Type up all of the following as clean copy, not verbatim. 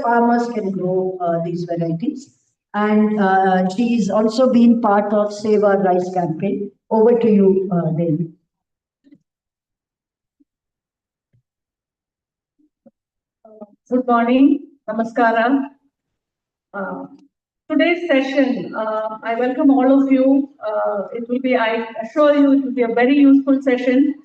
farmers can grow these varieties. And she's also been part of Save Our Rice campaign. Over to you, Devi. Good morning, namaskara. Uh, Today's session, I welcome all of you. I assure you, it will be a very useful session.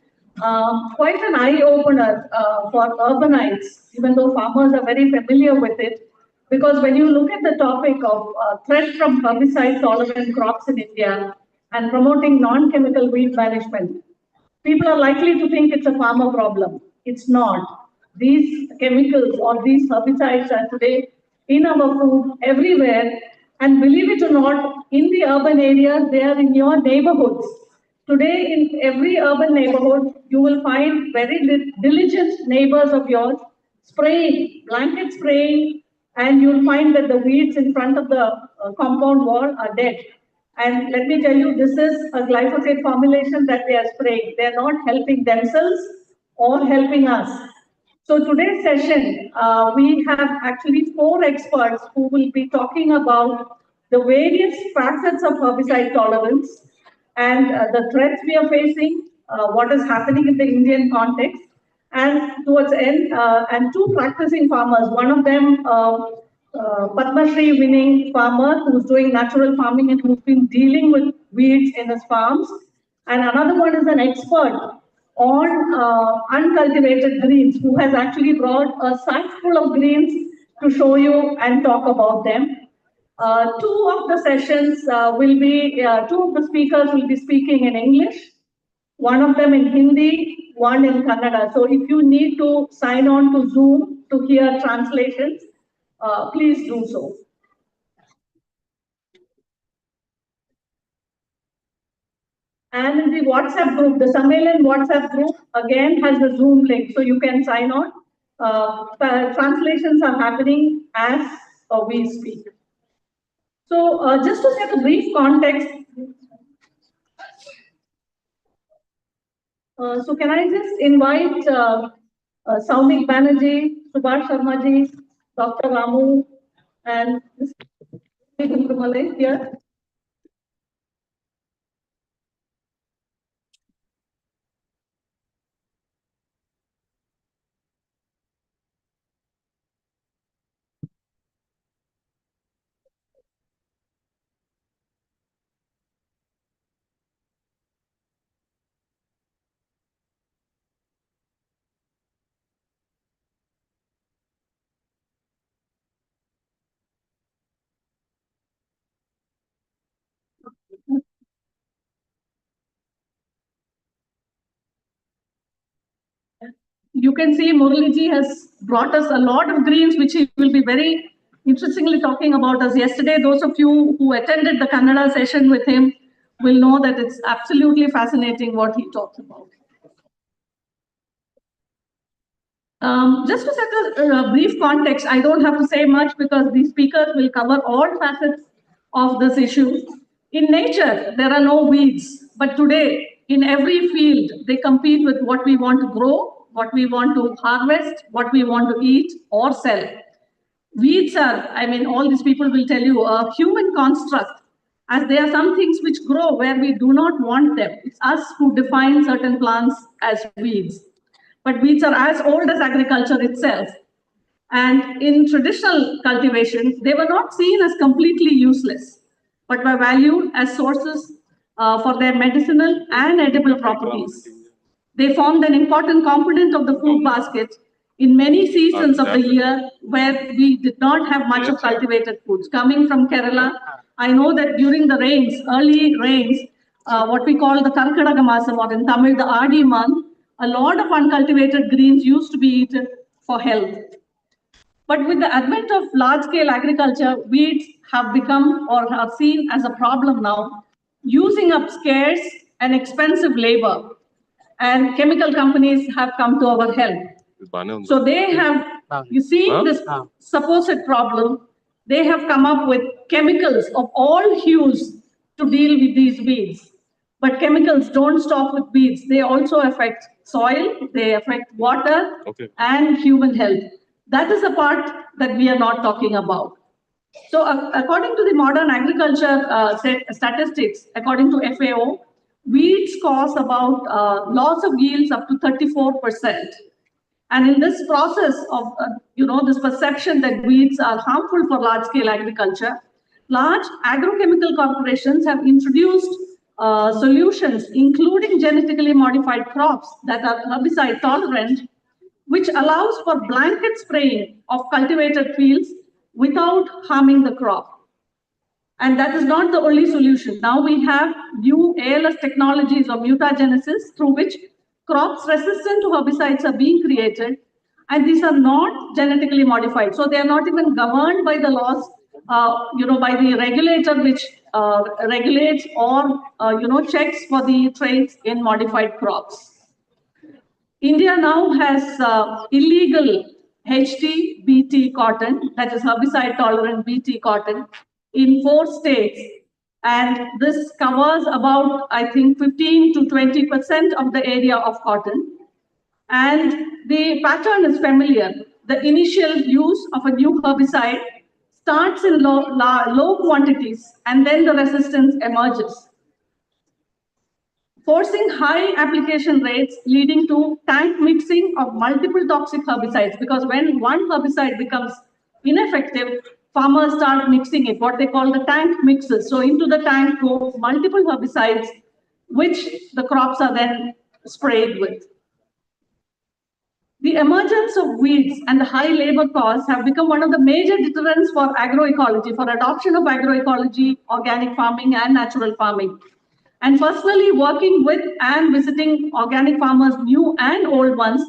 Quite an eye opener for urbanites, even though farmers are very familiar with it. Because when you look at the topic of threat from herbicide tolerant crops in India and promoting non-chemical weed management, people are likely to think it's a farmer problem. It's not. These chemicals or these herbicides are today in our food everywhere. And believe it or not, in the urban areas, they are in your neighborhoods. Today, in every urban neighborhood, you will find very diligent neighbors of yours spraying, blanket spraying, and you'll find that the weeds in front of the compound wall are dead. And let me tell you, this is a glyphosate formulation that they are spraying. They are not helping themselves or helping us. So today's session, we have actually 4 experts who will be talking about the various facets of herbicide tolerance and the threats we are facing, what is happening in the Indian context, and towards the end, and 2 practicing farmers. One of them, Padma Shri winning farmer who's doing natural farming and who's been dealing with weeds in his farms, and another one is an expert on uncultivated greens, who has actually brought a sack full of greens to show you and talk about them. 2 of the sessions will be, 2 of the speakers will be speaking in English, one of them in Hindi, one in Kannada. So if you need to sign on to Zoom to hear translations, please do so. And in the WhatsApp group, the Sammelan WhatsApp group again has the Zoom link, so you can sign on. Translations are happening as we speak. So just to set a brief context, so can I just invite Saumik Banerjee, Subhash Sharma ji, Dr. Ramu, and Mr. here. You can see Muraliji has brought us a lot of greens, which he will be very interestingly talking about us yesterday. Those of you who attended the Kannada session with him will know that it's absolutely fascinating what he talks about. Just to set a brief context, I don't have to say much because these speakers will cover all facets of this issue. In nature, there are no weeds, but today, in every field, they compete with what we want to grow, what we want to harvest, what we want to eat or sell. Weeds are, I mean, all these people will tell you, a human construct, as they are some things which grow where we do not want them. It's us who define certain plants as weeds. But weeds are as old as agriculture itself. And in traditional cultivation, they were not seen as completely useless, but were valued as sources for their medicinal and edible properties. They formed an important component of the food basket in many seasons of the year where we did not have much of cultivated foods. Coming from Kerala, I know that during the rains, early rains, what we call the Karkadaga Masam, or in Tamil, the Adi month, a lot of uncultivated greens used to be eaten for health. But with the advent of large-scale agriculture, weeds have become or are seen as a problem now, using up scarce and expensive labor. And chemical companies have come to our help. So they have, you see this supposed problem, they have come up with chemicals of all hues to deal with these weeds. But chemicals don't stop with weeds. They also affect soil, they affect water and human health. That is the part that we are not talking about. So according to the modern agriculture statistics, according to FAO, weeds cause about loss of yields up to 34%. And in this process of, this perception that weeds are harmful for large-scale agriculture, large agrochemical corporations have introduced solutions, including genetically modified crops that are herbicide tolerant, which allows for blanket spraying of cultivated fields without harming the crop. And that is not the only solution. Now we have new ALS technologies of mutagenesis through which crops resistant to herbicides are being created. And these are not genetically modified. So they are not even governed by the laws, by the regulator which regulates or, checks for the traits in modified crops. India now has illegal HT-BT cotton, that is herbicide-tolerant BT cotton, in 4 states. And this covers about, I think, 15 to 20% of the area of cotton. And the pattern is familiar. The initial use of a new herbicide starts in low quantities, and then the resistance emerges, forcing high application rates, leading to tank mixing of multiple toxic herbicides. Because when one herbicide becomes ineffective, farmers start mixing it, what they call the tank mixes. So into the tank go multiple herbicides, which the crops are then sprayed with. The emergence of weeds and the high labor costs have become one of the major deterrents for agroecology, for adoption of agroecology, organic farming, and natural farming. And personally working with and visiting organic farmers, new and old ones,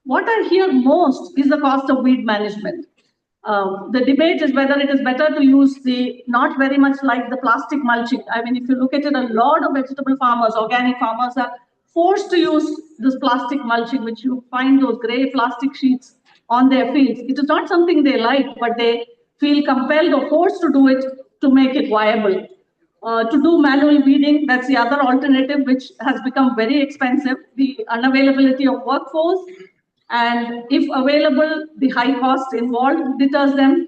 what I hear most is the cost of weed management. The debate is whether it is better to use the, not very much like the plastic mulching. I mean, if you look at it, a lot of vegetable farmers, organic farmers are forced to use this plastic mulching, which you find those gray plastic sheets on their fields. It is not something they like, but they feel compelled or forced to do it to make it viable. To do manual weeding, that's the other alternative, which has become very expensive. The unavailability of workforce, and if available, the high cost involved deters them.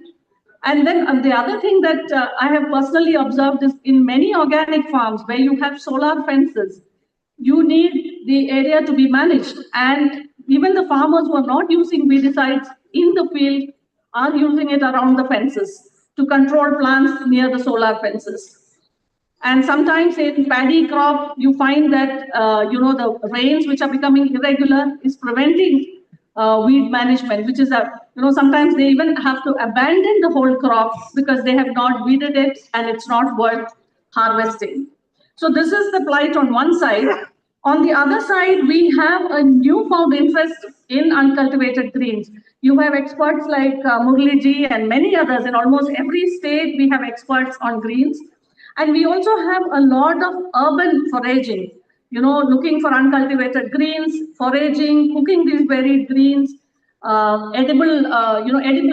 And then the other thing that I have personally observed is in many organic farms where you have solar fences, you need the area to be managed. And even the farmers who are not using weedicides in the field are using it around the fences to control plants near the solar fences. And sometimes in paddy crop, you find that, the rains which are becoming irregular is preventing weed management, which is sometimes they even have to abandon the whole crop because they have not weeded it and it's not worth harvesting. So this is the plight on one side. On the other side, we have a newfound interest in uncultivated greens. You have experts like Murli ji and many others. In almost every state, we have experts on greens. And we also have a lot of urban foraging, looking for uncultivated greens, foraging, cooking these varied greens, edible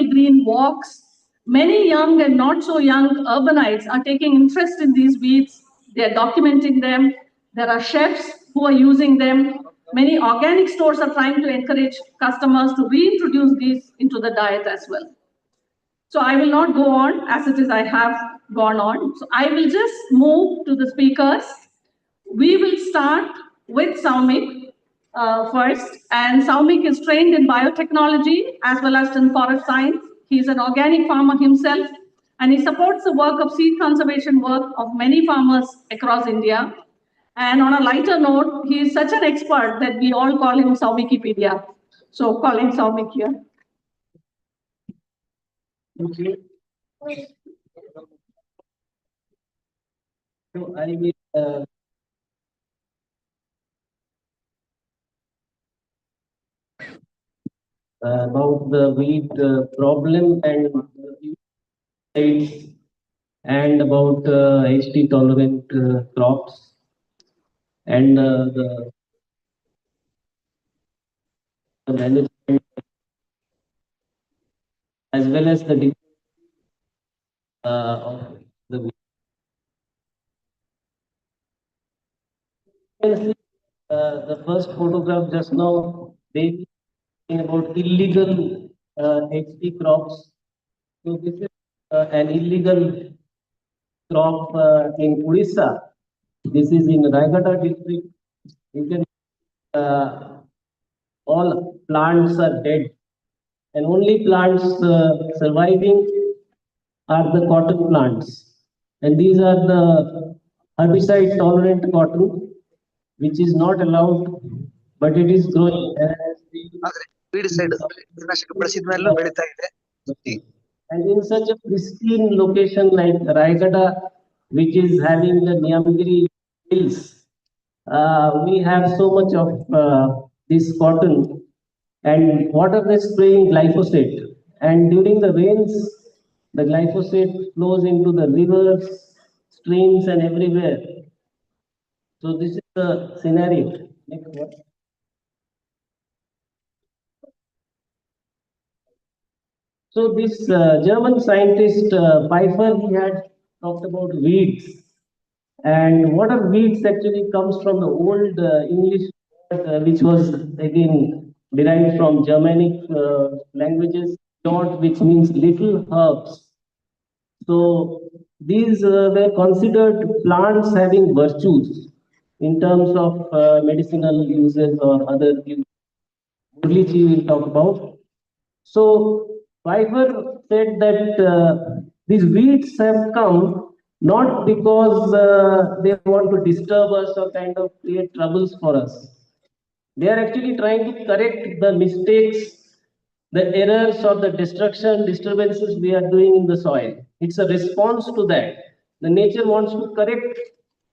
green walks. Many young and not so young urbanites are taking interest in these weeds. They're documenting them. There are chefs who are using them. Many organic stores are trying to encourage customers to reintroduce these into the diet as well. So I will not go on as it is I have gone on. So I will just move to the speakers. We will start with Saumik first. And Saumik is trained in biotechnology as well as in forest science. He's an organic farmer himself, and he supports the work of seed conservation work of many farmers across India. And on a lighter note, he is such an expert that we all call him Saumikipedia. So calling Saumik here. Okay. So I will about the weed problem and pesticides and about HT tolerant crops and the management as well as the of the weed. The first photograph just now, they about illegal HT crops. So this is an illegal crop in Odisha. This is in Raigada district. You can all plants are dead, and only plants surviving are the cotton plants. And these are the herbicide tolerant cotton, which is not allowed, but it is growing. ಆದ್ರೆ bead side ಕೀಟನಾಶಕ ಬಳಸಿದ ಮೇಲೆ ಬೆಳೀತಾ ಇದೆ. And in such a pristine location like Raigada, which is having the Niyamgiri hills, we have so much of this cotton. And what are they spraying? Glyphosate. And during the rains, the glyphosate flows into the rivers, streams, and everywhere. So this is the scenario. Next one. So this German scientist Pfeiffer, he had talked about weeds. And what are weeds actually comes from the old English word, which was again derived from Germanic languages, dot, which means little herbs. So these were considered plants having virtues in terms of medicinal uses or other uses. Murliji will talk about. So Pfeiffer said that these weeds have come not because they want to disturb us or kind of create troubles for us. They are actually trying to correct the mistakes, the errors or the destruction, disturbances we are doing in the soil. It's a response to that. The nature wants to correct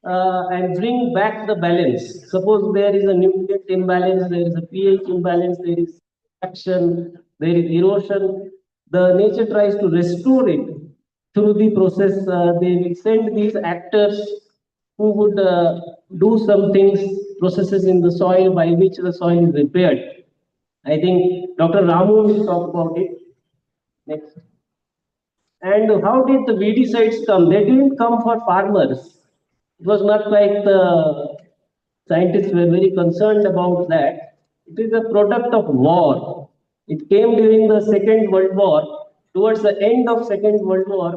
and bring back the balance. Suppose there is a nutrient imbalance, there is a pH imbalance, there is action, there is erosion. The nature tries to restore it through the process. They will send these actors who would do some things, processes in the soil by which the soil is repaired. I think Dr. Ramu will talk about it next. And how did the weedicides come? They didn't come for farmers. It was not like the scientists were very concerned about that. It is a product of war. It came during the Second World War. Towards the end of Second World War,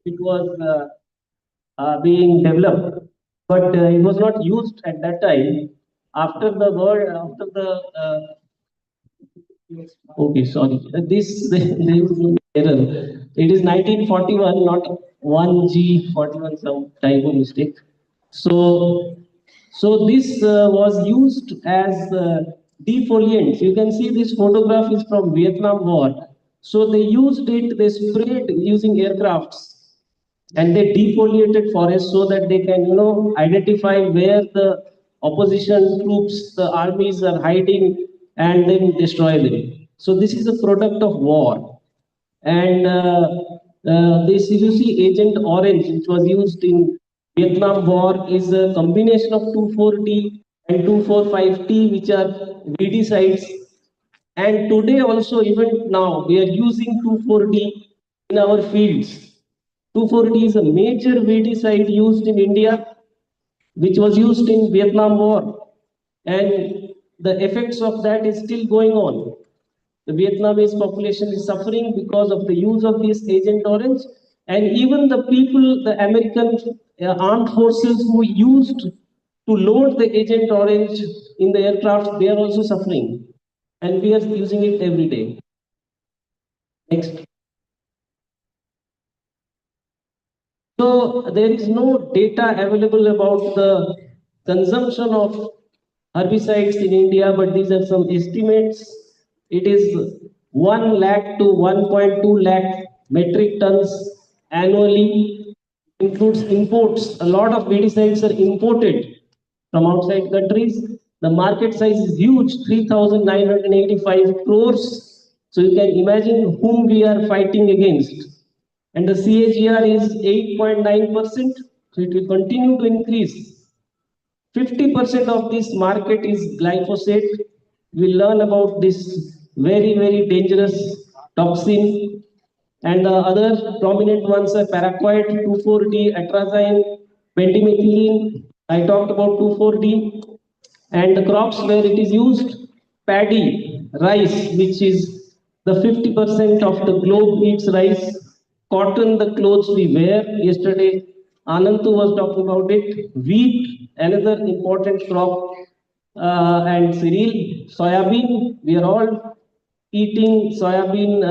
it was being developed, but it was not used at that time. After the war, after the okay, sorry, there is no error. It is 1941, not 1G41, some typo mistake. So, so this was used as defoliant. You can see this photograph is from Vietnam War. So they used it, they sprayed using aircrafts, and they defoliated forests so that they can, identify where the opposition troops, the armies are hiding, and then destroy them. So this is a product of war. And this, you see, Agent Orange, which was used in Vietnam War, is a combination of 2,4-D and 2,4,5-T, which are weedicides. And today also, even now, we are using 2,4-D in our fields. 2,4-D is a major weedicide used in India, which was used in Vietnam War. And the effects of that is still going on. The Vietnamese population is suffering because of the use of this Agent Orange. And even the people, the American armed forces who used to load the Agent Orange in the aircraft, they are also suffering. And we are using it every day. Next. So there is no data available about the consumption of herbicides in India, but these are some estimates. It is 1 lakh to 1.2 lakh metric tons annually, includes imports. A lot of pesticides are imported from outside countries. The market size is huge, 3,985 crores. So you can imagine whom we are fighting against. And the CAGR is 8.9%, so it will continue to increase. 50% of this market is glyphosate. We'll learn about this very, very dangerous toxin. And the other prominent ones are paraquat, 2,4-D, atrazine, pendimethalin. I talked about 2,4-D. And the crops where it is used, paddy, rice, which is The 50% of the globe eats rice. Cotton, the clothes we wear. Yesterday, Anantu was talking about it. Wheat, another important crop, and cereal. Soybean, we are all eating soybean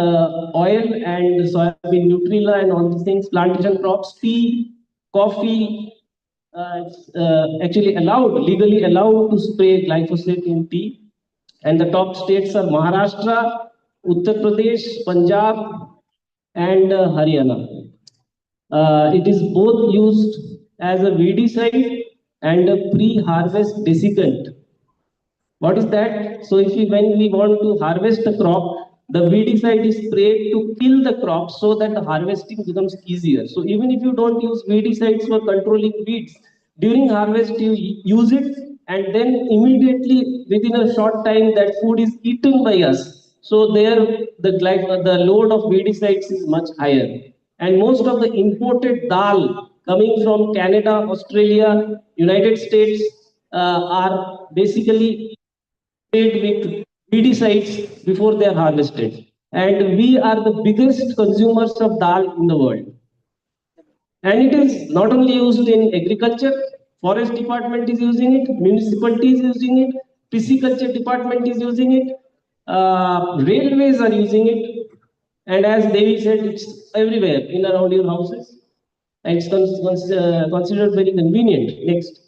oil and soybean Nutrilla and all these things. Plantation crops, tea, coffee. It's actually allowed, legally allowed to spray glyphosate in tea. And the top states are Maharashtra, Uttar Pradesh, Punjab, and Haryana. It is both used as a weedicide and a pre-harvest desiccant. What is that? So if we, when we want to harvest the crop, the weedicide is sprayed to kill the crop so that the harvesting becomes easier. So even if you don't use weedicides for controlling weeds, during harvest you use it, and then immediately within a short time that food is eaten by us. So there the load of weedicides is much higher. And most of the imported dal coming from Canada, Australia, United States are basically sprayed with pesticides before they are harvested. And we are the biggest consumers of dal in the world. And it is not only used in agriculture, forest department is using it, municipality is using it, pisciculture department is using it, railways are using it, and as Devi said, it's everywhere in around your houses, and it's considered very convenient. Next.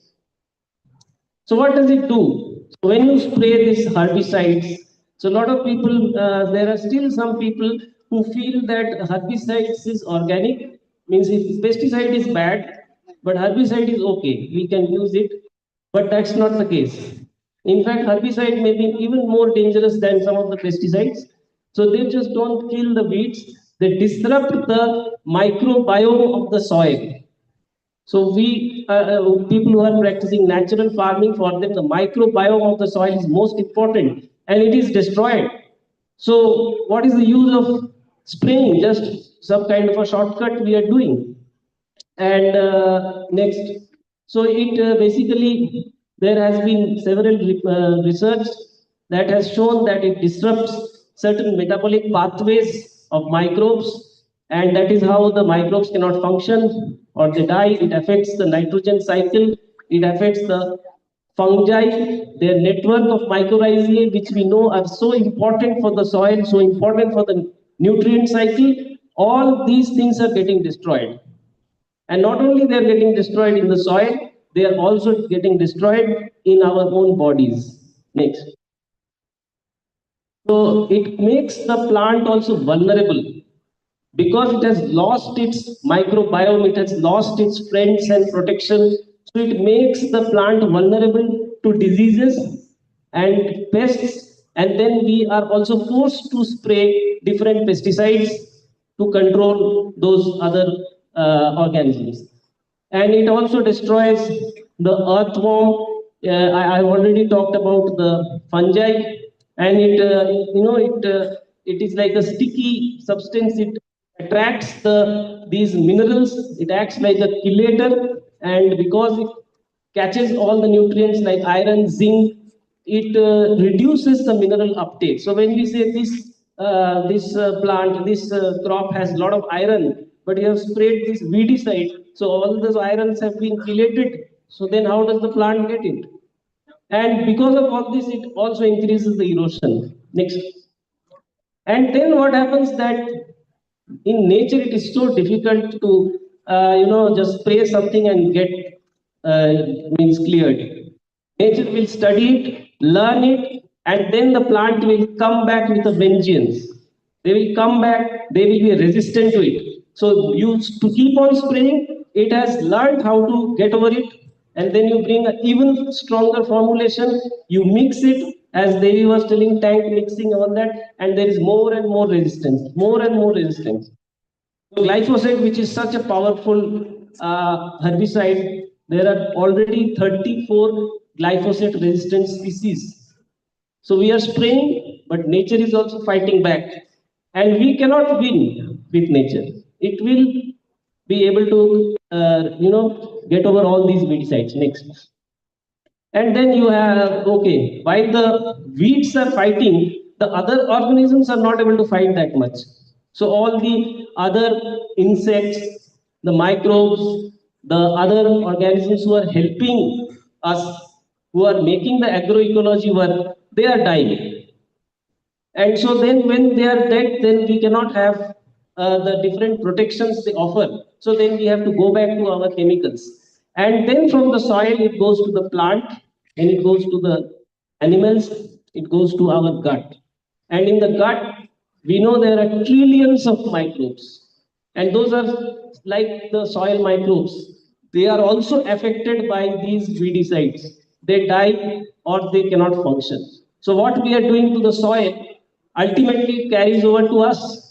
So what does it do? So when you spray these herbicides, so a lot of people, there are still some people who feel that herbicides is organic, means if pesticide is bad, but herbicide is okay, we can use it, but that's not the case. In fact, herbicide may be even more dangerous than some of the pesticides. So they just don't kill the weeds, they disrupt the microbiome of the soil. So we people who are practicing natural farming, for them the microbiome of the soil is most important, and it is destroyed. So what is the use of spraying? Just some kind of a shortcut we are doing. And next, so it basically there has been several research that has shown that it disrupts certain metabolic pathways of microbes, and that is how the microbes cannot function or they die. It affects the nitrogen cycle, it affects the fungi, their network of mycorrhizae, which we know are so important for the soil, so important for the nutrient cycle. All these things are getting destroyed. And not only they are getting destroyed in the soil, they are also getting destroyed in our own bodies. Next. So it makes the plant also vulnerable because it has lost its microbiome, it has lost its friends and protection. So it makes the plant vulnerable to diseases and pests. And then we are also forced to spray different pesticides to control those other organisms. And it also destroys the earthworm. I've already talked about the fungi, and it is like a sticky substance. It attracts these minerals. It acts like a chelator, and because it catches all the nutrients like iron, zinc, it reduces the mineral uptake. So when we say this crop has a lot of iron, but you have sprayed this weedicide, so all those irons have been chelated. So then how does the plant get it? And because of all this, it also increases the erosion. Next. And then what happens that in nature it is so difficult to just spray something and get uh, means cleared. Nature will study it, learn it, and then the plant will come back with a vengeance. They will come back, they will be resistant to it. So you to keep on spraying, it has learned how to get over it, and then you bring an even stronger formulation, you mix it, as Devi was telling, tank mixing, all that, and there is more and more resistance, more and more resistance. So glyphosate, which is such a powerful herbicide, there are already 34 glyphosate resistant species. So we are spraying, but nature is also fighting back. And we cannot win with nature. It will be able to, get over all these weedicides. Next. And then you have, okay, while the weeds are fighting, the other organisms are not able to fight that much. So all the other insects, the microbes, the other organisms who are helping us, who are making the agroecology work, they are dying. And so then when they are dead, then we cannot have the different protections they offer. So then we have to go back to our chemicals. And then from the soil, it goes to the plant, and it goes to the animals, it goes to our gut. And in the gut, we know there are trillions of microbes. And those are like the soil microbes. They are also affected by these weedicides. They die or they cannot function. So what we are doing to the soil ultimately carries over to us,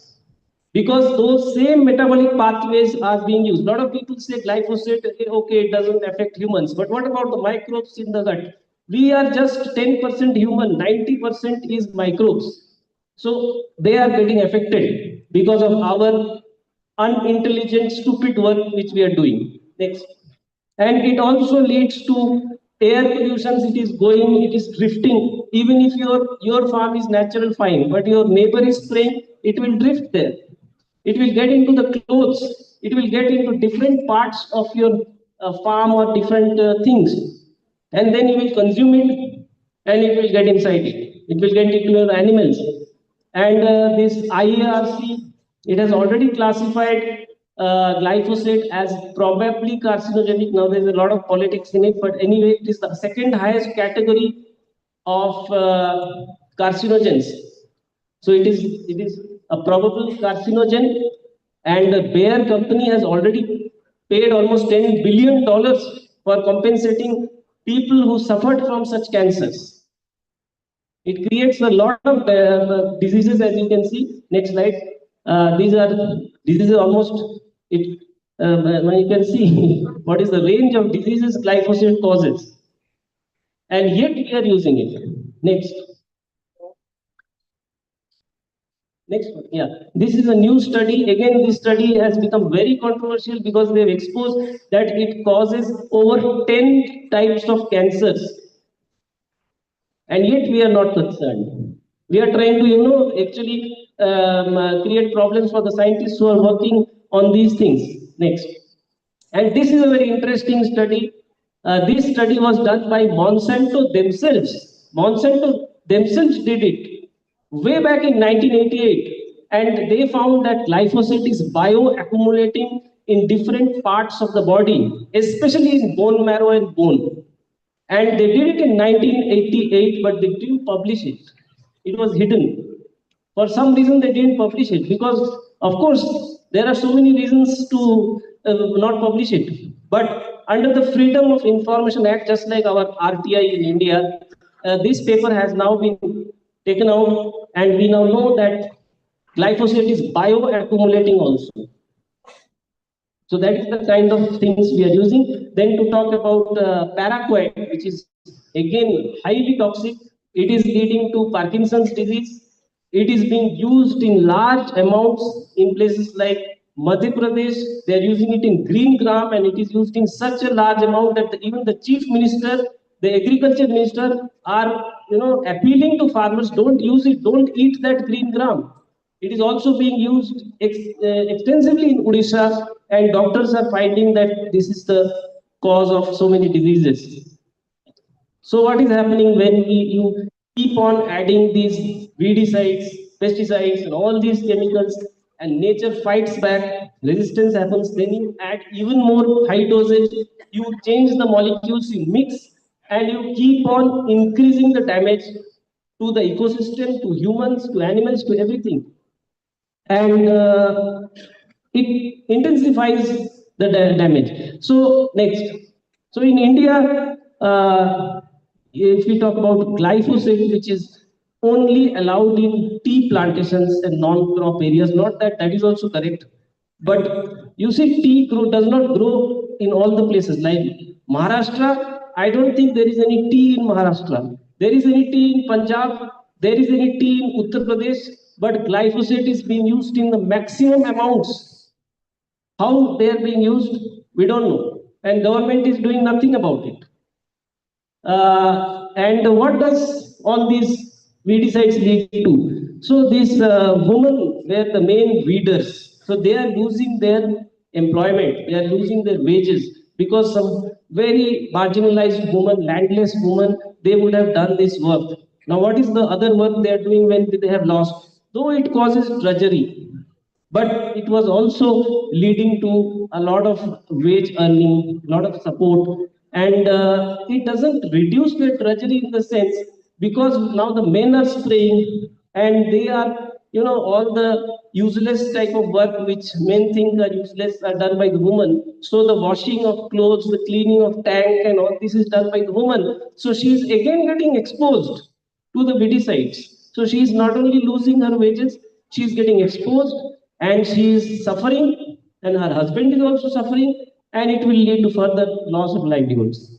because those same metabolic pathways are being used. A lot of people say glyphosate, okay, it doesn't affect humans, but what about the microbes in the gut? We are just 10% human, 90% is microbes. So they are getting affected because of our unintelligent, stupid work which we are doing. Next. And it also leads to air pollution. It is going, it is drifting. Even if your farm is natural, fine, but your neighbor is spraying, it will drift there. It will get into the clothes. It will get into different parts of your farm or different things, and then you will consume it, and it will get inside it. It will get into your animals. And this IARC, it has already classified glyphosate as probably carcinogenic. Now there is a lot of politics in it, but anyway, it is the second highest category of carcinogens. So it is a probable carcinogen, and the Bayer company has already paid almost $10 billion for compensating people who suffered from such cancers. It creates a lot of diseases, as you can see. Next slide. These are diseases almost. It when you can see what is the range of diseases glyphosate causes, and yet we are using it. Next. Next one. Yeah, this is a new study. Again, this study has become very controversial because they have exposed that it causes over 10 types of cancers, and yet we are not concerned. We are trying to, actually create problems for the scientists who are working on these things. Next. And this is a very interesting study. This study was done by Monsanto themselves. Monsanto themselves did it way back in 1988. And they found that glyphosate is bioaccumulating in different parts of the body, especially in bone marrow and bone. And they did it in 1988, but they didn't publish it. It was hidden. For some reason, they didn't publish it because, of course, there are so many reasons to not publish it. But under the Freedom of Information Act, just like our RTI in India, this paper has now been taken out, and we now know that glyphosate is bioaccumulating also. So that is the kind of things we are using. Then to talk about paraquat, which is again highly toxic, it is leading to Parkinson's disease. It is being used in large amounts in places like Madhya Pradesh. They are using it in green gram, and it is used in such a large amount that even the chief minister, the agriculture minister, are appealing to farmers: don't use it, don't eat that green gram. It is also being used extensively in Odisha, and doctors are finding that this is the cause of so many diseases. So what is happening when you keep on adding these weedicides, pesticides, and all these chemicals, and nature fights back, resistance happens, then you add even more high dosage, you change the molecules, you mix, and you keep on increasing the damage to the ecosystem, to humans, to animals, to everything. And it intensifies the damage. So next, so in India, if we talk about glyphosate, which is only allowed in tea plantations and non-crop areas, not that that is also correct, but you see, does not grow in all the places. Like Maharashtra, I don't think there is any tea in Maharashtra. There is any tea in Punjab. There is any tea in Uttar Pradesh. But glyphosate is being used in the maximum amounts. How they are being used, we don't know, and government is doing nothing about it. And what does all these weedicides lead to. So these women were the main weeders. So they are losing their employment, they are losing their wages because some very marginalized woman, landless woman, they would have done this work. Now, what is the other work they are doing when they have lost? Though it causes drudgery, but it was also leading to a lot of wage earning, a lot of support, and it doesn't reduce the drudgery in the sense because now the men are spraying and they are, all the useless type of work which men think are useless are done by the woman. So the washing of clothes, the cleaning of tank, and all this is done by the woman. So she is again getting exposed to the weedicides. So she is not only losing her wages, she is getting exposed and she is suffering, and her husband is also suffering, and it will lead to further loss of livelihoods.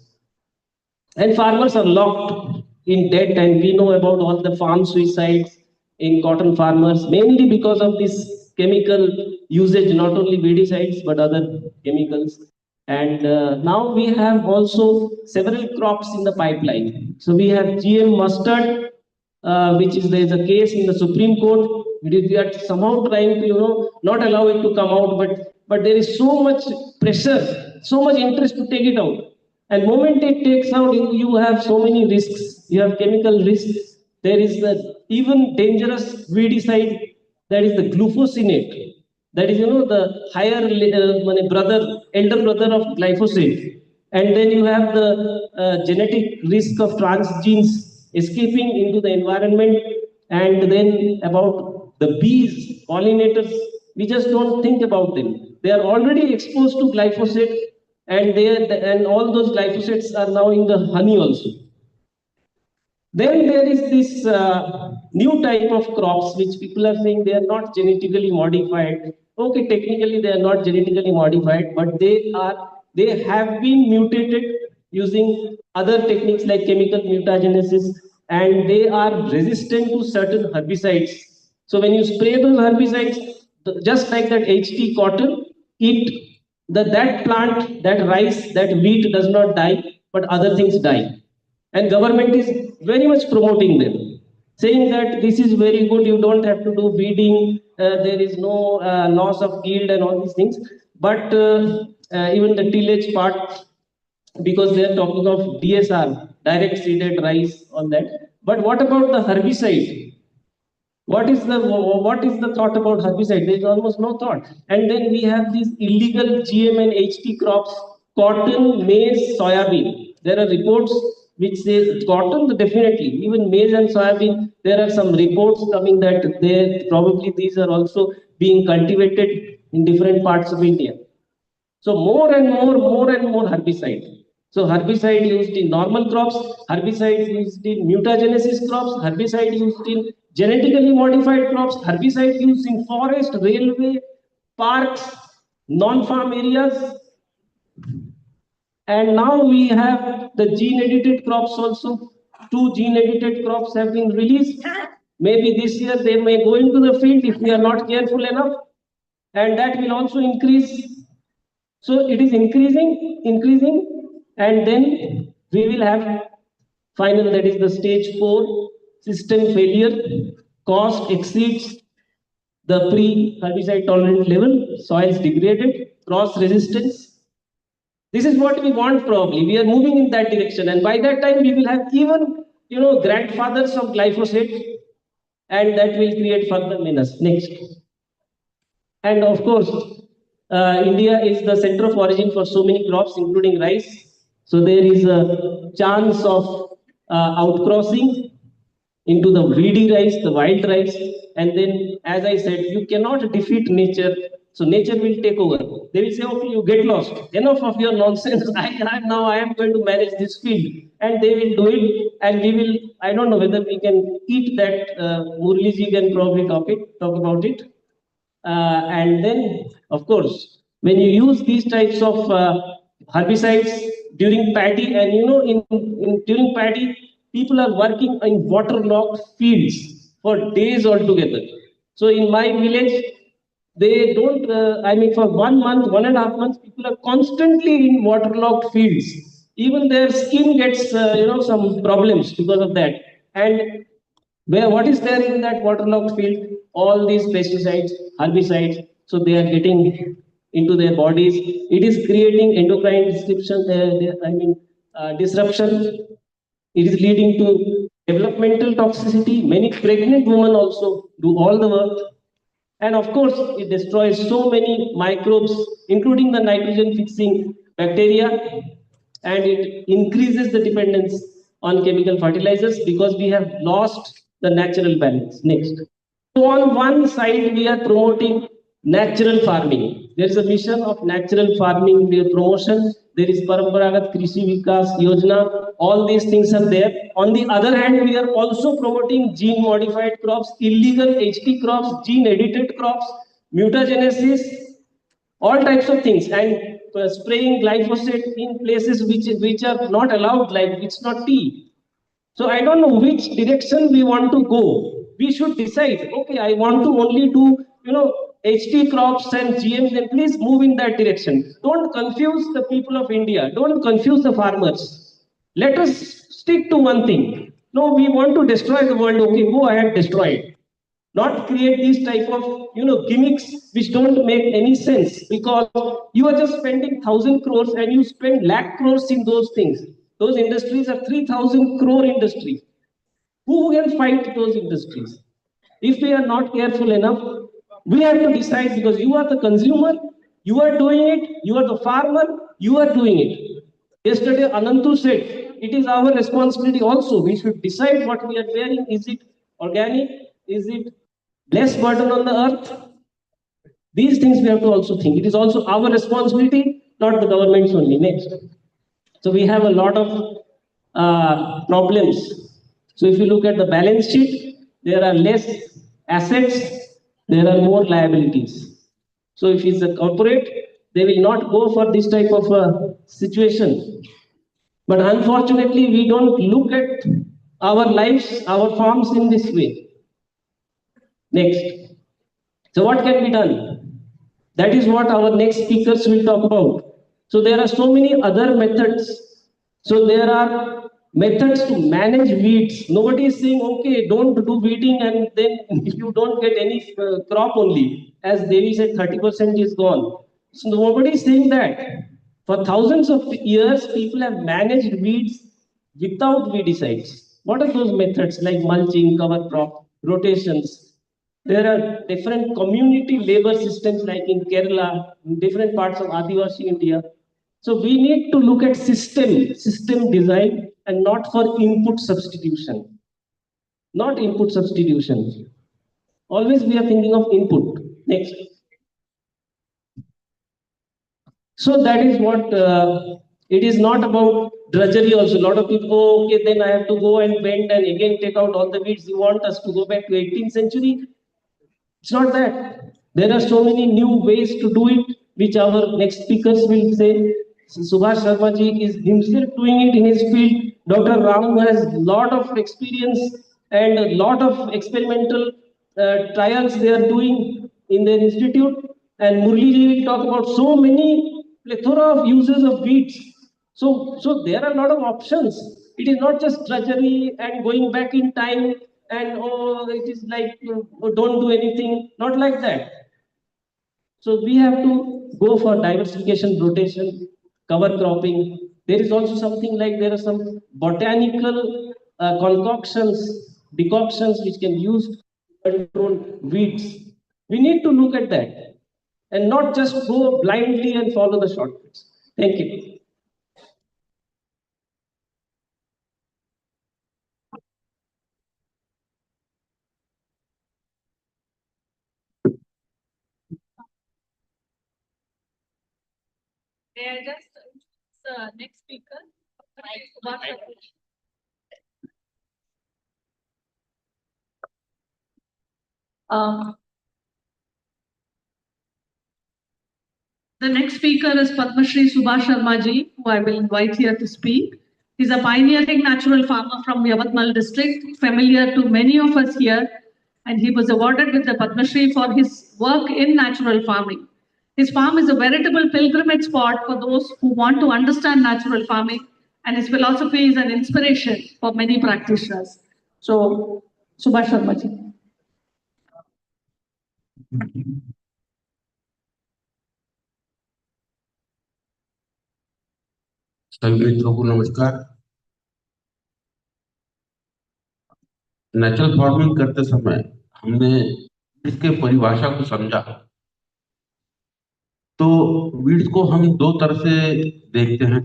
And farmers are locked in debt, and we know about all the farm suicides in cotton farmers, mainly because of this chemical usage, not only weedicides but other chemicals. And now we have also several crops in the pipeline. So we have GM mustard, which is there is a case in the Supreme Court. We are somehow trying to not allow it to come out, but there is so much pressure, so much interest to take it out. And moment it takes out, you have so many risks. You have chemical risks. There is the even dangerous weedicide, that is the glufosinate. That is, the higher elder brother of glyphosate. And then you have the genetic risk of transgenes escaping into the environment. And then about the bees, pollinators, we just don't think about them. They are already exposed to glyphosate, and all those glyphosates are now in the honey also. Then there is this new type of crops which people are saying they are not genetically modified. Okay, technically they are not genetically modified, but they have been mutated using other techniques like chemical mutagenesis, and they are resistant to certain herbicides. So when you spray those herbicides, just like that HT cotton, that plant, that rice, that wheat does not die, but other things die. And government is very much promoting them, saying that this is very good, you don't have to do weeding, there is no loss of yield and all these things. But even the tillage part, because they are talking of DSR, direct seeded rice, on that. But what about the herbicide? What is the thought about herbicide? There is almost no thought. And then we have these illegal GM and HT crops: cotton, maize, soybean. There are reports which say cotton, definitely. Even maize and soybean, there are some reports coming that probably these are also being cultivated in different parts of India. So more and more herbicide. So herbicide used in normal crops, herbicide used in mutagenesis crops, herbicide used in genetically modified crops, herbicide used in forest, railway, parks, non-farm areas, and now we have the gene edited crops also. Two gene edited crops have been released. Maybe this year they may go into the field if we are not careful enough, and that will also increase. So it is increasing, and then we will have final, that is the stage 4, system failure. Cost exceeds the pre-herbicide tolerant level, soils degraded, cross resistance. This is what we want probably. We are moving in that direction, and by that time we will have even grandfathers of glyphosate, and that will create further menace. Next. And of course, India is the center of origin for so many crops, including rice. So there is a chance of outcrossing into the weedy rice, the wild rice. And then, as I said, you cannot defeat nature. So nature will take over. They will say, okay, you get lost. Enough of your nonsense. I am going to manage this field. And they will do it. And we will, I don't know whether we can eat that. Murli ji can probably talk about it. And then, of course, when you use these types of herbicides during paddy, and during paddy, people are working in waterlogged fields for days altogether. So in my village, they don't. For 1 month, 1.5 months, people are constantly in waterlogged fields. Even their skin gets, some problems because of that. And Where what is there in that waterlogged field? All these pesticides, herbicides. So they are getting into their bodies. It is creating endocrine disruption. It is leading to developmental toxicity. Many pregnant women also do all the work. And of course, it destroys so many microbes, including the nitrogen fixing bacteria, and it increases the dependence on chemical fertilizers because we have lost the natural balance. Next. So on one side, we are promoting natural farming. There is a mission of natural farming promotion. There is Paramparagat Krishi Vikas Yojana. All these things are there. On the other hand, we are also promoting gene modified crops, illegal HT crops, gene edited crops, mutagenesis, all types of things, and spraying glyphosate in places which are not allowed, like it's not tea. So I don't know which direction we want to go. We should decide, okay, I want to only do, HT crops and GMs, then please move in that direction. Don't confuse the people of India. Don't confuse the farmers. Let us stick to one thing. No, we want to destroy the world. Okay, go ahead, destroy it. Not create these type of gimmicks which don't make any sense, because you are just spending 1,000 crores and you spend lakh crores in those things. Those industries are 3,000 crore industry. Who can fight those industries? If we are not careful enough, we have to decide, because you are the consumer, you are doing it, you are the farmer, you are doing it. Yesterday, Anantu said, it is our responsibility also. We should decide what we are wearing. Is it organic? Is it less burden on the earth? These things we have to also think. It is also our responsibility, not the government's only. Next. So we have a lot of problems. So if you look at the balance sheet, there are less assets, there are more liabilities. So if it's a corporate, they will not go for this type of situation. But unfortunately, we don't look at our lives, our farms in this way. Next. So what can be done? That is what our next speakers will talk about. So there are so many other methods. So there are methods to manage weeds. Nobody is saying, okay, don't do weeding and then you don't get any crop only. As Devi said, 30% is gone. So nobody is saying that. For thousands of years, people have managed weeds without weedicides. What are those methods, like mulching, cover crop, rotations? There are different community labor systems, like in Kerala, in different parts of Adivasi India. So we need to look at system design, and not for input substitution. Not input substitution. Always we are thinking of input. Next. So that is what it is not about drudgery also. A lot of people, oh, okay, then I have to go and bend and again take out all the weeds. You want us to go back to 18th century? It's not that. There are so many new ways to do it, which our next speakers will say. Subhash Sharma ji is himself doing it in his field. Dr. Ramu has a lot of experience and a lot of experimental trials they are doing in their institute. And Murli ji will talk about so many plethora of uses of weeds. So there are a lot of options. It is not just drudgery and going back in time and oh, it is like don't do anything. Not like that. So we have to go for diversification, rotation, cover cropping. There is also something like there are some botanical decoctions which can use to control weeds. We need to look at that and not just go blindly and follow the shortcuts. Thank you. May I just next speaker? The next speaker is Padma Shri Subhash Sharma ji, who I will invite here to speak. He's a pioneering natural farmer from Yavatmal district, familiar to many of us here, and he was awarded with the Padma Shri for his work in natural farming. His farm is a veritable pilgrimage spot for those who want to understand natural farming, and his philosophy is an inspiration for many practitioners. So, Subhash Sharma ji. सभी मित्रों को नमस्कार। Natural farming करते समय हमने इसके परिभाषा को समझा। तो वीड्स को हम दो तरह से देखते हैं,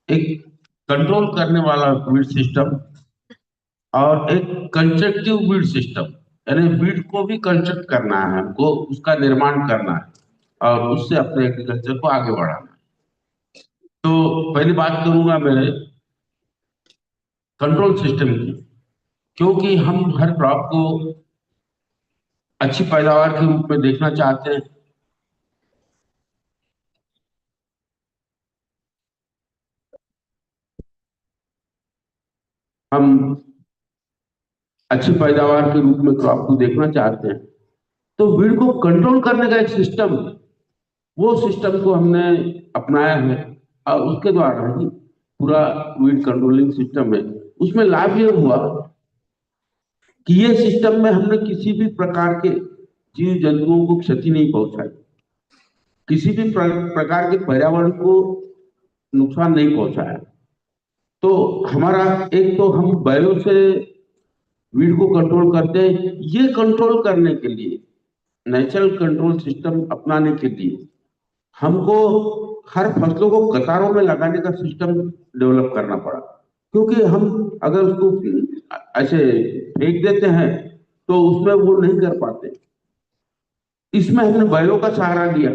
एक कंट्रोल करने वाला वीड सिस्टम और एक कंस्ट्रक्टिव वीड सिस्टम। यानी वीड को भी कंस्ट्रक्ट करना है, हमको उसका निर्माण करना है और उससे अपने एग्रीकल्चर को आगे बढ़ाना है। तो पहली बात करूंगा मैं कंट्रोल सिस्टम की, क्योंकि हम हर क्रॉप को अच्छी पैदावार के रूप में देखना चाहते हैं। हम अच्छी पैदावार के रूप में क्रॉप को देखना चाहते हैं, तो वीड को कंट्रोल करने का एक सिस्टम, वो सिस्टम को हमने अपनाया है और उसके द्वारा ही पूरा वीड कंट्रोलिंग सिस्टम है। उसमें लाभ ये हुआ कि ये सिस्टम में हमने किसी भी प्रकार के जीव जंतुओं को क्षति नहीं पहुंचाई, किसी भी प्रकार के पर्यावरण को नुकसान नहीं पहुंचाया। तो हमारा एक तो हम बैलों से वीड को कंट्रोल करते हैं। ये कंट्रोल करने के लिए, नेचुरल कंट्रोल सिस्टम अपनाने के लिए हमको हर फसलों को कतारों में लगाने का सिस्टम डेवलप करना पड़ा, क्योंकि हम अगर उसको ऐसे फेंक देते हैं तो उसमें वो नहीं कर पाते। इसमें हमने बैलों का सहारा लिया,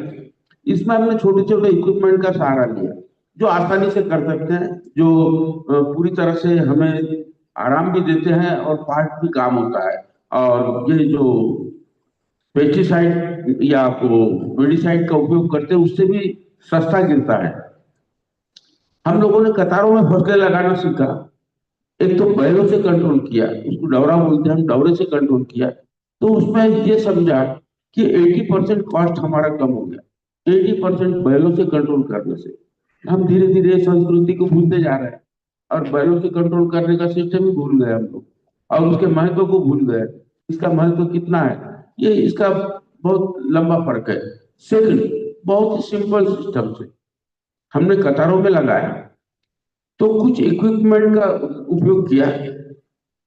इसमें हमने छोटे छोटे इक्विपमेंट का सहारा लिया जो आसानी से कर सकते हैं, जो पूरी तरह से हमें आराम भी देते हैं और फास्ट भी काम होता है। और ये जो पेस्टिसाइड या वेडिसाइड का उपयोग करते हैं उससे भी सस्ता गिरता है। हम लोगों ने कतारों में फसलें लगाना सीखा। एक तो बैलों से कंट्रोल किया, उसको डवरा बोलते हैं, हम डवरे से कंट्रोल किया। तो उसमें ये समझा कि 80% कॉस्ट हमारा कम हो गया, 80% बैलों से कंट्रोल करने से। हम धीरे धीरे संस्कृति को भूलते जा रहे हैं और बैलों से कंट्रोल करने का सिस्टम ही भूल गए हम लोग, और उसके महत्व को भूल गए। इसका महत्व कितना है, ये इसका बहुत लंबा फर्क है। सेकंड, बहुत ही सिंपल सिस्टम से हमने कतारों में लगाया, तो कुछ इक्विपमेंट का उपयोग किया।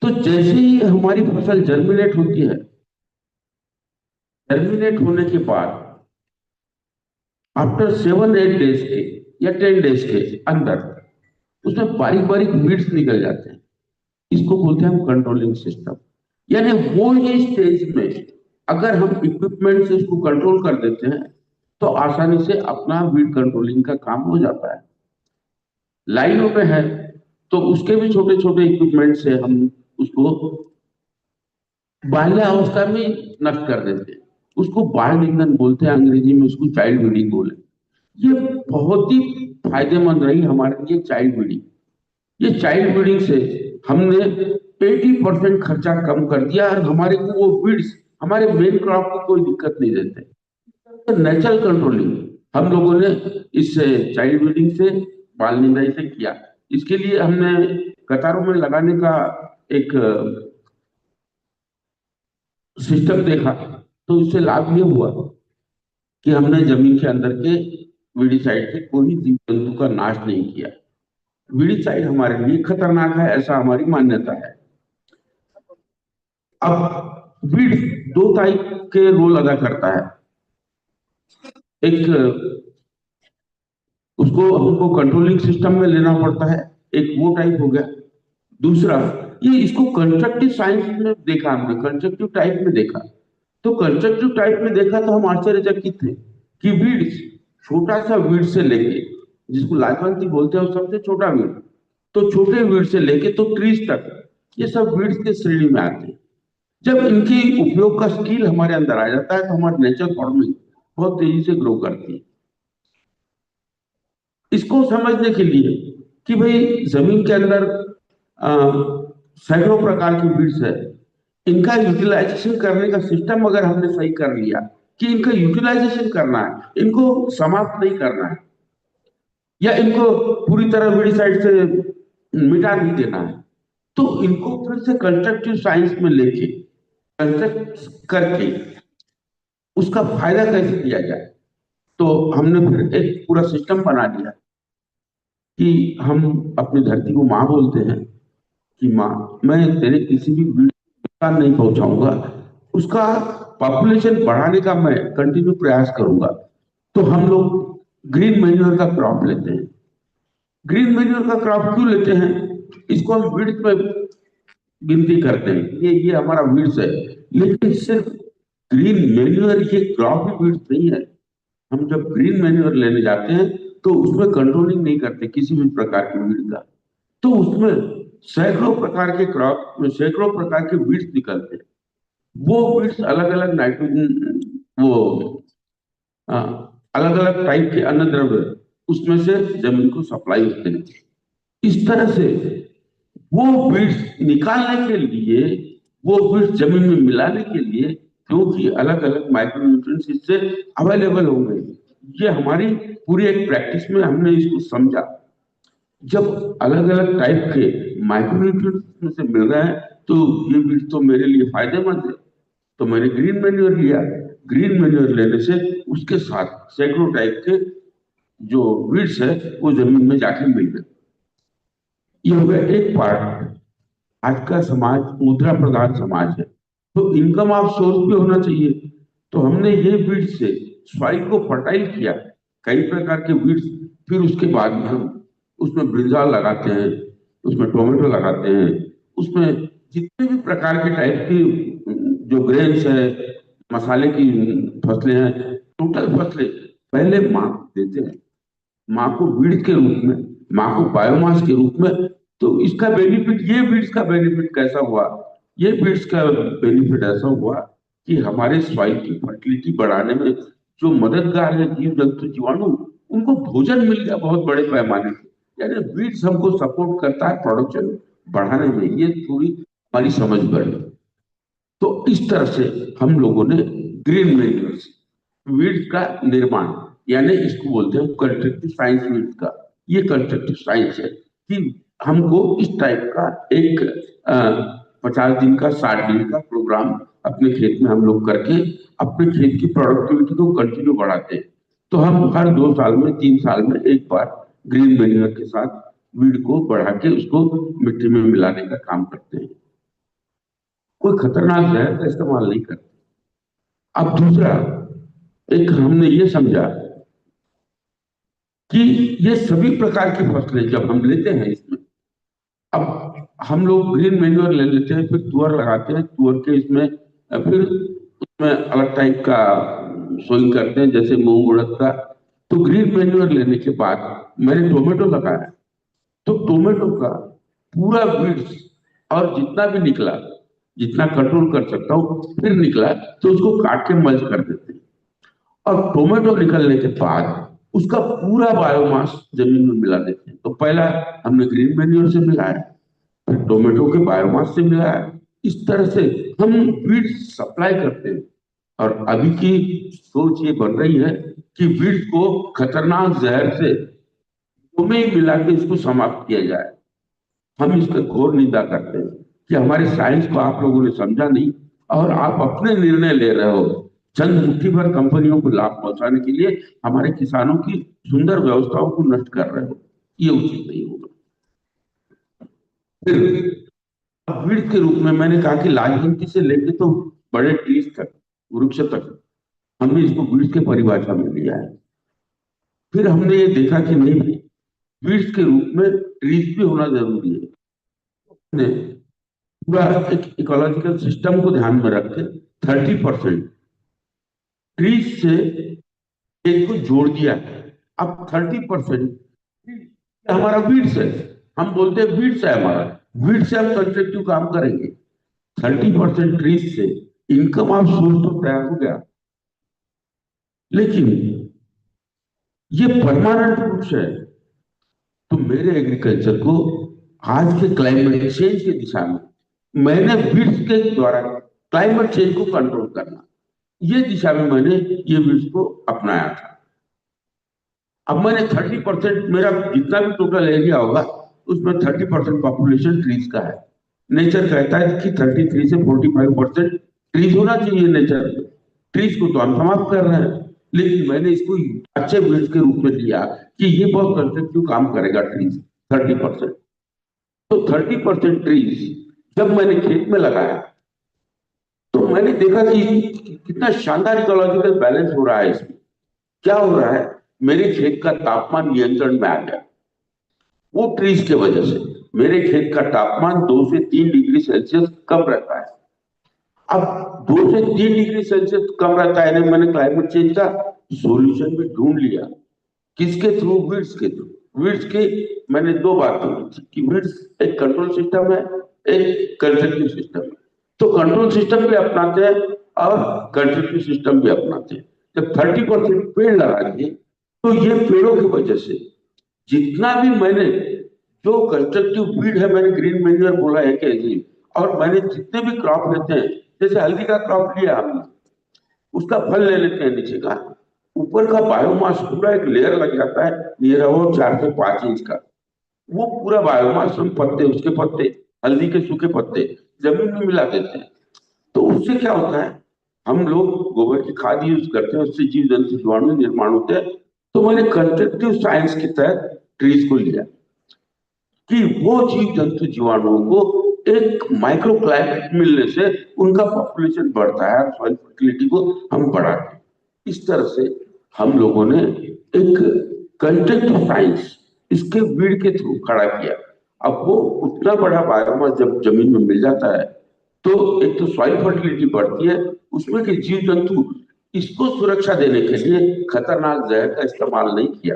तो जैसे ही हमारी फसल जर्मिनेट होती है, जर्मिनेट होने के बाद आफ्टर 7-8 डेज के या 10 डेज के अंदर उसमें बारीक बारीक वीड्स निकल जाते हैं। इसको बोलते हैं हम कंट्रोलिंग सिस्टम। यानी वो ही स्टेज में अगर हम इक्विपमेंट से इसको कंट्रोल कर देते हैं तो आसानी से अपना वीड कंट्रोलिंग का काम हो जाता है। लाइनों में है तो उसके भी छोटे छोटे इक्विपमेंट से हम उसको बाल्यावस्था में नष्ट कर देते हैं। उसको बाल निंदन बोलते हैं अंग्रेजी में, उसको चाइल्ड ब्रीडिंग बोले। ये बहुत ही फायदेमंद रही हमारे लिए चाइल्ड ब्रीडिंग। ये चाइल्ड ब्रीडिंग से हमने 80% खर्चा कम कर दिया और हमारे को वो वीड्स हमारे मेन क्रॉप को कोई दिक्कत नहीं देते। तो नेचुरल कंट्रोलिंग हम लोगों ने इससे चाइल्ड ब्रीडिंग से, बाल निंदाई से किया। इसके लिए हमने कतारों में लगाने का एक सिस्टम देखा, तो इससे लाभ ये हुआ कि हमने जमीन के अंदर के वीडिसाइड से कोई जीव जंतु का नाश नहीं किया। वीडिसाइड हमारे लिए खतरनाक है, ऐसा हमारी मान्यता है। अब वीड दो टाइप के रोल अदा करता है। एक, उसको हमको कंट्रोलिंग सिस्टम में लेना पड़ता है, एक वो टाइप हो गया। दूसरा, ये इसको कंस्ट्रक्टिव साइंस में देखा हमने, कंस्ट्रक्टिव टाइप में देखा। तो कंस्ट्रक्टिव टाइप में देखा तो हम आश्चर्यचकित थे कि वीड, छोटा सा वीड से लेके, जिसको लाजवंती बोलते हैं, सबसे छोटा वीड, तो छोटे वीड से लेके तो ट्रीज तक, ये सब वीड्स के श्रेणी में आते हैं। जब इनकी उपयोग का स्किल हमारे अंदर आ जाता है तो हमारी नेचुरल फार्मिंग बहुत तेजी से ग्रो करती है। इसको समझने के लिए कि भाई जमीन के अंदर सैकड़ों प्रकार की वीड्स है, इनका यूटिलाइजेशन करने का सिस्टम अगर हमने सही कर लिया कि इनका यूटिलाइजेशन करना है, इनको समाप्त नहीं करना है या इनको पूरी तरह वीडिसाइड से मिटा नहीं देना है, तो इनको फिर से कंस्ट्रक्टिव साइंस में लेके कंस्ट्रक्ट करके उसका फायदा कैसे लिया जाए। तो हमने फिर एक पूरा सिस्टम बना लिया कि हम अपनी धरती को माँ बोलते हैं कि माँ, मैं तेरे किसी भी वीड को नुकसान नहीं पहुंचाऊंगा, उसका पॉपुलेशन बढ़ाने का मैं कंटिन्यू प्रयास करूंगा। तो हम लोग ग्रीन मैन्योर का क्रॉप लेते हैं। ग्रीन मैन्योर का क्रॉप क्यों लेते हैं? इसको हम वीड्स में गिनती करते हैं, ये हमारा वीड्स है, लेकिन सिर्फ ग्रीन मैन्योर ये क्रॉप ही वीड्स नहीं है। हम जब ग्रीन मैन्योर लेने जाते हैं तो उसमें कंट्रोलिंग नहीं करते किसी भी प्रकार के वीड का, तो उसमें सैकड़ों प्रकार के क्रॉप में सैकड़ों प्रकार के वीड्स निकलते हैं। वो वीड्स अलग अलग नाइट्रोजन, वो अलग अलग टाइप के अन्न द्रव्य उसमें से जमीन को सप्लाई होते हैं। इस तरह से वो बीड्स निकालने के लिए, वो बीड्स जमीन में मिलाने के लिए, क्योंकि अलग अलग माइक्रोन्यूट्रिएंट्स इससे अवेलेबल होंगे। ये हमारी पूरी एक प्रैक्टिस में हमने इसको समझा। जब अलग अलग टाइप के माइक्रोन्यूट्रिएंट्स में से मिल रहे हैं तो ये बीड्स तो मेरे लिए फायदेमंद है, तो मैंने ग्रीन मैन्योर लिया। ग्रीन मैन्योर लेने से उसके साथ सैकड़ों टाइप के जो बीड्स है वो जमीन में जाके मिल गए। ये हो गया एक पार्ट। आज का समाज मुद्रा प्रधान समाज है, तो इनकम ऑफ सोर्स भी होना चाहिए। तो हमने ये बीड्स से सॉइल को फर्टाइल किया, कई प्रकार के बीड्स। फिर उसके बाद में हम उसमें ब्रिंजाल लगाते हैं, उसमें टोमेटो लगाते हैं, उसमें जितने भी प्रकार के टाइप की जो ग्रेन्स है, मसाले की फसलें हैं, टोटल फसलें पहले माँ को देते हैं, माँ को बीड के रूप में, माँ को बायोमास के रूप में। तो इसका बेनिफिट, ये बीड्स का बेनिफिट कैसा हुआ? ये बीड्स का बेनिफिट ऐसा हुआ कि हमारे सॉइल की फर्टिलिटी बढ़ाने में जो मददगार है जीव जंतु जीवाणु, उनको भोजन मिल गया बहुत बड़े पैमाने पे। यानी बीड्स हमको सपोर्ट करता है प्रोडक्शन बढ़ाने में, ये थोड़ी हमारी समझ बढ़ी। तो इस तरह से हम लोगों ने ग्रीन मैन्योर्स वीड्स का निर्माण, यानी इसको बोलते हैं कंस्ट्रक्टिव साइंस वीड्स का। ये कंस्ट्रक्टिव साइंस है कि हमको इस टाइप का एक 50 दिन का 60 दिन का प्रोग्राम अपने खेत में हम लोग करके अपने खेत की प्रोडक्टिविटी को कंटिन्यू बढ़ाते हैं। तो हम हर 2 साल में 3 साल में एक बार ग्रीन मैन्योर के साथ वीड को बढ़ा के उसको मिट्टी में मिलाने का काम करते हैं। कोई खतरनाक जहर का इस्तेमाल नहीं करते। अब दूसरा, एक हमने ये समझा कि ये सभी प्रकार की फसलें जब हम लेते हैं इसमें, अब हम लोग ग्रीन मैन्योर ले लेते हैं, फिर तुअर लगाते हैं, तुअर के इसमें फिर उसमें अलग टाइप का सोइंग करते हैं, जैसे मूंग उड़द का। तो ग्रीन मैन्योर लेने के बाद मैंने टोमेटो लगाया, तो टोमेटो का पूरा बीड्स और जितना भी निकला, जितना कंट्रोल कर सकता हूँ, फिर निकला तो उसको काट के मल्च कर देते हैं। और टोमेटो निकलने के बाद उसका पूरा बायोमास जमीन में मिला देते हैं। तो पहला हमने ग्रीन मैन्योर से मिलाया, फिर टोमेटो के बायोमास से मिलाया। इस तरह से हम बीड सप्लाई करते हैं। और अभी की सोच ये बन रही है कि बीड को खतरनाक जहर से में ही मिला के इसको समाप्त किया जाए। हम इसका घोर निंदा करते हैं कि हमारे साइंस को आप लोगों ने समझा नहीं, और आप अपने निर्णय ले रहे हो चंद मुट्ठी भर कंपनियों को लाभ पहुंचाने के लिए, हमारे किसानों की सुंदर व्यवस्थाओं को नष्ट कर रहे हो। ये उचित नहीं होगा। फिर बीड के रूप में मैंने कहा कि लाजवंती से लेके तो बड़े ट्रीज तक, वृक्ष तक, हमने इसको बीड के परिभाषा में लिया है। फिर हमने ये देखा कि नहीं, बीड्स के रूप में ट्रीज भी होना जरूरी है। पूरा एक इकोलॉजिकल सिस्टम को ध्यान में रख के 30% ट्रीज से एक को जोड़ दिया। अब 30% हमारा बीड्स है, हम बोलते हैं बीड्स है हमारा, बीड से हम कंस्ट्रक्टिव काम करेंगे। 30% ट्रीज से इनकम ऑफ सोर्स तो तैयार हो गया, लेकिन ये परमानेंट वृक्ष है। तो मेरे एग्रीकल्चर को आज के क्लाइमेट चेंज की दिशा में मैंने बीड्स के द्वारा क्लाइमेट चेंज को कंट्रोल करना, ये दिशा में मैंने ये बीड्स को अपनाया था। अब मैंने 30%, मेरा जितना भी टोटल एरिया होगा उसमें 30% पॉपुलेशन ट्रीज का है। नेचर कहता है कि 33 से 45% ट्रीज होना चाहिए नेचर में। ट्रीज को तो हम समाप्त कर रहे हैं, लेकिन मैंने इसको अच्छे वीड्स के रूप में लिया कि ये बहुत कंस्ट्रक्टिव काम करेगा ट्रीज 30%। तो 30% ट्रीज जब मैंने खेत में लगाया तो मैंने देखा कि कितना शानदार इकोलॉजिकल बैलेंस हो रहा है इसमें। क्या हो रहा है, मेरे खेत का तापमान नियंत्रण में आ गया, वो ट्रीज के वजह से। मेरे खेत का तापमान 2 से 3 डिग्री सेल्सियस कम रहता है। अब 2 से 3 डिग्री सेल्सियस कम रहता है, मैंने क्लाइमेट चेंज का सॉल्यूशन भी ढूंढ लिया। किसके थ्रू? वीड्स के थ्रू। वीड्स के मैंने दो बात बोली थी कि वीड्स एक कंट्रोल सिस्टम है, एक कंस्ट्रक्टिव सिस्टम है। तो कंट्रोल सिस्टम भी अपनाते हैं और कंस्ट्रक्टिव सिस्टम भी अपनाते हैं। जब 30% पेड़ लगा दिए तो ये पेड़ों की वजह से जितना भी मैंने जो कंस्ट्रक्टिव वीड है, मैंने ग्रीन मैन्योर बोला है कि, और मैंने जितने भी क्रॉप लेते हैं, जैसे हल्दी का क्रॉप लिया हमने, उसका फल ले लेते हैं नीचे का, ऊपर का बायोमास पूरा एक लेयर लग जाता है नियर अबाउट 4 से 5 इंच का। वो पूरा बायोमास हम पत्ते, उसके पत्ते, हल्दी के सूखे पत्ते जमीन में मिला देते हैं। तो उससे क्या होता है, हम लोग गोबर की खाद यूज करते हैं, उससे जीव जंतु जीवाणु निर्माण होते हैं। तो मैंने कंस्ट्रक्टिव साइंस के तहत ट्रीज को लिया कि वो जीव जंतु जीवाणुओं को एक माइक्रो क्लाइमेट मिलने से उनका पॉपुलेशन बढ़ता है और सॉइल फर्टिलिटी को हम बढ़ाते हैं। इस तरह से हम लोगों ने एक कंस्ट्रक्टिव साइंस इसके वीड के थ्रू खड़ा किया। अब वो उतना बड़ा बायोमास जब जमीन में मिल जाता है तो एक तो सॉइल फर्टिलिटी बढ़ती है, उसमें के जीव जंतु, इसको सुरक्षा देने के लिए खतरनाक जहर का इस्तेमाल नहीं किया,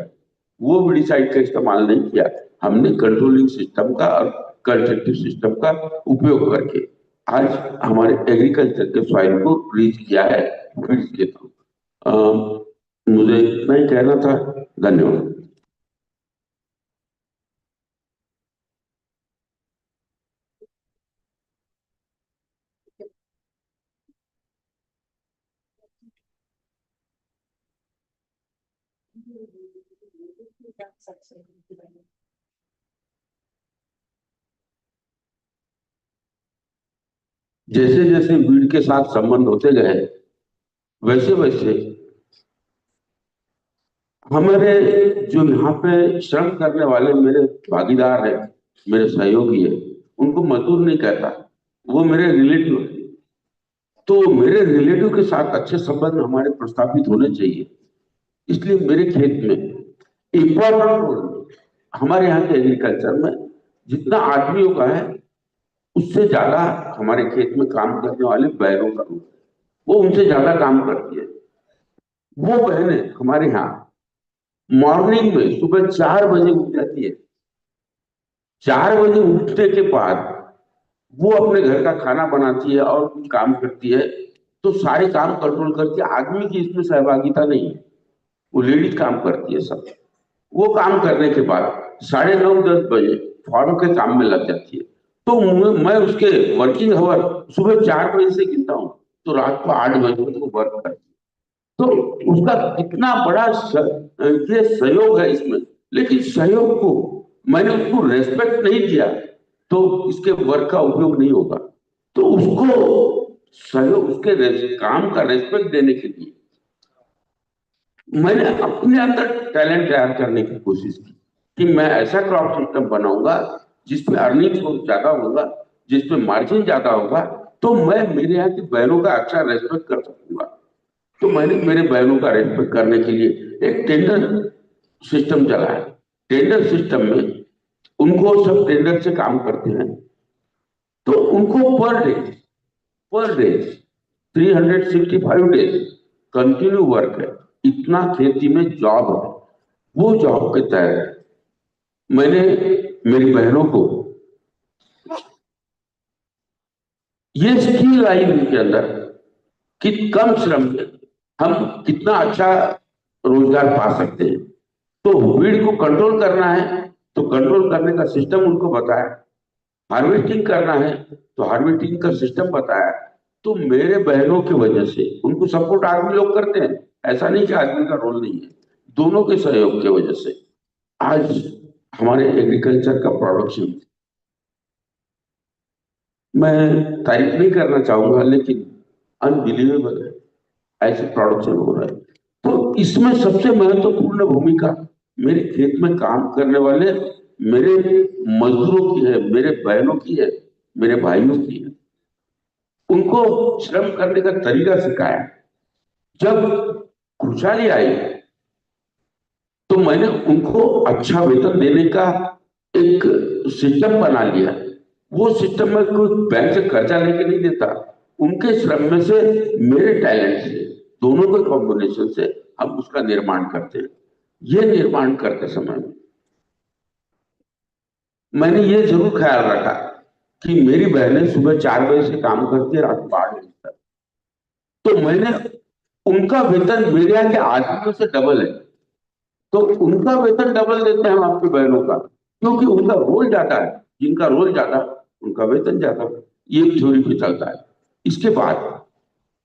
वो विडिसाइड का इस्तेमाल नहीं किया। हमने कंट्रोलिंग सिस्टम का और कंस्ट्रक्टिव सिस्टम का उपयोग करके आज हमारे एग्रीकल्चर के सॉइल को रीच किया है फीड्स के थ्रू। मुझे इतना ही कहना था। धन्यवाद। जैसे जैसे वीड के साथ संबंध होते गए, वैसे वैसे हमारे जो यहाँ पे श्रम करने वाले मेरे भागीदार हैं, मेरे सहयोगी है, उनको मजदूर नहीं कहता, वो मेरे रिलेटिव है। तो मेरे रिलेटिव के साथ अच्छे संबंध हमारे प्रस्थापित होने चाहिए। इसलिए मेरे खेत में इंपॉर्टेंट रोल हमारे यहाँ के एग्रीकल्चर में जितना आदमियों का है, उससे ज्यादा हमारे खेत में काम करने वाले बहनों का रोल, वो उनसे ज्यादा काम करती है। वो बहनें हमारे यहाँ मॉर्निंग में सुबह 4 बजे उठ जाती है। 4 बजे उठने के बाद वो अपने घर का खाना बनाती है और कुछ काम करती है। तो सारे काम कंट्रोल करती है, आदमी की इसमें सहभागिता नहीं है, वो लेडीज काम करती है सब। वो काम करने के बाद 9:30-10 बजे फार्म के काम में लग जाती है। तो मैं उसके वर्किंग आवर सुबह 4 बजे से गिनता हूँ तो रात को 8 बजे तक वो वर्क करती है। तो उसका कितना बड़ा ये सहयोग है इसमें। लेकिन सहयोग को मैंने उसको रेस्पेक्ट नहीं दिया तो इसके वर्क का उपयोग नहीं होगा। तो उसको सहयोग, उसके काम का रेस्पेक्ट देने के लिए मैंने अपने अंदर टैलेंट तैयार करने की कोशिश की कि मैं ऐसा क्रॉप सिस्टम बनाऊंगा जिसमें अर्निंग ज्यादा होगा, जिसमें मार्जिन ज्यादा होगा, तो मैं मेरे यहाँ की बहनों का अच्छा रेस्पेक्ट कर सकूंगा। तो मैंने मेरे बहनों का रेस्पेक्ट करने के लिए एक टेंडर सिस्टम चलाया। टेंडर सिस्टम में उनको सब टेंडर से काम करते हैं, तो उनको per day 365 days continue work है। इतना खेती में जॉब है। वो जॉब के तहत मैंने मेरी बहनों को ये स्किल आई उनके अंदर कि कम श्रम में हम कितना अच्छा रोजगार पा सकते हैं। तो भीड़ को कंट्रोल करना है तो कंट्रोल करने का सिस्टम उनको बताया, हार्वेस्टिंग करना है तो हार्वेस्टिंग का सिस्टम बताया। तो मेरे बहनों की वजह से, उनको सपोर्ट आदमी लोग करते हैं, ऐसा नहीं कि आदमी का रोल नहीं है, दोनों के सहयोग की वजह से आज हमारे एग्रीकल्चर का प्रोडक्शन मैं तारीफ नहीं करना चाहूंगा, लेकिन अनबिलीवेबल है, ऐसे प्रोडक्शन हो रहा है। तो इसमें सबसे महत्वपूर्ण भूमिका मेरे खेत में काम करने वाले मेरे मजदूरों की है, मेरे बहनों की है, मेरे भाइयों की है। उनको श्रम करने का तरीका सिखाया। जब खुशहाली आई तो मैंने उनको अच्छा वेतन देने का एक सिस्टम बना लिया। वो सिस्टम में कोई बैंक से कर्जा लेके नहीं देता, उनके श्रम में से, मेरे टैलेंट से, दोनों के कॉम्बिनेशन से हम उसका निर्माण करते हैं। ये निर्माण करते समय में मैंने ये जरूर ख्याल रखा कि मेरी बहनें सुबह 4 बजे से काम करती है, रात 12 बजे तक। तो मैंने उनका वेतन मेरे यहाँ के आदमियों से डबल है। तो उनका वेतन डबल देते हैं हम आपकी बहनों का, क्योंकि उनका रोल ज्यादा है। जिनका रोल ज्यादा, उनका वेतन ज्यादा। ये थ्योरी पे चलता है। इसके बाद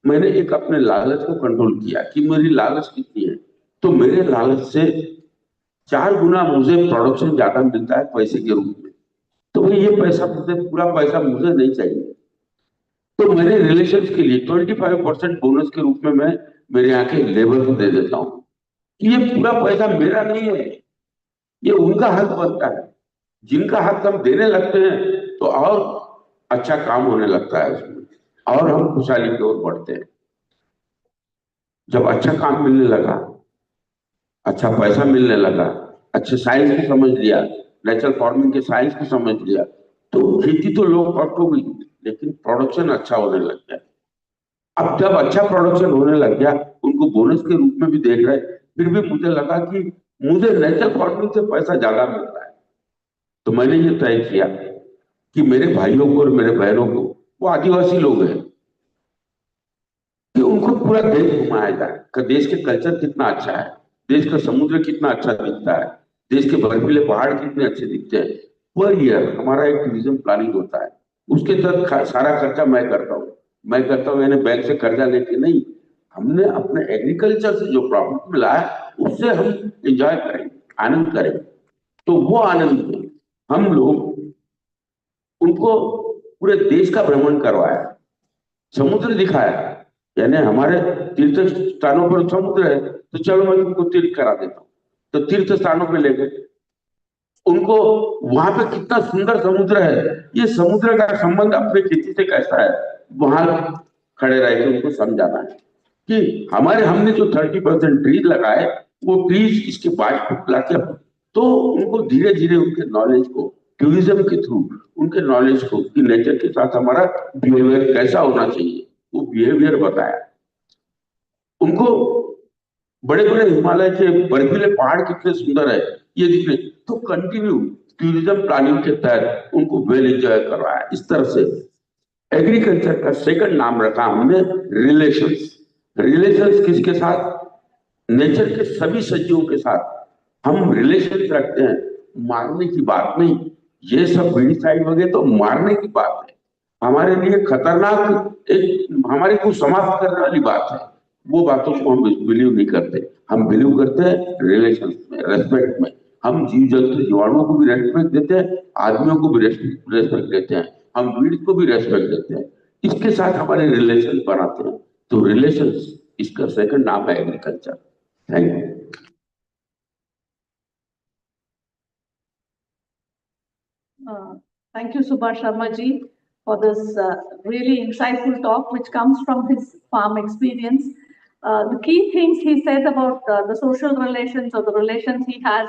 मैंने एक अपने लालच को कंट्रोल किया कि मेरी लालच कितनी है। तो मेरे लालच से 4 गुना मुझे प्रोडक्शन ज्यादा मिलता है पैसे के रूप में। तो भाई ये पैसा, मुझे पूरा पैसा मुझे नहीं चाहिए। तो मैंने रिलेशन के लिए 25% बोनस के रूप में मैं मेरे यहाँ के लेबर को दे देता हूँ। ये पूरा पैसा मेरा नहीं है, ये उनका हक बनता है। जिनका हक हम देने लगते हैं तो और अच्छा काम होने लगता है उसमें, और हम खुशहाली की ओर बढ़ते हैं। जब अच्छा काम मिलने लगा, अच्छा पैसा मिलने लगा, अच्छे साइंस को समझ लिया, नेचुरल फार्मिंग के साइंस को समझ लिया, तो खेती तो लो कॉस्ट हो गई, लेकिन प्रोडक्शन अच्छा होने लग गया। अब जब अच्छा प्रोडक्शन होने लग गया, उनको बोनस के रूप में भी देख रहे, फिर भी मुझे लगा कि मुझे नेचुरल फार्मिंग से पैसा ज्यादा मिलता है। तो मैंने ये तय किया कि मेरे भाइयों को और मेरे बहनों को, वो आदिवासी लोग हैं, कि उनको पूरा देश घुमाया जाए कि देश के कल्चर कितना अच्छा है, देश का समुद्र कितना अच्छा दिखता है, देश के बर्फीले पहाड़ कितने अच्छे दिखते हैं। पर ईयर हमारा एक टूरिज्म प्लानिंग होता है, उसके तहत सारा खर्चा मैं करता हूँ, यानी बैंक से कर्जा लेके नहीं। हमने अपने एग्रीकल्चर से जो प्रॉफिट मिला है उससे हम एंजॉय करें, आनंद करें। तो वो आनंद में हम लोग उनको पूरे देश का भ्रमण करवाया, समुद्र दिखाया। यानी हमारे तीर्थ स्थानों पर समुद्र है, तो चलो मैं तुमको तीर्थ करा देता हूँ। तो तीर्थ स्थानों पे ले गए उनको, वहां पे कितना सुंदर समुद्र है, ये समुद्र का संबंध अपने खेती से कैसा है, वहां खड़े रह के उनको समझाना है कि हमने जो 30% ट्रीज लगाए, वो ट्रीज इसके बाद ला के, तो उनको धीरे धीरे उनके नॉलेज को, टूरिज्म के थ्रू उनके नॉलेज को, कि नेचर के साथ हमारा बिहेवियर कैसा होना चाहिए, वो बिहेवियर बताया उनको। बड़े बड़े हिमालय के बर्फीले पहाड़ कितने सुंदर है ये दिखने। तो कंटिन्यू टूरिज्म प्लानिंग के तहत उनको वेल एंजॉय करवाया। इस तरह से एग्रीकल्चर का सेकंड नाम रखा हमने रिलेशंस। रिलेशंस किसके साथ? नेचर के सभी सजीवों के साथ हम रिलेशन रखते हैं। मारने की बात नहीं, ये सब पेस्टिसाइड वगैरह तो मारने की बात है, हमारे लिए खतरनाक, एक हमारे को समाप्त करने वाली बात है। वो बातों को हम बिलीव नहीं करते। हम बिलीव करते हैं रिलेशन में, रेस्पेक्ट में। हम जीव जंतु जीवाणुओं को भी रेस्पेक्ट देते हैं, आदमियों को भी रेस्पेक्ट देते हैं, हम वीड को भी रेस्पेक्ट देते हैं। इसके साथ हमारे रिलेशन बनाते हैं। तो रिलेशन, इसका सेकंड नाम है agriculture. Thank you. Thank you, Subhash Sharma ji, for this really insightful talk, which comes from his farm experience. The key things he said about the social relations or the relations he has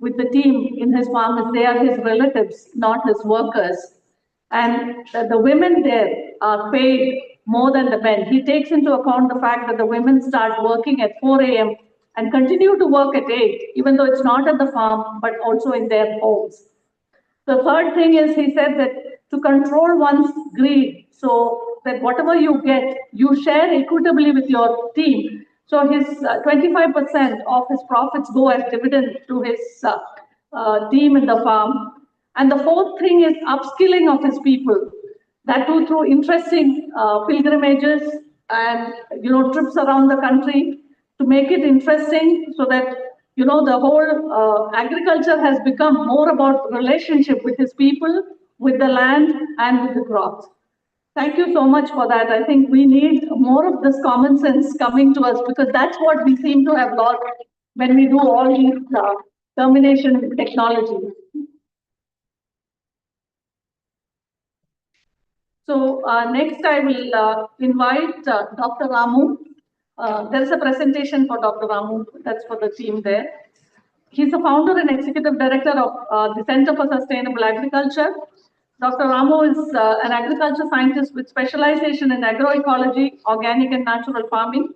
with the team in his farm is they are his relatives, not his workers. And the women there are paid more than the men. He takes into account the fact that the women start working at 4 a.m. and continue to work at 8, even though it's not at the farm, but also in their homes. The third thing is he said that to control one's greed, so that whatever you get, you share equitably with your team. So his 25% of his profits go as dividend to his team in the farm. And the fourth thing is upskilling of his people. That too through interesting pilgrimages and trips around the country to make it interesting, so that the whole agriculture has become more about relationship with his people, with the land, and with the crops. Thank you so much for that. I think we need more of this common sense coming to us, because that's what we seem to have lost when we do all these termination technologies. So next I will invite Dr. Ramu. There is a presentation for Dr. Ramu, that's for the team there. He's the founder and executive director of the Center for Sustainable Agriculture. Dr. Ramu is an agriculture scientist with specialization in agroecology, organic and natural farming.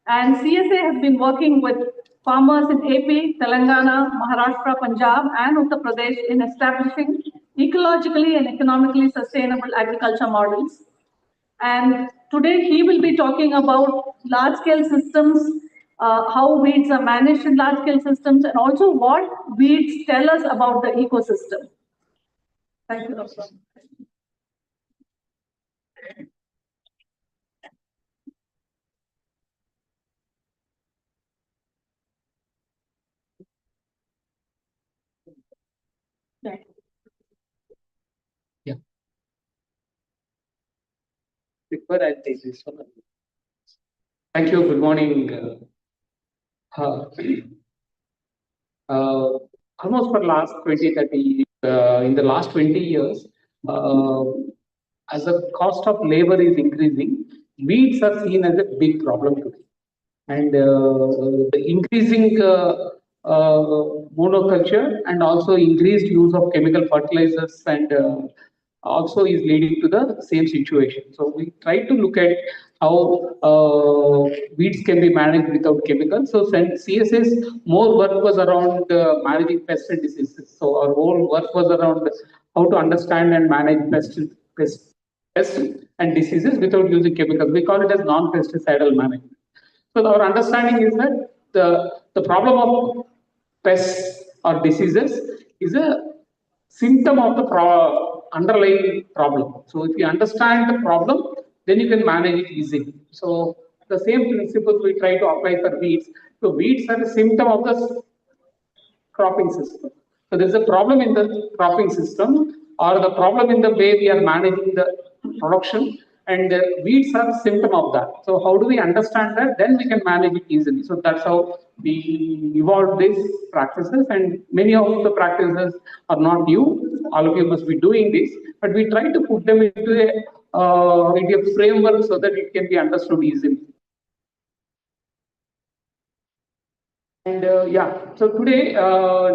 And CSA has been working with farmers in AP, Telangana, Maharashtra, Punjab, and Uttar Pradesh in establishing ecologically and economically sustainable agriculture models. And today he will be talking about large-scale systems, how weeds are managed in large-scale systems, and also what weeds tell us about the ecosystem. Thank you, Dr. Yeah. Before I take this one. Thank you. Good morning. Almost for last 20, 30, in the last 20 years, as the cost of labor is increasing, weeds are seen as a big problem today. And the increasing monoculture and also increased use of chemical fertilizers and also is leading to the same situation. So we try to look at how weeds can be managed without chemicals. So CSS more work was around managing pests and diseases. So our whole work was around how to understand and manage pests and diseases without using chemicals. We call it as non-pesticidal management. So our understanding is that the problem of pests or diseases is a symptom of the underlying problem. So if you understand the problem, then you can manage it easily. So the same principles we try to apply for weeds. So weeds are a symptom of the cropping system. So there's a problem in the cropping system or the problem in the way we are managing the production, and weeds are a symptom of that. So how do we understand that? Then we can manage it easily. So that's how we evolved these practices, and many of the practices are not new. All of you must be doing this, but we try to put them into a framework so that it can be understood easily. And so today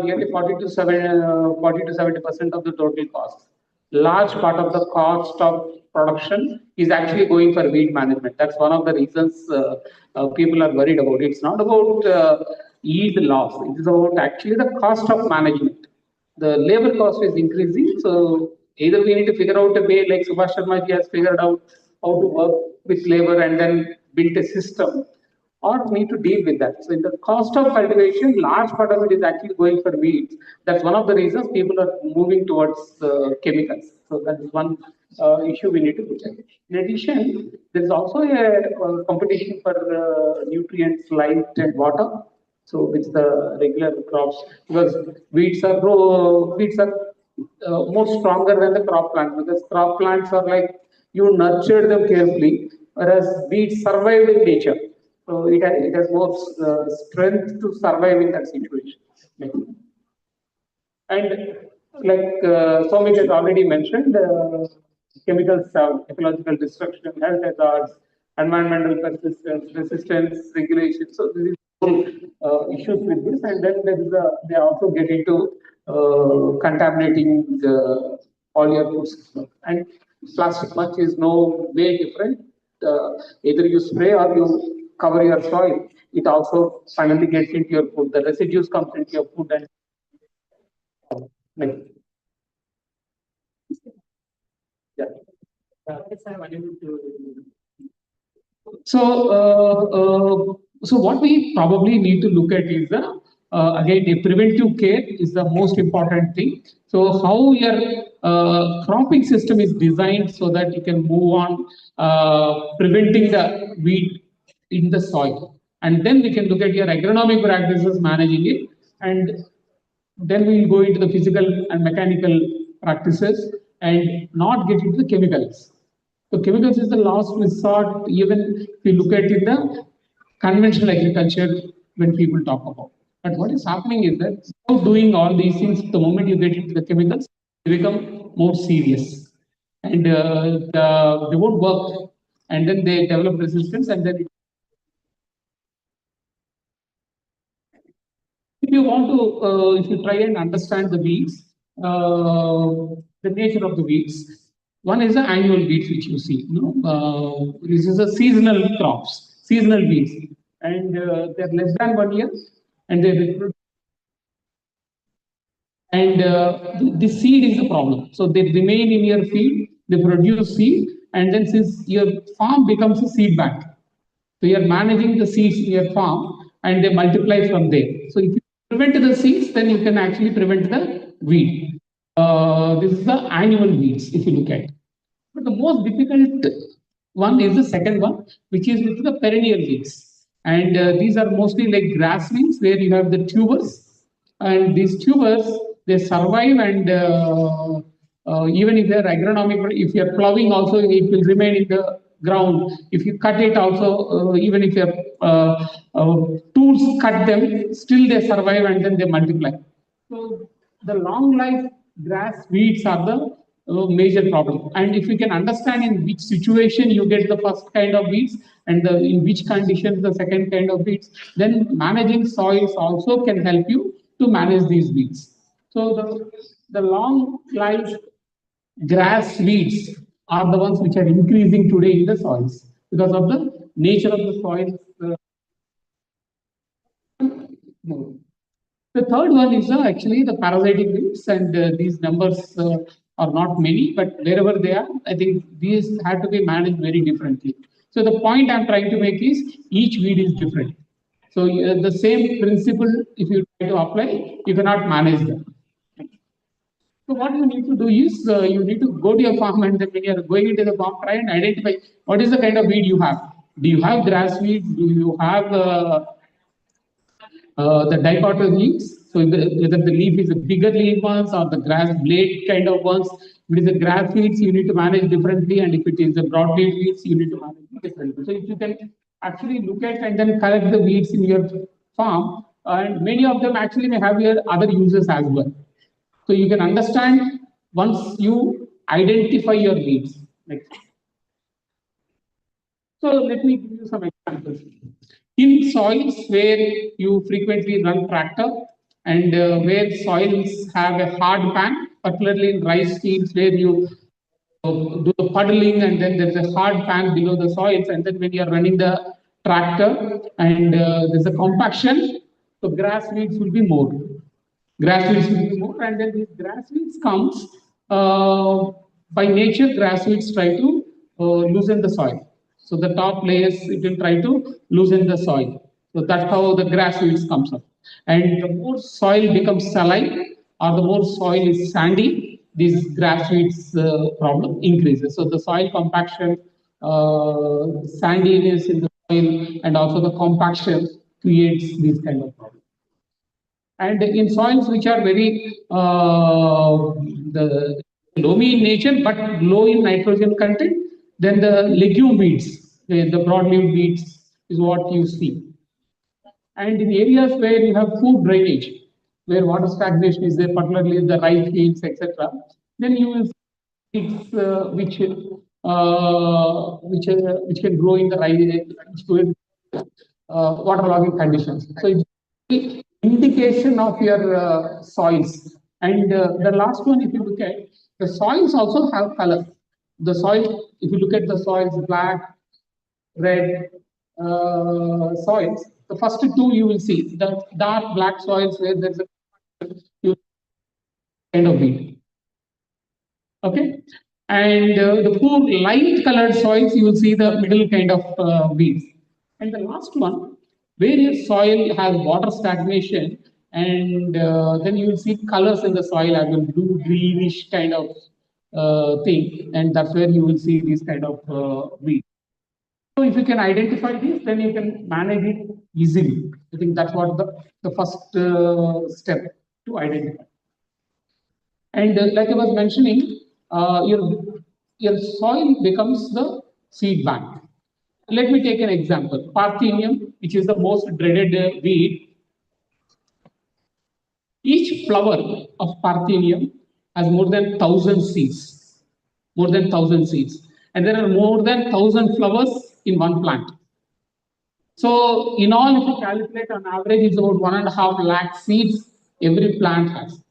nearly 40 to 70% of the total cost, large part of the cost of production is actually going for weed management. That's one of the reasons people are worried about. It's not about yield loss. It is about actually the cost of management. The labor cost is increasing. So either we need to figure out a way, like Subhash Sharma ji has figured out how to work with labor and then build a system, or need to deal with that. So in the cost of cultivation, large part of it is actually going for weeds. That's one of the reasons people are moving towards chemicals. So that is one issue we need to look at. In addition, there is also a competition for nutrients, light and water. So with the regular crops, because weeds are more stronger than the crop plant, because crop plants are like you nurture them carefully, whereas weeds survive in nature. So it has more strength to survive in that situation. And like Somit has already mentioned, chemicals have ecological destruction, health hazards, environmental persistence, resistance, regulation. So there is issues with this, and then they also get into contaminating all your food system. And plastic mulch is no way different. Either you spray or you cover your soil. It also finally gets into your food. The residues comes into your food and like, yeah. So what we probably need to look at is again, a preventive care is the most important thing. So how your cropping system is designed so that you can move on preventing the weed in the soil, and then we can look at your agronomic practices managing it, and then we will go into the physical and mechanical practices and not get into the chemicals. So chemicals is the last resort, even if you look at in the conventional agriculture when people talk about. But what is happening is that without doing all these things, the moment you get into the chemicals, they become more serious. And they won't work. And then they develop resistance, and then if you want to, if you try and understand the weeds, the nature of the weeds, one is the annual weeds which you see. This is a seasonal crops, seasonal weeds, and they're less than 1 year, and they reproduce. And the seed is the problem. So they remain in your field, they produce seed, and then since your farm becomes a seed bank, so you are managing the seeds in your farm and they multiply from there. So if you prevent the seeds, then you can actually prevent the weed. This is the annual weeds, if you look at. But the most difficult one is the second one, which is with the perennial weeds. And these are mostly like grass weeds where you have the tubers. And these tubers, they survive and even if they're agronomic, if you're plowing also, it will remain in the ground. If you cut it also, even if your tools cut them, still they survive and then they multiply. So the long life grass weeds are the major problem. And if you can understand in which situation you get the first kind of weeds and in which conditions the second kind of weeds, then managing soils also can help you to manage these weeds. So the long life grass weeds are the ones which are increasing today in the soils because of the nature of the soils. The third one is actually the parasitic weeds, and these numbers are not many, but wherever they are, I think these have to be managed very differently. So the point I'm trying to make is each weed is different. So the same principle, if you try to apply, you cannot manage them. So what you need to do is you need to go to your farm, and then when you are going into the farm, try and identify what is the kind of weed you have. Do you have grass weed? Do you have the dichotomous leaves? So whether the leaf is a bigger leaf ones or the grass blade kind of ones. If it is a grass weeds, you need to manage differently, and if it is a broadleaf weeds, you need to manage differently. So if you can actually look at and then collect the weeds in your farm, and many of them actually may have your other uses as well. So you can understand once you identify your needs. Next. So let me give you some examples. In soils where you frequently run tractor and where soils have a hard pan, particularly in rice fields where you do the puddling and then there's a hard pan below the soils, and then when you are running the tractor and there's a compaction, so grass weeds will be more. Grass weeds will be more, and then these grass weeds comes by nature. Grass weeds try to loosen the soil. So the top layers it will try to loosen the soil. So that's how the grass weeds comes up. And the more soil becomes saline or the more soil is sandy, this grass weeds problem increases. So the soil compaction, sandiness in the soil, and also the compaction creates these kind of problems. And in soils which are very the loamy in nature but low in nitrogen content, then the legume weeds, the broadleaf weeds is what you see. And in areas where you have poor drainage, where water stagnation is there, particularly the rice fields, etc., then you will see weeds which can grow in the rice, waterlogging conditions. So it's the indication of your soils. And the last one, if you look at the soils, also have color. The soil, if you look at the soils, black, red soils. The first two you will see the dark black soils where there's a kind of weed. Okay, and the poor light colored soils you will see the middle kind of weeds. And the last one, where your soil has water stagnation, and then you will see colors in the soil as a blue greenish kind of thing, and that's where you will see these kind of weeds. So if you can identify this, then you can manage it easily. I think that's what the first step to identify. And like I was mentioning, your soil becomes the seed bank. Let me take an example. Parthenium, which is the most dreaded weed. Each flower of Parthenium has more than 1,000 seeds. More than 1,000 seeds. And there are more than 1,000 flowers in one plant. So, in all, if you calculate on average, it's about 1.5 lakh seeds every plant has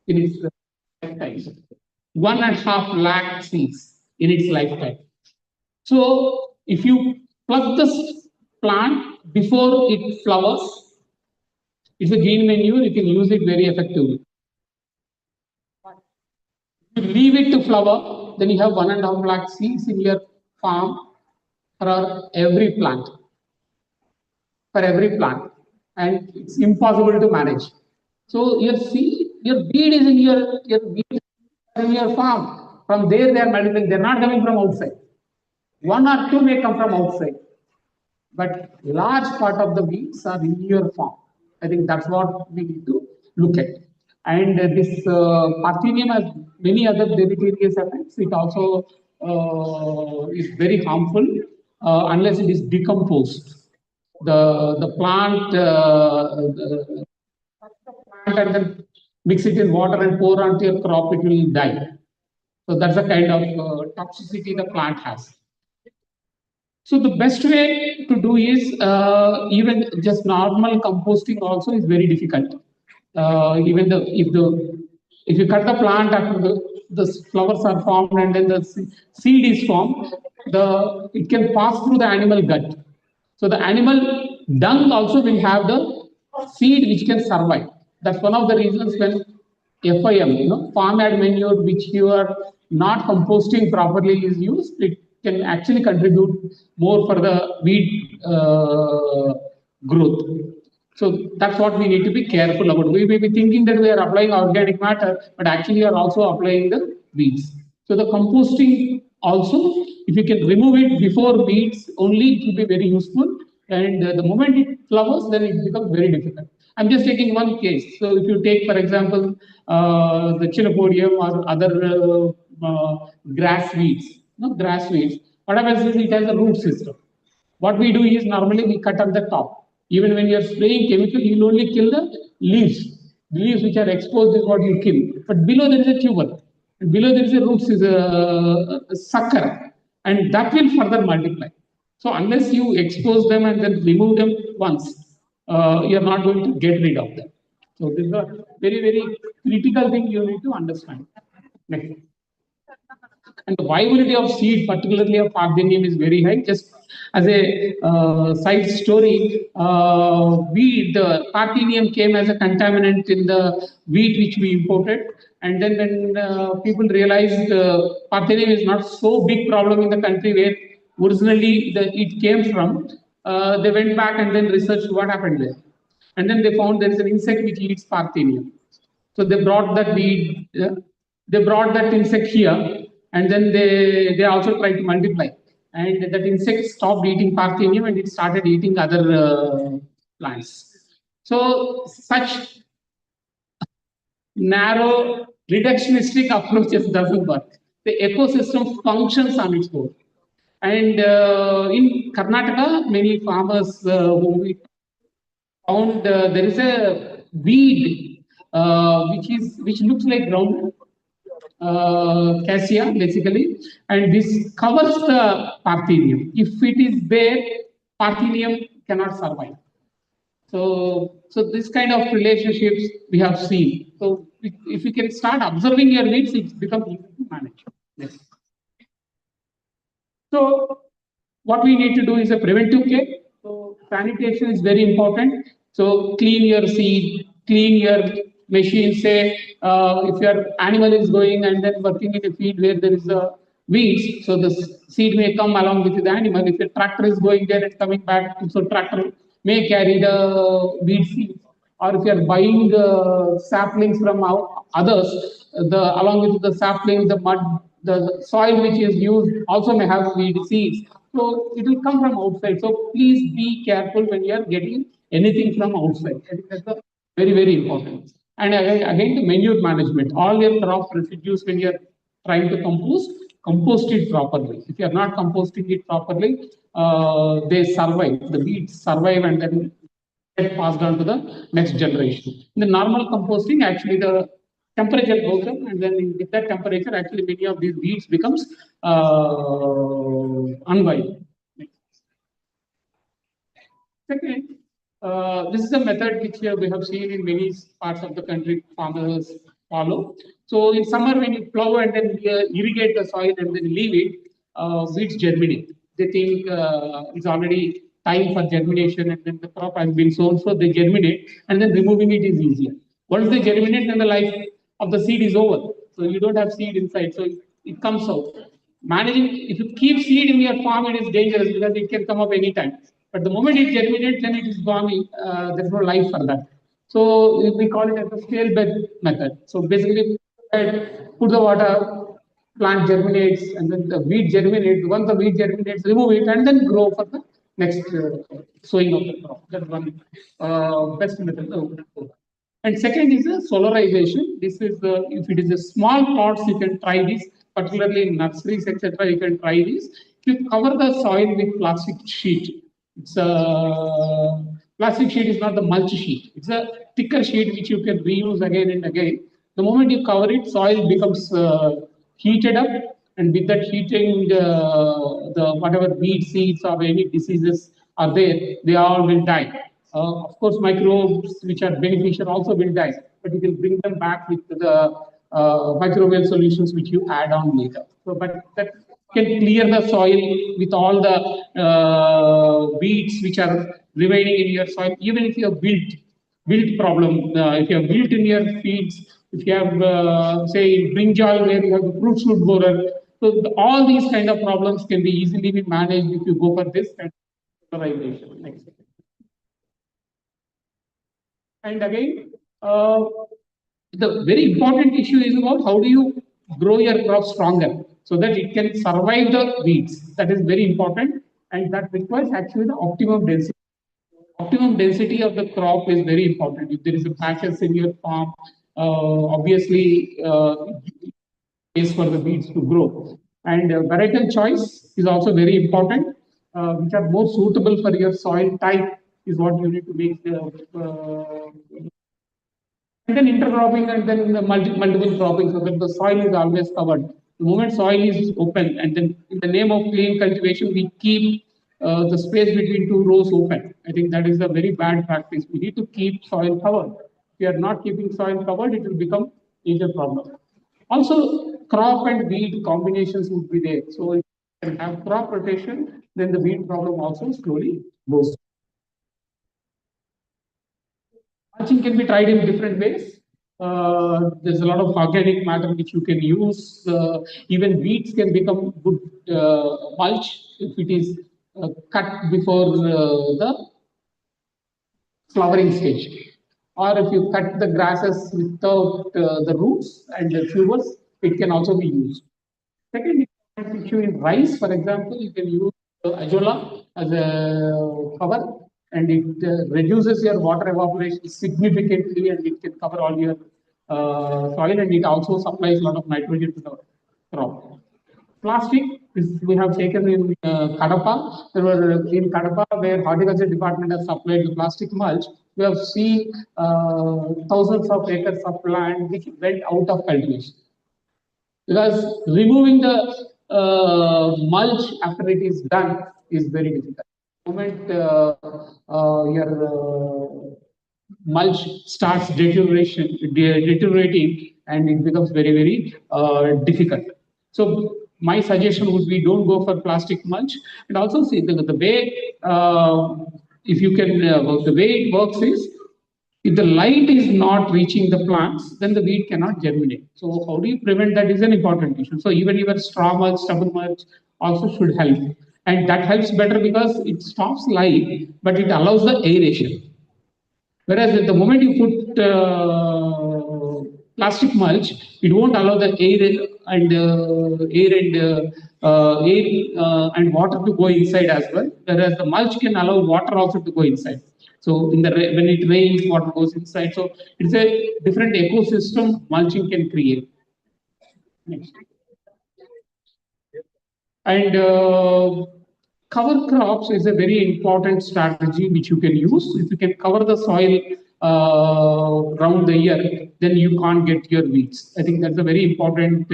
in its lifetime. 1.5 lakh seeds in its lifetime. So, if you pluck this plant before it flowers, it's a green manure, you can use it very effectively. If you leave it to flower, then you have 1.5 lakh seeds in your farm for every plant. For every plant, and it's impossible to manage. So your seed, your weed is in your weed is in your farm. From there they are multiplying. They're not coming from outside. One or two may come from outside, but large part of the weeds are in your farm. I think that's what we need to look at. And this Parthenium has many other deleterious effects. It also is very harmful unless it is decomposed. The plant, the plant and then mix it in water and pour onto your crop, it will die. So that's the kind of toxicity the plant has. So the best way to do is even just normal composting also is very difficult. Even if you cut the plant after the flowers are formed and then the seed is formed, it can pass through the animal gut. So the animal dung also will have the seed which can survive. That's one of the reasons when FIM, farm-yard manure, which you are not composting properly is used, it can actually contribute more for the weed growth. So that's what we need to be careful about. We may be thinking that we are applying organic matter, but actually we are also applying the weeds. So the composting also, if you can remove it before weeds, only it will be very useful. And the moment it flowers, then it becomes very difficult. I'm just taking one case. So if you take, for example, the chinopodium or other grass weeds, what happens is it has a root system. What we do is normally we cut at the top. Even when you are spraying chemical, you will only kill the leaves. The leaves which are exposed is what you kill. But below there is a tuber. And below there is a roots, is a sucker. And that will further multiply. So unless you expose them and then remove them once, you are not going to get rid of them. So this is a very, very critical thing you need to understand. Next. And the viability of seed, particularly of Parthenium, is very high. Just as a side story, the Parthenium came as a contaminant in the wheat which we imported. And then when people realized Parthenium is not so big problem in the country where originally it came from, they went back and then researched what happened there. And then they found there is an insect which eats Parthenium. So they brought that insect here, and then they also tried to multiply. And that insect stopped eating Parthenium and it started eating other plants. So such narrow reductionistic approaches doesn't work. The ecosystem functions on its own. And in Karnataka, many farmers who we found there is a weed which looks like ground cassia basically, and this covers the Parthenium. If it is there, Parthenium cannot survive. So this kind of relationships we have seen. So if you can start observing your weeds, it becomes easy to manage. Yes. So what we need to do is a preventive care. So sanitation is very important. So clean your seed, clean your machine. Say if your animal is going and then working in a field where there is a weeds, so the seed may come along with the animal. If your tractor is going there and coming back, so tractor may carry the weed seeds. Or if you are buying saplings from others, along with the sapling, the mud, the soil which is used also may have weed seeds. So it will come from outside. So please be careful when you are getting anything from outside. I think that's very, very important. And again, the manure management. All your crop residues when you are trying to compost it properly. If you are not composting it properly, they survive, the weeds survive and then get passed on to the next generation. In the normal composting, actually the temperature goes up, and then with that temperature, actually many of these weeds becomes unviable. Second, this is a method which we have seen in many parts of the country farmers follow. So in summer, when you plow and then irrigate the soil and then leave it, weeds germinate. They think it's already time for germination and then the crop has been sown, so they germinate and then removing it is easier. Once they germinate, then the life of the seed is over. So you don't have seed inside, so it comes out. Managing, if you keep seed in your farm, it is dangerous because it can come up anytime. But the moment it germinates, then it is gone. There's no life for that. So we call it as a scale bed method. So basically, put the water, plant germinates, and then the weed germinates. Once the weed germinates, remove it, and then grow for the next sowing of the crop. That's one best method. And second is the solarization. This is the, if it is a small pots, you can try this, particularly in nurseries, etc. You can try this. If you cover the soil with plastic sheet, it's a plastic sheet is not the mulch sheet. It's a thicker sheet which you can reuse again and again. The moment you cover it, soil becomes heated up, and with that heating, the whatever weed seeds or any diseases are there, they all will die. Of course, microbes which are beneficial also will die, but you can bring them back with the microbial solutions which you add on later. So, but that can clear the soil with all the weeds which are remaining in your soil. Even if you have wilt problem, if you have wilt in your fields, if you have say brinjal where you have the fruit shoot borer, so all these kind of problems can be easily be managed if you go for this kind of solarization. Next. And again, the very important issue is about how do you grow your crop stronger so that it can survive the weeds. That is very important, and that requires actually the optimum density. Optimum density of the crop is very important. If there is a patches in your farm, obviously space for the weeds to grow. And varietal choice is also very important, which are more suitable for your soil type is what you need to make. And then intercropping and then the multiple cropping so that the soil is always covered. The moment soil is open and then in the name of clean cultivation, we keep the space between two rows open. I think that is a very bad practice. We need to keep soil covered. If you are not keeping soil covered, it will become a major problem. Also, crop and weed combinations would be there. So if you can have crop rotation, then the weed problem also slowly goes. Mulching can be tried in different ways. There's a lot of organic matter which you can use. Even weeds can become good mulch if it is cut before the flowering stage. Or if you cut the grasses without the roots and the tubers, it can also be used. Second issue in rice, for example, you can use azolla as a cover, and it reduces your water evaporation significantly, and it can cover all your soil, and it also supplies a lot of nitrogen to the crop. Plastic is we have taken in Kadapa. There were in Kadapa where horticulture department has supplied the plastic mulch. We have seen thousands of acres of land which went out of cultivation. Because removing the mulch after it is done is very difficult. The moment your mulch starts deteriorating, and it becomes very, very difficult. So my suggestion would be don't go for plastic mulch, and also see the way if you can the way it works is if the light is not reaching the plants, then the weed cannot germinate. So how do you prevent that is an important issue. So even your straw mulch, stubble mulch also should help. And that helps better because it stops light, but it allows the aeration. Whereas at the moment you put plastic mulch, it won't allow the air and water to go inside as well. Whereas the mulch can allow water also to go inside. So in the when it rains, water goes inside. So it's a different ecosystem mulching can create. Next. And cover crops is a very important strategy which you can use. If you can cover the soil around the year, then you can't get your weeds. I think that's a very important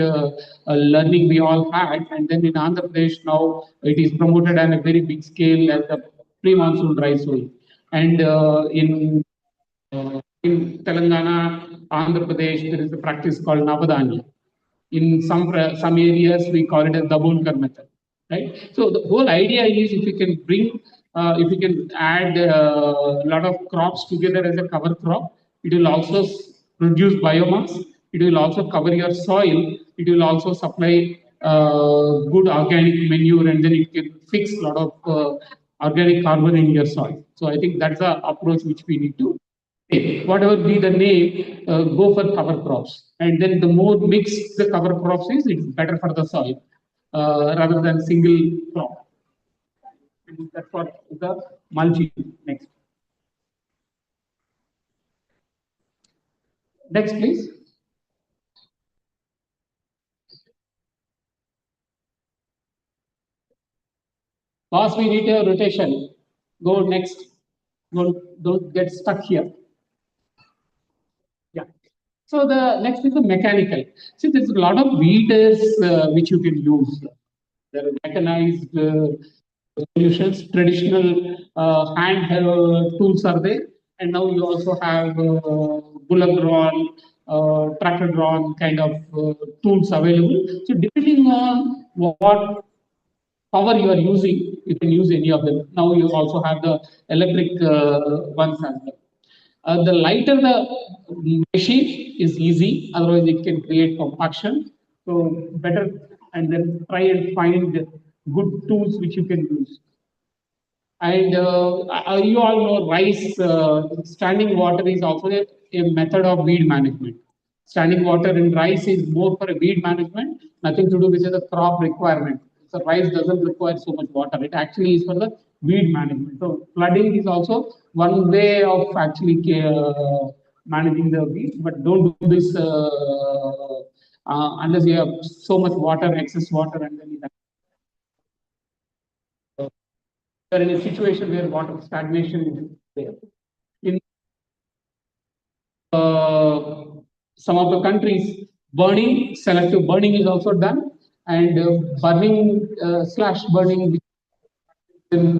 learning we all had. And then in Andhra Pradesh now it is promoted on a very big scale as the pre-monsoon dry soil. And in Telangana, Andhra Pradesh, there is a practice called Navadanya. In some areas, we call it as Dabholkar method, right? So the whole idea is if you can bring, if you can add a lot of crops together as a cover crop, it will also produce biomass. It will also cover your soil. It will also supply good organic manure, and then it can fix a lot of organic carbon in your soil. So I think that's the approach which we need to whatever be the name, go for cover crops. And then the more mixed the cover crops is, it's better for the soil rather than single crop. And that's what the mulching. Next. Next, please. Boss, we need a rotation. Go next. Don't get stuck here. Yeah. So the next is the mechanical. See, there's a lot of weeders which you can use. There are mechanized solutions. Traditional handheld tools are there, and now you also have bullock drawn, tractor drawn kind of tools available. So depending on what power you are using, you can use any of them. Now you also have the electric ones as well. The lighter the machine is easy, otherwise it can create compaction. So better and then try and find good tools which you can use. And you all know rice, standing water is also a method of weed management. Standing water in rice is more for a weed management, nothing to do with the crop requirement. So rice doesn't require so much water. It actually is for the weed management. So flooding is also one way of actually managing the weed, but don't do this unless you have so much water, excess water, and then you're in a situation where water stagnation is there. In some of the countries, burning, selective burning is also done, and burning slash burning in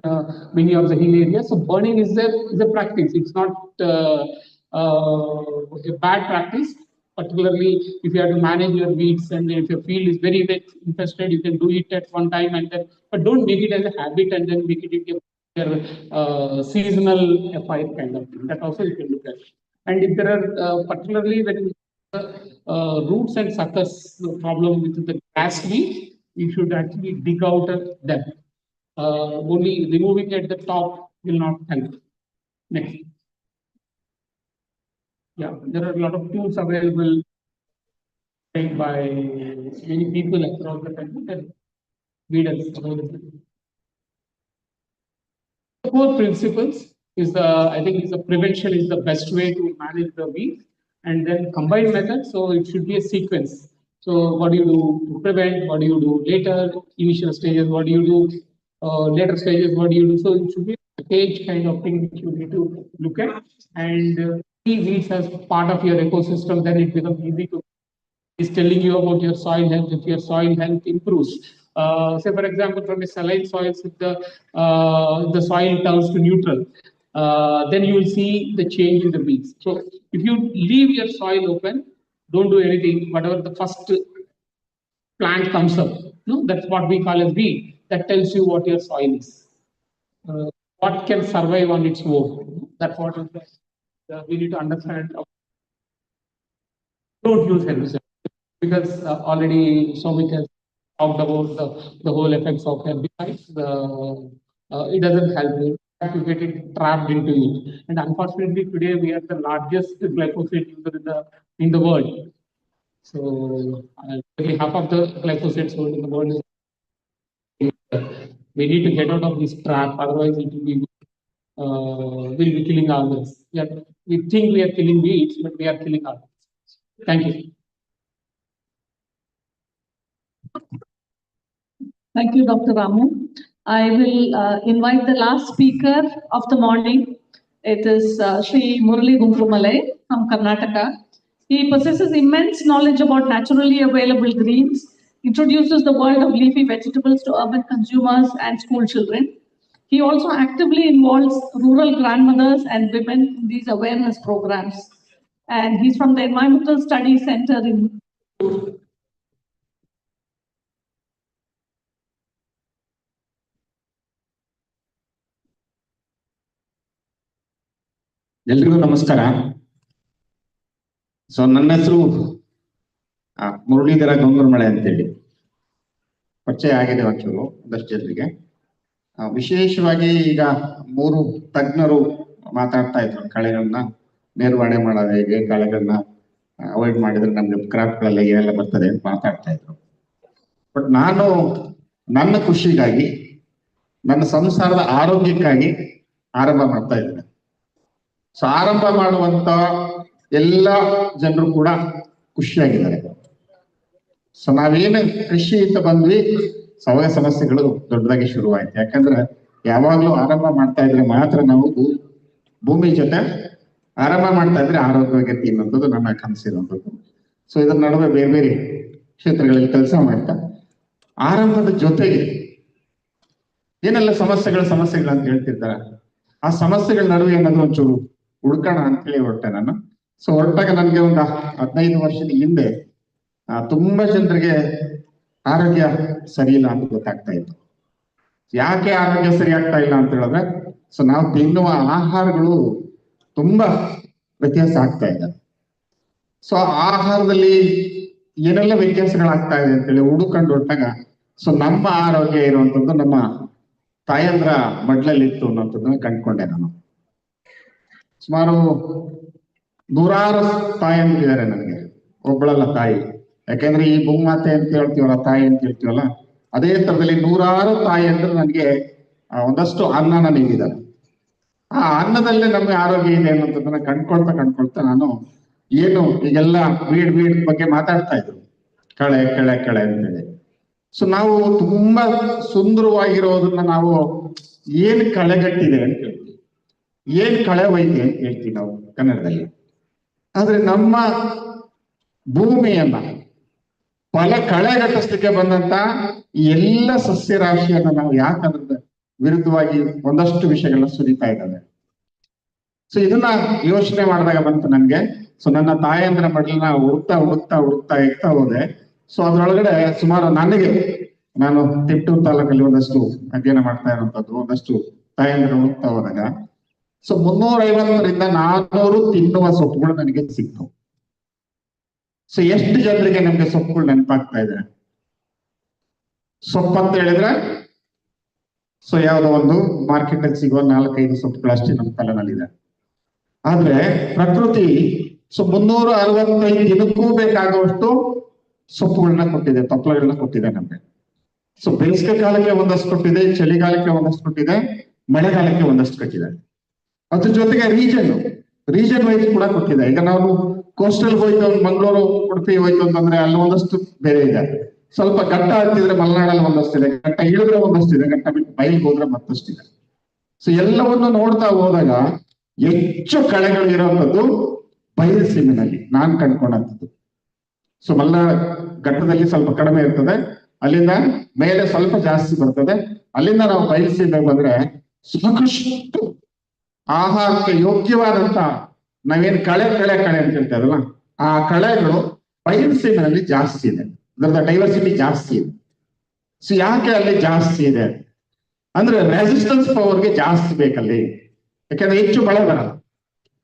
many of the hill areas. So burning is a practice. It's not a bad practice. Particularly if you have to manage your weeds and if your field is very wet infested, you can do it at one time and then, but don't make it as a habit and then make it into a seasonal fire kind of thing. That also you can look at. And if there are particularly when roots and suckers problem with the grass weed, you should actually dig out them. Only removing at the top will not help. Next. Yeah, there are a lot of tools available by many people across the country and leaders available. The core principles is the I think is the prevention is the best way to manage the weeds, and then combined methods. So it should be a sequence. So what do you do to prevent? What do you do later? Initial stages. What do you do? Later stages. What do you do? So it should be a package kind of thing which you need to look at and see weeds as part of your ecosystem. Then it becomes easy to is telling you about your soil health. If your soil health improves, say for example, from a saline soils, if the soil turns to neutral, then you will see the change in the weeds. So if you leave your soil open, don't do anything. Whatever the first plant comes up, no, that's what we call a weed. That tells you what your soil is, what can survive on its own. That's what is we need to understand. Don't use herbicide because already Somit has talked about the whole effects of herbicides. It doesn't help you. You get it trapped into it. And unfortunately, today we are the largest glyphosate user in the world. So nearly half of the glyphosate sold in the world is. We need to get out of this trap, otherwise it will be killing others. Yeah, we think we are killing weeds, but we are killing others. Thank you. Thank you, Dr. Ramu. I will invite the last speaker of the morning. It is Sri Murali Gunkumalai from Karnataka. He possesses immense knowledge about naturally available greens, introduces the world of leafy vegetables to urban consumers and school children. He also actively involves rural grandmothers and women in these awareness programs. And he's from the Environmental Studies Center in ಎಲ್ರಿಗೂ ನಮಸ್ಕಾರ. So ನನ್ನ ಹೆಸರು ಮುರಳೀಧರ ಗಂಗೂರ್ಮಳೆ ಅಂತೇಳಿ. ಪರಿಚಯ ಆಗಿದೆ ಒಂಚೂರು ಒಂದಷ್ಟು ಜನರಿಗೆ. ವಿಶೇಷವಾಗಿ ಈಗ 3 ತಜ್ಞರು ಮಾತಾಡ್ತಾ ಇದ್ರು ಕಳೆಗಳನ್ನ ನಿರ್ವಹಣೆ ಮಾಡೋದು ಹೇಗೆ, ಕಳೆಗಳನ್ನ ಅವಾಯ್ಡ್ ಮಾಡಿದ್ರೆ ನಮ್ಗೆ ಕ್ರಾಪ್ಗಳೆಲ್ಲ ಏನೆಲ್ಲ ಬರ್ತದೆ ಅಂತ ಮಾತಾಡ್ತಾ ಇದ್ರು. ಬಟ್ ನಾನು ನನ್ನ ಖುಷಿಗಾಗಿ, ನನ್ನ ಸಂಸಾರದ ಆರೋಗ್ಯಕ್ಕಾಗಿ ಆರಂಭ ಮಾಡ್ತಾ ಇದ್ದೇನೆ. ಸೊ ಆರಂಭ ಮಾಡುವಂತ ಎಲ್ಲ ಜನರು ಕೂಡ ಖುಷಿಯಾಗಿದ್ದಾರೆ. ಸೊ ನಾವೇನು ಕೃಷಿ ಅಂತ ಬಂದ್ವಿ, ಸಾವಯವ ಸಮಸ್ಯೆಗಳು ದೊಡ್ಡದಾಗಿ ಶುರುವಾಯ್ತು. ಯಾಕಂದ್ರೆ ಯಾವಾಗ್ಲೂ ಆರಂಭ ಮಾಡ್ತಾ ಇದ್ರೆ ಮಾತ್ರ ನಾವು ಭೂಮಿ ಜೊತೆ ಆರಂಭ ಮಾಡ್ತಾ ಇದ್ರೆ ಆರೋಗ್ಯವಾಗಿ ಅನ್ನೋದು ನನ್ನ ಕನಸಿರುವಂಥದ್ದು. ಸೊ ಇದರ ನಡುವೆ ಬೇರೆ ಬೇರೆ ಕ್ಷೇತ್ರಗಳಲ್ಲಿ ಕೆಲಸ ಮಾಡ್ತಾ ಆರಂಭದ ಜೊತೆಗೆ ಏನೆಲ್ಲ ಸಮಸ್ಯೆಗಳು ಅಂತ ಹೇಳ್ತಿರ್ತಾರೆ, ಆ ಸಮಸ್ಯೆಗಳ ನಡುವೆ ಏನಾದ್ರು ಒಂಚೂರು ಹುಡ್ಕೋಣ ಅಂತೇಳಿ ಹೊರಟೆ ನಾನು. ಸೊ ಹೊರಟಾಗ ನನ್ಗೆ ಒಂದು 15 ವರ್ಷದ ಹಿಂದೆ ತುಂಬಾ ಜನರಿಗೆ ಆರೋಗ್ಯ ಸರಿ ಇಲ್ಲ ಅಂತ ಗೊತ್ತಾಗ್ತಾ ಇತ್ತು. ಯಾಕೆ ಆರೋಗ್ಯ ಸರಿ ಆಗ್ತಾ ಇಲ್ಲ ಅಂತ ಹೇಳಿದ್ರೆ, ಸೊ ನಾವು ತಿನ್ನುವ ಆಹಾರಗಳು ತುಂಬಾ ವ್ಯತ್ಯಾಸ ಆಗ್ತಾ ಇದೆ. ಸೊ ಆಹಾರದಲ್ಲಿ ಏನೆಲ್ಲ ವ್ಯತ್ಯಾಸಗಳಾಗ್ತಾ ಇದೆ ಅಂತೇಳಿ ಹುಡುಕೊಂಡು ಹೊರಟಾಗ, ಸೊ ನಮ್ಮ ಆರೋಗ್ಯ ಇರುವಂತದ್ದು ನಮ್ಮ ತಾಯಂದ್ರ ಮಡ್ಲಲ್ಲಿ ಇತ್ತು ಅನ್ನೋಂಥದ್ದನ್ನ ಕಂಡ್ಕೊಂಡೆ ನಾನು. ಸುಮಾರು 100 ತಾಯಂದಿರಿದ್ದಾರೆ ನನಗೆ, ಒಬ್ಬಳಲ್ಲ ತಾಯಿ. ಯಾಕೆಂದ್ರೆ ಈ ಭೂಮಾತೆ ಅಂತ ಹೇಳ್ತೀವಲ್ಲ, ತಾಯಿ ಅಂತ ಹೇಳ್ತೀವಲ್ಲ, ಅದೇ ತರದಲ್ಲಿ 100 ತಾಯಂದ್ರು ನನಗೆ ಒಂದಷ್ಟು ಅನ್ನನ ನೀಡಿದ್ದಾರೆ. ಆ ಅನ್ನದಲ್ಲೇ ನಮ್ಗೆ ಆರೋಗ್ಯ ಇದೆ ಅನ್ನೋಂಥದ್ದನ್ನ ಕಂಡ್ಕೊಳ್ತಾ ನಾನು ಏನು ಈಗೆಲ್ಲ ಬೀಡ್ ಬಗ್ಗೆ ಮಾತಾಡ್ತಾ ಇದ್ರು, ಕಳೆ ಅಂತೇಳಿ. ಸೊ ನಾವು ತುಂಬಾ ಸುಂದರವಾಗಿರೋದನ್ನ ನಾವು ಏನ್ ಕಳೆಗಟ್ಟಿದೆ ಅಂತ ಹೇಳ್ತೀವಿ, ಏನ್ ಕಳೆ ಹೋಯ್ತೆ ಅಂತ ಹೇಳ್ತೀವಿ ನಾವು ಕನ್ನಡದಲ್ಲಿ. ಆದ್ರೆ ನಮ್ಮ ಭೂಮಿಯನ್ನ ಕಳೆಗಟ್ಟಿಸ್ಲಿಕ್ಕೆ ಬಂದಂತ ಈ ಎಲ್ಲ ಸಸ್ಯ ರಾಶಿಯನ್ನ ನಾವು ಯಾಕಂದ್ರೆ ವಿರುದ್ಧವಾಗಿ ಒಂದಷ್ಟು ವಿಷಯಗಳನ್ನ ಸುರಿತಾ ಇದ್ದಾವೆ. ಸೊ ಇದನ್ನ ಯೋಚನೆ ಮಾಡಿದಾಗ ಬಂತು ನನ್ಗೆ. ಸೊ ನನ್ನ ತಾಯಂದ್ರ ಮಡಲನ್ನ ಹುಡುಕ್ತಾ ಇರ್ತಾ ಹೋದೆ. ಸೊ ಅದ್ರೊಳಗಡೆ ಸುಮಾರು ನಾನು ತಿಪ್ಟೂರು ತಾಲೂಕಲ್ಲಿ ಒಂದಷ್ಟು ಅಧ್ಯಯನ ಮಾಡ್ತಾ ಇರುವಂತದ್ದು, ಒಂದಷ್ಟು ತಾಯಂದ್ರ ಹುಡುಕ್ತಾ ಹೋದಾಗ ಸೊ 350ರಿಂದ 400 ತಿನ್ನುವ ಸೊಪ್ಪುಗಳು ನನಗೆ ಸಿಕ್ತು. ಸೊ ಎಷ್ಟು ಜನರಿಗೆ ನಮ್ಗೆ ಸೊಪ್ಪುಗಳು ನೆನಪಾಗ್ತಾ ಇದೆ? ಸೊಪ್ಪು ಅಂತ ಹೇಳಿದ್ರೆ ಸೊ ಯಾವುದೋ ಒಂದು ಮಾರ್ಕೆಟ್ ಅಲ್ಲಿ ಸಿಗುವ 4-5 ಸೊಪ್ಪುಗಳು ಅಷ್ಟೇ ನಮ್ಮ ತಲೆನಲ್ಲಿದೆ. ಆದ್ರೆ ಪ್ರಕೃತಿ ಸೊ 365 ದಿನಕ್ಕೂ ಬೇಕಾಗುವಷ್ಟು ಸೊಪ್ಪುಗಳನ್ನ ಕೊಟ್ಟಿದೆ, ತಪ್ಪಲಗಳನ್ನ ಕೊಟ್ಟಿದೆ ನಮ್ಗೆ. ಸೊ ಬೇಸಿಗೆ ಕಾಲಕ್ಕೆ ಒಂದಷ್ಟು ಕೊಟ್ಟಿದೆ, ಚಳಿಗಾಲಕ್ಕೆ ಒಂದಷ್ಟು ಕೊಟ್ಟಿದೆ, ಮಳೆಗಾಲಕ್ಕೆ ಒಂದಷ್ಟು ಕೊಟ್ಟಿದೆ. ಅದ್ರ ಜೊತೆಗೆ ರೀಜನ್ ವೈಸ್ ಕೂಡ ಕೊಟ್ಟಿದೆ. ಈಗ ನಾವು ಕೋಸ್ಟಲ್ ಹೋಯ್ತು, ಮಂಗಳೂರು ಉಡುಪಿ ಹೋಯ್ತು ಅಂತಂದ್ರೆ ಅಲ್ಲಿ ಒಂದಷ್ಟು ಬೇರೆ ಇದೆ. ಸ್ವಲ್ಪ ಘಟ್ಟ ಹತ್ತಿದ್ರೆ ಮಲೆನಾಡಲ್ಲಿ ಒಂದಷ್ಟಿದೆ, ಘಟ್ಟ ಇಳಿದ್ರೆ ಒಂದಷ್ಟಿದೆ, ಘಟ್ಟ ಬಿಟ್ಟು ಬಯಲಿಗೆ ಹೋದ್ರೆ ಮತ್ತಷ್ಟಿದೆ. ಸೊ ಎಲ್ಲವನ್ನು ನೋಡ್ತಾ ಹೋದಾಗ ಹೆಚ್ಚು ಕಳೆಗಳು ಇರುವಂತದ್ದು ಬಯಲು ಸೀಮೆನಲ್ಲಿ ನಾನು ಕಂಡ್ಕೊಂಡಂಥದ್ದು. ಸೊ ಮಲೆನಾಡ ಘಟ್ಟದಲ್ಲಿ ಸ್ವಲ್ಪ ಕಡಿಮೆ ಇರ್ತದೆ, ಅಲ್ಲಿಂದ ಮೇಲೆ ಸ್ವಲ್ಪ ಜಾಸ್ತಿ ಬರ್ತದೆ. ಅಲ್ಲಿಂದ ನಾವು ಬಯಲು ಸೀಮೆಗೆ ಬಂದ್ರೆ ಸಾಕಷ್ಟು ಆಹಾರಕ್ಕೆ ಯೋಗ್ಯವಾದಂತ ನಾವೇನ್ ಕಳೆ ಅಂತ ಹೇಳ್ತಾರಲ್ಲ, ಆ ಕಳೆಗಳು ಬಯಲು ಸೀಮೆನಲ್ಲಿ ಜಾಸ್ತಿ ಇದೆ, ಅದರ ಡೈವರ್ಸಿಟಿ ಜಾಸ್ತಿ ಇದೆ. ಸೊ ಯಾಕೆ ಅಲ್ಲಿ ಜಾಸ್ತಿ ಇದೆ ಅಂದ್ರೆ ರೆಸಿಸ್ಟೆನ್ಸ್ ಪವರ್ಗೆ ಜಾಸ್ತಿ ಬೇಕಲ್ಲಿ. ಯಾಕಂದ್ರೆ ಹೆಚ್ಚು ಮಳೆ ಬರಲ್ಲ,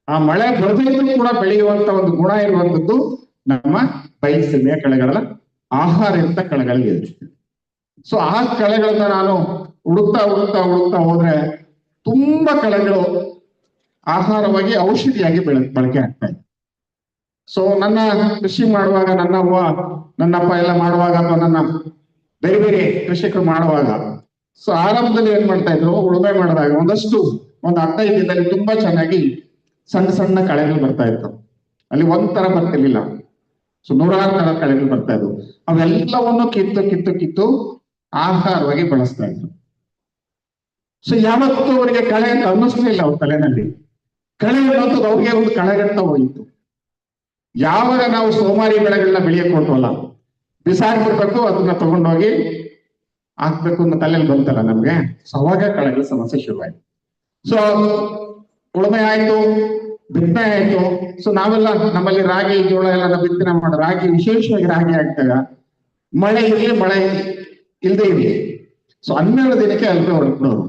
ಆ ಮಳೆ ಬರದಿದ್ರು ಕೂಡ ಬೆಳೆಯುವಂತ ಒಂದು ಗುಣ ಇರುವಂತದ್ದು ನಮ್ಮ ಬಯಲು ಸೀಮೆಯ ಕಳೆಗಳ ಆಹಾರಯುಕ್ತ ಕಳೆಗಳಿಗೆ. ಸೊ ಆ ಕಳೆಗಳನ್ನ ನಾನು ಹುಡುಕ್ತಾ ಹೋದ್ರೆ ತುಂಬಾ ಕಳೆಗಳು ಆಹಾರವಾಗಿ ಔಷಧಿಯಾಗಿ ಬಳಕೆ ಆಗ್ತಾ ಇದೆ. ಸೊ ನನ್ನ ಕೃಷಿ ಮಾಡುವಾಗ, ನನ್ನ ಅವ್ವ ನನ್ನಪ್ಪ ಎಲ್ಲ ಮಾಡುವಾಗ, ಅಥವಾ ನನ್ನ ಬೇರೆ ಬೇರೆ ಕೃಷಿಕರು ಮಾಡುವಾಗ, ಸೊ ಆರಂಭದಲ್ಲಿ ಏನ್ ಮಾಡ್ತಾ ಇದ್ರು, ಉಳುಮೆ ಮಾಡಿದಾಗ ಒಂದು 15 ದಿನದಲ್ಲಿ ತುಂಬಾ ಚೆನ್ನಾಗಿ ಸಣ್ಣ ಕಳೆಗಳು ಬರ್ತಾ ಇತ್ತು. ಅಲ್ಲಿ ಒಂಥರ ಬರ್ತಿರ್ಲಿಲ್ಲ, ಸೊ 100 ತರ ಕಳೆಗಳು ಬರ್ತಾ ಇದ್ವು. ಅವೆಲ್ಲವನ್ನು ಕಿತ್ತು ಆಹಾರವಾಗಿ ಬಳಸ್ತಾ ಇದ್ರು. ಸೊ ಯಾವತ್ತೂ ಅವರಿಗೆ ಕಳೆ ಅಂತ ಅನ್ನಿಸ್ಲಿಲ್ಲ ಅವ್ರ ತಲೆನಲ್ಲಿ. ಕಳೆ ಅನ್ನೋದು ಅವ್ರಿಗೆ ಒಂದು ಕಳೆಗಟ್ಟ ಹೋಯಿತು. ಯಾವಾಗ ನಾವು ಸೋಮಾರಿ ಬೆಳೆಗಳನ್ನ ಬೆಳೆಯಕ್ಕೆ ಕೊಟ್ಟವಲ್ಲ, ಬಿಸಾಕ್ಬಿಡ್ಬೇಕು, ಅದನ್ನ ತಗೊಂಡೋಗಿ ಹಾಕ್ಬೇಕು ಅನ್ನೋ ತಲೆಯಲ್ಲಿ ಬಂತಲ್ಲ ನಮ್ಗೆ, ಸೊ ಅವಾಗ ಕಳೆಗಳ ಸಮಸ್ಯೆ ಶುರುವಾಯ್ತು. ಸೊ ಉಳುಮೆ ಆಯ್ತು, ಬಿತ್ತನೆ ಆಯ್ತು. ಸೊ ನಾವೆಲ್ಲ ನಮ್ಮಲ್ಲಿ ರಾಗಿ ಜೋಳ ಎಲ್ಲ ಬಿತ್ತನೆ ಮಾಡೋ, ರಾಗಿ ವಿಶೇಷವಾಗಿ ರಾಗಿ ಆಗ್ತಾಗ ಮಳೆ ಇರಲಿ ಮಳೆ ಇಲ್ಲದೆ ಇರಲಿ, ಸೊ 12 ದಿನಕ್ಕೆ ಅಲ್ಪ ಹೊರಬಿಡೋರು.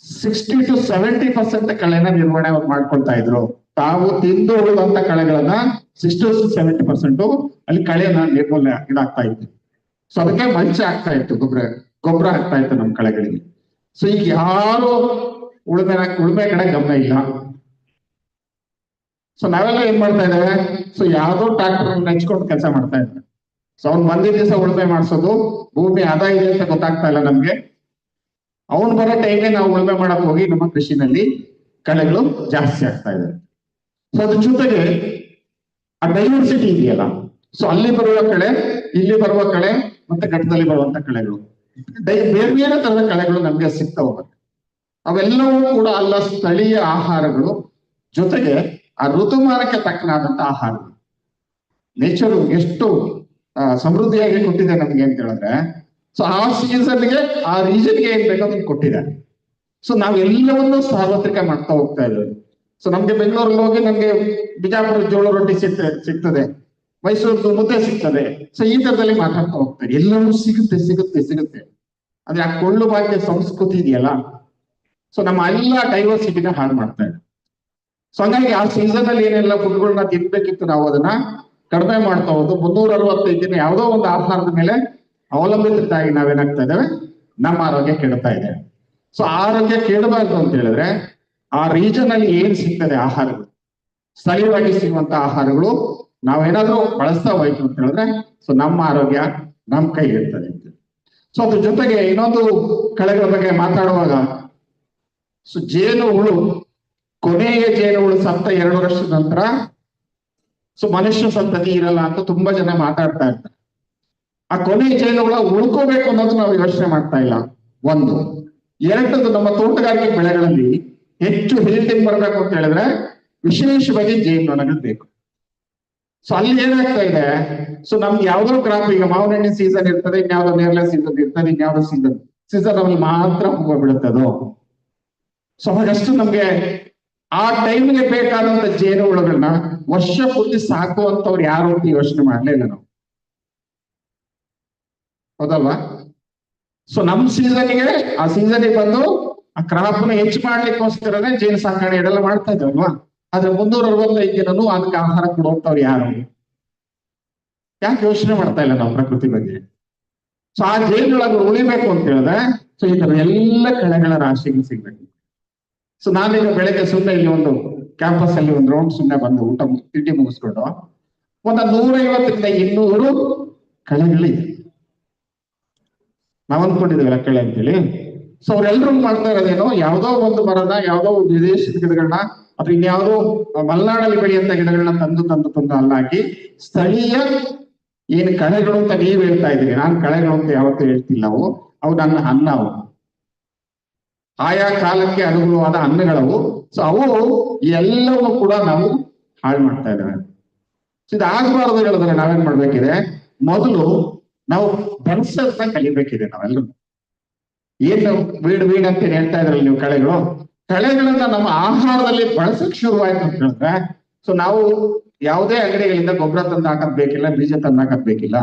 60 to 70% ಕಳೆನ ನಿರ್ವಹಣೆ ಅವ್ರು ಮಾಡ್ಕೊಳ್ತಾ ಇದ್ರು. ತಾವು ತಿಂದು ಉಳಿದಂತ ಕಳೆಗಳನ್ನ 60 to 70% ಅಲ್ಲಿ ಕಳೆನ ನಿರ್ಮೂಲನೆ ಇದಾಗ್ತಾ ಇತ್ತು. ಸೊ ಅದಕ್ಕೆ ಮಂಚ ಆಗ್ತಾ ಇತ್ತು, ಗೊಬ್ಬರ ಆಗ್ತಾ ಇತ್ತು ನಮ್ಮ ಕಳೆಗಳಿಗೆ. ಸೊ ಈಗ ಯಾರು ಉಳುಮೆ ಕಡೆ ಗಮನ ಇಲ್ಲ. ಸೊ ನಾವೆಲ್ಲ ಏನ್ ಮಾಡ್ತಾ ಇದ್ದೇವೆ, ಸೊ ಯಾವ್ದೋ ಟ್ರಾಕ್ಟರ್ ನೆಚ್ಕೊಂಡು ಕೆಲಸ ಮಾಡ್ತಾ ಇದ್ದಾರೆ. ಸೊ ಅವ್ನು ಒಂದೇ ದಿವಸ ಉಳುಮೆ ಮಾಡಿಸೋದು, ಭೂಮಿ ಆದಾಯ ಇದೆ ಅಂತ ಗೊತ್ತಾಗ್ತಾ ಇಲ್ಲ ನಮ್ಗೆ. ಅವನು ಬರೋ ಟೈಮ್ಗೆ ನಾವು ಉಳುಮೆ ಮಾಡಕ್ ಹೋಗಿ ನಮ್ಮ ಕೃಷಿನಲ್ಲಿ ಕಳೆಗಳು ಜಾಸ್ತಿ ಆಗ್ತಾ ಇದೆ. ಸೊ ಅದ್ರ ಜೊತೆಗೆ ಆ ಡೈವರ್ಸಿಟಿ ಇದೆಯಲ್ಲ, ಸೊ ಅಲ್ಲಿ ಬರುವ ಕಳೆ, ಇಲ್ಲಿ ಬರುವ ಕಳೆ, ಮತ್ತೆ ಘಟ್ಟದಲ್ಲಿ ಬರುವಂತ ಕಳೆಗಳು, ಬೇರೆ ಬೇರೆ ತರದ ಕಳೆಗಳು ನಮ್ಗೆ ಸಿಗ್ತಾ ಹೋಗುತ್ತೆ. ಅವೆಲ್ಲವೂ ಕೂಡ ಅಲ್ಲ ಸ್ಥಳೀಯ ಆಹಾರಗಳು, ಜೊತೆಗೆ ಆ ಋತುಮಾನಕ್ಕೆ ತಕ್ಕನಾದಂತ ಆಹಾರಗಳು. ನೇಚರು ಎಷ್ಟು ಸಮೃದ್ಧಿಯಾಗಿ ಕೊಟ್ಟಿದೆ ನಮ್ಗೆ ಅಂತ ಹೇಳಿದ್ರೆ, ಸೊ ಆ ಸೀಸನ್ಗೆ ಆ ರೀಜನ್ಗೆ ಏನ್ ಬೇಕೋ ಅದನ್ನ ಕೊಟ್ಟಿದ್ದಾರೆ. ಸೊ ನಾವೆಲ್ಲವನ್ನೂ ಸಾರ್ವತ್ರಿಕ ಮಾಡ್ತಾ ಹೋಗ್ತಾ ಇದ್ದೇವೆ. ಸೊ ನಮ್ಗೆ ಬೆಂಗಳೂರಲ್ಲಿ ಹೋಗಿ ನಮ್ಗೆ ಬಿಜಾಪುರ ಜೋಳ ರೊಟ್ಟಿ ಸಿಗ್ತದೆ, ಮೈಸೂರು ಮುದ್ದೆ ಸಿಗ್ತದೆ. ಸೊ ಈ ತರದಲ್ಲಿ ಮಾತಾಡ್ತಾ ಹೋಗ್ತಾರೆ. ಎಲ್ಲವೂ ಸಿಗುತ್ತೆ. ಆದ್ರೆ ಆ ಕೊಳ್ಳು ಭಾಗ್ಯ ಸಂಸ್ಕೃತಿ ಇದೆಯಲ್ಲ, ಸೊ ನಮ್ಮ ಎಲ್ಲ ಡೈವರ್ಸಿಟಿನ ಹಾಳು ಮಾಡ್ತಾ ಇದೆ. ಸೊ ಹಂಗಾಗಿ ಆ ಸೀಸನ್ ಅಲ್ಲಿ ಏನೆಲ್ಲ ಫುಡ್ಗಳನ್ನ ತಿನ್ಬೇಕಿತ್ತು ನಾವು ಅದನ್ನ ಕಡಿಮೆ ಮಾಡ್ತಾ ಹೋದು. 365 ದಿನ ಯಾವುದೋ ಒಂದು ಆಹಾರದ ಮೇಲೆ ಅವಲಂಬಿತರಾಗಿ ನಾವೇನಾಗ್ತಾ ಇದ್ದೇವೆ, ನಮ್ಮ ಆರೋಗ್ಯ ಕೆಡ್ತಾ ಇದೆ. ಸೊ ಆರೋಗ್ಯ ಕೆಡಬಾರ್ದು ಅಂತ ಹೇಳಿದ್ರೆ ಆ ರೀಜನ್ ಅಲ್ಲಿ ಏನ್ ಸಿಗ್ತದೆ ಆಹಾರಗಳು, ಸ್ಥಳೀಯವಾಗಿ ಸಿಗುವಂತ ಆಹಾರಗಳು ನಾವೇನಾದ್ರೂ ಬಳಸ್ತಾ ಹೋಯ್ತು ಅಂತ ಹೇಳಿದ್ರೆ, ಸೊ ನಮ್ಮ ಆರೋಗ್ಯ ನಮ್ಮ ಕೈ ಇರ್ತದೆ ಅಂತ. ಸೊ ಅದ್ರ ಜೊತೆಗೆ ಇನ್ನೊಂದು ಕಳೆಗಳ ಬಗ್ಗೆ ಮಾತಾಡುವಾಗ, ಸೊ ಜೇನು ಹುಳು, ಕೊನೆಯ ಜೇನು ಹುಳು ಸತ್ತ 2 ವರ್ಷದ ನಂತರ ಸೊ ಮನುಷ್ಯ ಸಂತತಿ ಇರಲ್ಲ ಅಂತ ತುಂಬಾ ಜನ ಮಾತಾಡ್ತಾ ಇರ್ತಾರೆ. ಆ ಕೊನೆಯ ಜೇನು ಹುಳ ಉಳ್ಕೋಬೇಕು ಅನ್ನೋದು ನಾವು ಯೋಚನೆ ಮಾಡ್ತಾ ಇಲ್ಲ. ಒಂದು. ಎರಡದು, ನಮ್ಮ ತೋಟಗಾರಿಕೆ ಬೆಳೆಗಳಲ್ಲಿ ಹೆಚ್ಚು ಹೀಲ್ಡಿಂಗ್ ಬರಬೇಕು ಅಂತ ಹೇಳಿದ್ರೆ ವಿಶೇಷವಾಗಿ ಜೇನುನೊಣಗಳು ಬೇಕು. ಸೊ ಅಲ್ಲಿ ಏನಾಗ್ತಾ ಇದೆ, ಸೊ ನಮ್ಗೆ ಯಾವ್ದೋ ಕ್ರಾಪ್, ಈಗ ಮಾವಿನ ಹಣ್ಣಿನ ಸೀಸನ್ ಇರ್ತದೆ, ಇನ್ಯಾವುದೋ ನೇರಳೆ ಸೀಸನ್ ಇರ್ತದೆ, ಇನ್ಯಾವುದೋ ಸೀಸನ್ ಅಲ್ಲಿ ಮಾತ್ರ ಹೂವು ಬಿಡುತ್ತದೋ. ಸೊ ಹಾಗಷ್ಟು ನಮ್ಗೆ ಆ ಟೈಮ್ಗೆ ಬೇಕಾದಂತ ಜೇನು ಹುಳುಗಳನ್ನ ವರ್ಷ ಪೂರ್ತಿ ಸಾಕುವಂತವ್ರು ಯಾರು ಅಂತ ಯೋಚನೆ ಮಾಡ್ಲಿಲ್ಲ ನಾವು, ಹೌದಲ್ವಾ? ಸೊ ನಮ್ ಸೀಸನ್ಗೆ, ಆ ಸೀಸನ್ಗೆ ಬಂದು ಆ ಕ್ರಾಪ್ನ ಹೆಚ್ಚು ಮಾಡ್ಲಿಕ್ಕೋಸ್ಕರನೇ ಜೇನು ಸಾಕಣೆ ಇದೆಲ್ಲ ಮಾಡ್ತಾ ಇದ್ದಾರಲ್ವಾ. ಆದ್ರೆ 365 ದಿನನೂ ಅದಕ್ಕೆ ಆಹಾರ ಕೊಡುವಂತವ್ರು ಯಾರು? ಯಾಕೆ ಯೋಚನೆ ಮಾಡ್ತಾ ಇಲ್ಲ ನಾವು ಪ್ರಕೃತಿ ಬಗ್ಗೆ? ಸೊ ಆ ಜೇನುಗಳನ್ನು ಉಳಿಬೇಕು ಅಂತ ಹೇಳಿದ್ರೆ, ಸೊ ಈ ತರ ಎಲ್ಲ ಕಳೆಗಳ ರಾಶಿಗಳು ಸಿಗ್ಬೇಕು. ಸೊ ನಾನೀಗ ಬೆಳಗ್ಗೆ ಸುಮ್ಮನೆ ಇಲ್ಲಿ ಒಂದು ಕ್ಯಾಂಪಸ್ ಅಲ್ಲಿ ಒಂದು ರೌಂಡ್ ಸುಮ್ಮನೆ ಬಂದು ತಿಂಡಿ ಮುಗಿಸ್ಕೊಂಡು ಒಂದು 150ರಿಂದ 200 ಕಳೆಗಳಿದೆ. ನಾವ್ ಅಂದ್ಕೊಂಡಿದ್ದೇವೆ ಕಳೆ ಅಂತೇಳಿ. ಸೊ ಅವ್ರೆಲ್ರೂ ಮಾಡ್ತಾ ಇರೋದೇನೋ, ಯಾವ್ದೋ ಒಂದು ಮರದ, ಯಾವ್ದೋ ಒಂದು ವಿದೇಶದ ಗಿಡಗಳನ್ನ ಅಥವಾ ಇನ್ಯಾವುದೋ ಮಲೆನಾಡಲ್ಲಿ ಬೆಳೆಯುವಂತ ಗಿಡಗಳನ್ನ ತಂದು ಅಲ್ಲಾಕಿ ಸ್ಥಳೀಯ ಏನ್ ಕಳೆಗಳು ಅಂತ ನೀವ್ ಹೇಳ್ತಾ ಇದ್ದೀರಿ, ನಾನ್ ಕಳೆಗಳು ಅಂತ ಯಾವತ್ತೂ ಹೇಳ್ತಿಲ್ಲ. ಅವು ನನ್ನ ಅನ್ನ, ಅವು ಆಯಾ ಕಾಲಕ್ಕೆ ಅನುಗುಣವಾದ ಅನ್ನಗಳವು. ಸೊ ಅವು ಎಲ್ಲವೂ ಕೂಡ ನಾವು ಹಾಳು ಮಾಡ್ತಾ ಇದ್ದೇವೆ. ಸೊ ಇದಾಗಬಾರದು ಹೇಳಿದ್ರೆ ನಾವೇನ್ ಮಾಡ್ಬೇಕಿದೆ, ಮೊದಲು ನಾವು ಬಳಸೋದನ್ನ ಕಲಿಬೇಕಿದೆ. ನಾವೆಲ್ಲರೂ ಏನು ವೀಡ್ ಅಂತ ಹೇಳ್ತಾ ಇದ್ರಲ್ಲ ನೀವು, ಕಳೆಗಳನ್ನ ನಮ್ಮ ಆಹಾರದಲ್ಲಿ ಬಳಸಕ್ ಶುರುವಾಯ್ತು ಅಂತ ಹೇಳಿದ್ರೆ, ಸೊ ನಾವು ಯಾವುದೇ ಅಂಗಡಿಗಳಿಂದ ಗೊಬ್ಬರ ತಂದು ಹಾಕದ್ ಬೇಕಿಲ್ಲ, ಬೀಜ ತಂದು ಹಾಕದ್ ಬೇಕಿಲ್ಲ.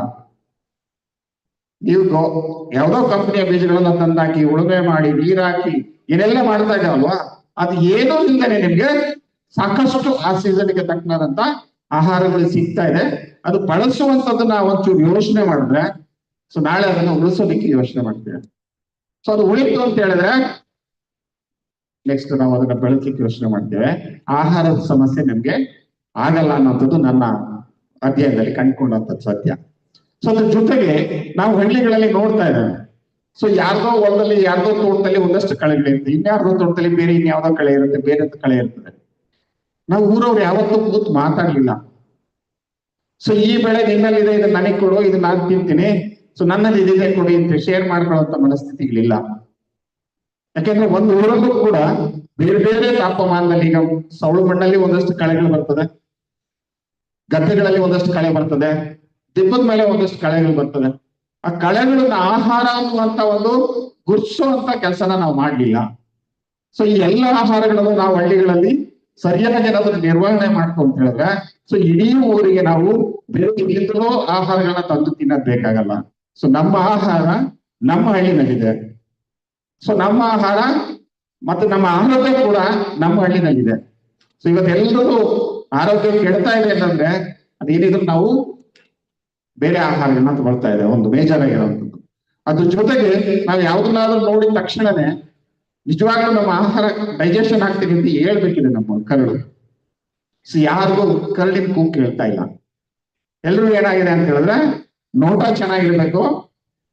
ನೀವು ಯಾವ್ದೋ ಕಂಪನಿಯ ಬೀಜಗಳನ್ನ ತಂದಾಕಿ ಉಳುಮೆ ಮಾಡಿ ನೀರ್ ಹಾಕಿ ಏನೆಲ್ಲ ಮಾಡ್ತಾ ಇದ್ದಾವಲ್ವಾ, ಅದು ಏನೋ ಇಲ್ಲದೆ ನಿಮ್ಗೆ ಸಾಕಷ್ಟು ಆ ಸೀಸನ್ಗೆ ತಕ್ಕನಾದಂತ ಆಹಾರಗಳು ಸಿಗ್ತಾ ಇದೆ. ಅದು ಬಳಸುವಂತದ್ದನ್ನ ಒಂಚೂರು ಯೋಚನೆ ಮಾಡಿದ್ರೆ, ಸೊ ನಾಳೆ ಅದನ್ನ ಉಳಿಸೋದಿಕ್ಕೆ ಯೋಚನೆ ಮಾಡ್ತೇವೆ. ಸೊ ಅದು ಉಳಿತು ಅಂತ ಹೇಳಿದ್ರೆ ನೆಕ್ಸ್ಟ್ ನಾವು ಅದನ್ನ ಬೆಳೆಸಲಿಕ್ಕೆ ಯೋಚನೆ ಮಾಡ್ತೇವೆ. ಆಹಾರದ ಸಮಸ್ಯೆ ನಿಮ್ಗೆ ಆಗಲ್ಲ ಅನ್ನೋಂಥದ್ದು ನನ್ನ ಅಧ್ಯಯನದಲ್ಲಿ ಕಂಡುಕೊಂಡಂಥದ್ದು ಸತ್ಯ. ಸೊ ಅದ್ರ ಜೊತೆಗೆ ನಾವು ಹಳ್ಳಿಗಳಲ್ಲಿ ನೋಡ್ತಾ ಇದ್ದೇವೆ, ಸೊ ಯಾರ್ದೋ ಹೊಲದಲ್ಲಿ, ಯಾರ್ದೋ ತೋಟದಲ್ಲಿ ಒಂದಷ್ಟು ಕಳೆಗಳಿರುತ್ತೆ, ಇನ್ಯಾರ್ದೋ ತೋಟದಲ್ಲಿ ಬೇರೆ ಇನ್ಯಾವುದೋ ಕಳೆ ಇರುತ್ತೆ, ಬೇರೆ ಕಳೆ ಇರ್ತದೆ. ನಾವು ಊರವ್ರು ಯಾವತ್ತೂ ಕೂತು ಮಾತಾಡ್ಲಿಲ್ಲ. ಸೊ ಈ ಬೆಳೆ ನಿನ್ನಲ್ಲಿದೆ, ಇದನ್ನ ನನಗೆ ಕೊಡು, ಇದು ನಾನು ತಿಂತೀನಿ, ಸೊ ನನ್ನಲ್ಲಿ ಇದಿದೆ ಕೊಡಿ ಅಂತ ಶೇರ್ ಮಾಡ್ಕೊಳ್ಳುವಂತ ಮನಸ್ಥಿತಿಗಳಿಲ್ಲ. ಯಾಕೆಂದ್ರೆ ಒಂದು ಊರಲ್ಲೂ ಕೂಡ ಬೇರೆ ಬೇರೆ ತಾಪಮಾನದಲ್ಲಿ, ಈಗ ಸೌಳು ಮಣ್ಣಲ್ಲಿ ಒಂದಷ್ಟು ಕಳೆಗಳು ಬರ್ತದೆ, ಗದ್ದೆಗಳಲ್ಲಿ ಒಂದಷ್ಟು ಕಳೆ ಬರ್ತದೆ, ದಿಬ್ಬದ ಮೇಲೆ ಒಂದಷ್ಟು ಕಳೆಗಳು ಬರ್ತದೆ. ಆ ಕಳೆಗಳನ್ನ ಆಹಾರ ಅನ್ನುವಂತ ಒಂದು ಗುರ್ಸುವಂತ ಕೆಲಸನ ನಾವು ಮಾಡ್ಲಿಲ್ಲ. ಸೊ ಈ ಎಲ್ಲ ಆಹಾರಗಳನ್ನು ನಾವು ಹಳ್ಳಿಗಳಲ್ಲಿ ಸರಿಯಾಗಿ ಏನಾದ್ರು ನಿರ್ವಹಣೆ ಮಾಡ್ಕೊಂತ ಹೇಳಿದ್ರೆ, ಸೊ ಇಡೀ ಊರಿಗೆ ನಾವು ಬೇರೆ ಎಲ್ಲಿಂದಲೂ ಆಹಾರಗಳನ್ನ ತಂದು ತಿನ್ನೋದ್ ಬೇಕಾಗಲ್ಲ. ಸೊ ನಮ್ಮ ಆಹಾರ ನಮ್ಮ ಹಳ್ಳಿನಲ್ಲಿದೆ. ಸೊ ನಮ್ಮ ಆಹಾರ ಮತ್ತು ನಮ್ಮ ಆರೋಗ್ಯ ಕೂಡ ನಮ್ಮ ಹಳ್ಳಿನಲ್ಲಿದೆ. ಸೊ ಇವತ್ತೆಲ್ಲರೂ ಆರೋಗ್ಯ ಕೆಡ್ತಾ ಇದೆ ಅಂತಂದ್ರೆ ಅದೇನಿದ್ರು ನಾವು ಬೇರೆ ಆಹಾರಗಳನ್ನ ತಗೊಳ್ತಾ ಇದೆ, ಒಂದು ಬೇಜಾರಾಗಿರುವಂಥದ್ದು. ಅದ್ರ ಜೊತೆಗೆ ನಾವು ಯಾವ್ದನ್ನಾದ್ರೂ ನೋಡಿದ ತಕ್ಷಣನೇ ನಿಜವಾಗ್ಲೂ ನಮ್ಮ ಆಹಾರ ಡೈಜೆಷನ್ ಆಗ್ತೀವಿ ಅಂತ ಹೇಳ್ಬೇಕಿದೆ ನಮ್ಮ ಕರಳು. ಸೊ ಯಾರಿಗೂ ಕರಳಿನ ಕೂಗು ಕೇಳ್ತಾ ಇಲ್ಲ. ಎಲ್ರಿಗೂ ಏನಾಗಿದೆ ಅಂತ ಹೇಳಿದ್ರೆ ನೋಟ ಚೆನ್ನಾಗಿರ್ಬೇಕು,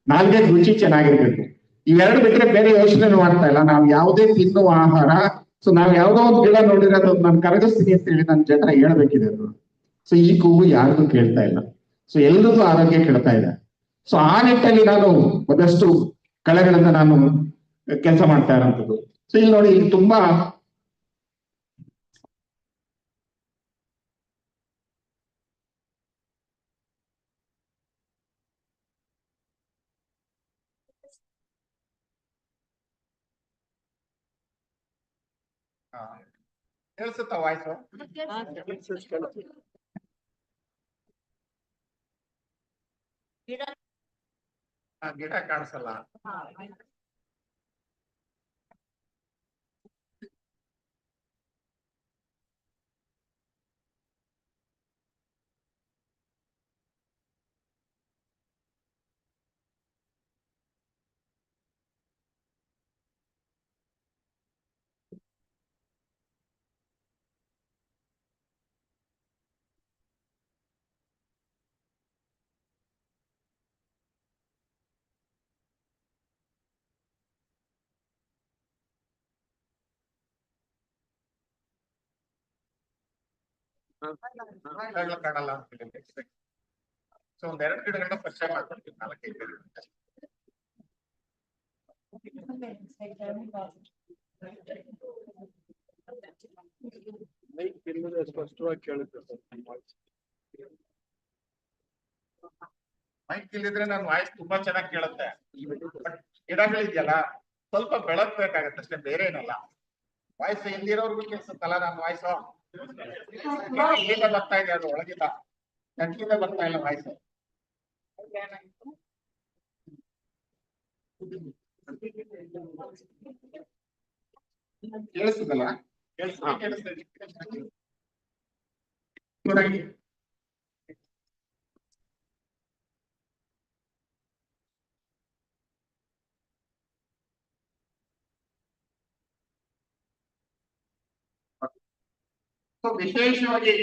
ನಾಲ್ಗೆ ರುಚಿ ಚೆನ್ನಾಗಿರ್ಬೇಕು, ಇವೆರಡು ಬಿಟ್ರೆ ಬೇರೆ ಯೋಚನೆ ಮಾಡ್ತಾ ಇಲ್ಲ. ನಾವು ಯಾವುದೇ ತಿನ್ನುವ ಆಹಾರ, ಸೊ ನಾವ್ ಯಾವ್ದೋ ಒಂದು ಗಿಡ ನೋಡಿರೋದು ನಾನು ಕರಗಿಸ್ತೀನಿ ಅಂತ ಹೇಳಿ ನನ್ನ ಜನ ಹೇಳ್ಬೇಕಿದೆ ಅದು. ಸೊ ಈ ಕೂಗು ಯಾರಿಗೂ ಕೇಳ್ತಾ ಇಲ್ಲ. ಸೊ ಎಲ್ರಿಗೂ ಆರೋಗ್ಯ ಕೆಡ್ತಾ ಇದೆ. ಸೊ ಆ ನಿಟ್ಟಲ್ಲಿ ನಾನು ಒಂದಷ್ಟು ಕಳೆಗಳನ್ನ ನಾನು ಕೆಲಸ ಮಾಡ್ತಾ ಇರೋಂಥದ್ದು. ಸೊ ಇಲ್ಲಿ ನೋಡಿ, ಇಲ್ಲಿ ತುಂಬಾ ಕೇಳಿಸುತ್ತಾ ವಾಯ್ಸು? ಗಿಡ ಕಾಣಿಸಲ್ಲ. ಕಾಣಲ್ಲ ಅಂತ. ಸೊ ಒಂದೆರಡು ಗಿಡಗಳನ್ನ ಪರಿಚಯ ಮಾಡ್ಕೊಡ್ತೀನಿ, 4-5 ಗಿಡ. ಸ್ಪಷ್ಟವಾಗಿ ಕೇಳುತ್ತೆ. ಮೈಕ್ ಇಲ್ಲಿದ್ರೆ ನನ್ನ ವಾಯ್ಸ್ ತುಂಬಾ ಚೆನ್ನಾಗಿ ಕೇಳುತ್ತೆ. ಬಟ್ ಗಿಡಗಳಿದೆಯಲ್ಲ ಸ್ವಲ್ಪ ಬೆಳಗ್ಬೇಕಾಗತ್ತೆ ಅಷ್ಟೇ, ಬೇರೆ ಏನಲ್ಲ. ವಾಯ್ಸ್ ಎಲ್ಲಿರೋರ್ಗು ಕೇಳಿಸುತ್ತಲ್ಲ ನನ್ನ ವಾಯ್ಸು. ಇಲ್ಲಿಂದ ಬರ್ತಾ ಇದೆ, ಅದು ಒಳಗಿಲ್ಲ, ಗಂಟ್ಲಿಂದ ಬರ್ತಾ ಇಲ್ಲ ವಾಯ್ಸ್. ಕೇಳಿಸ್ತದಲ್ಲ? ಸೊ ವಿಶೇಷವಾಗಿ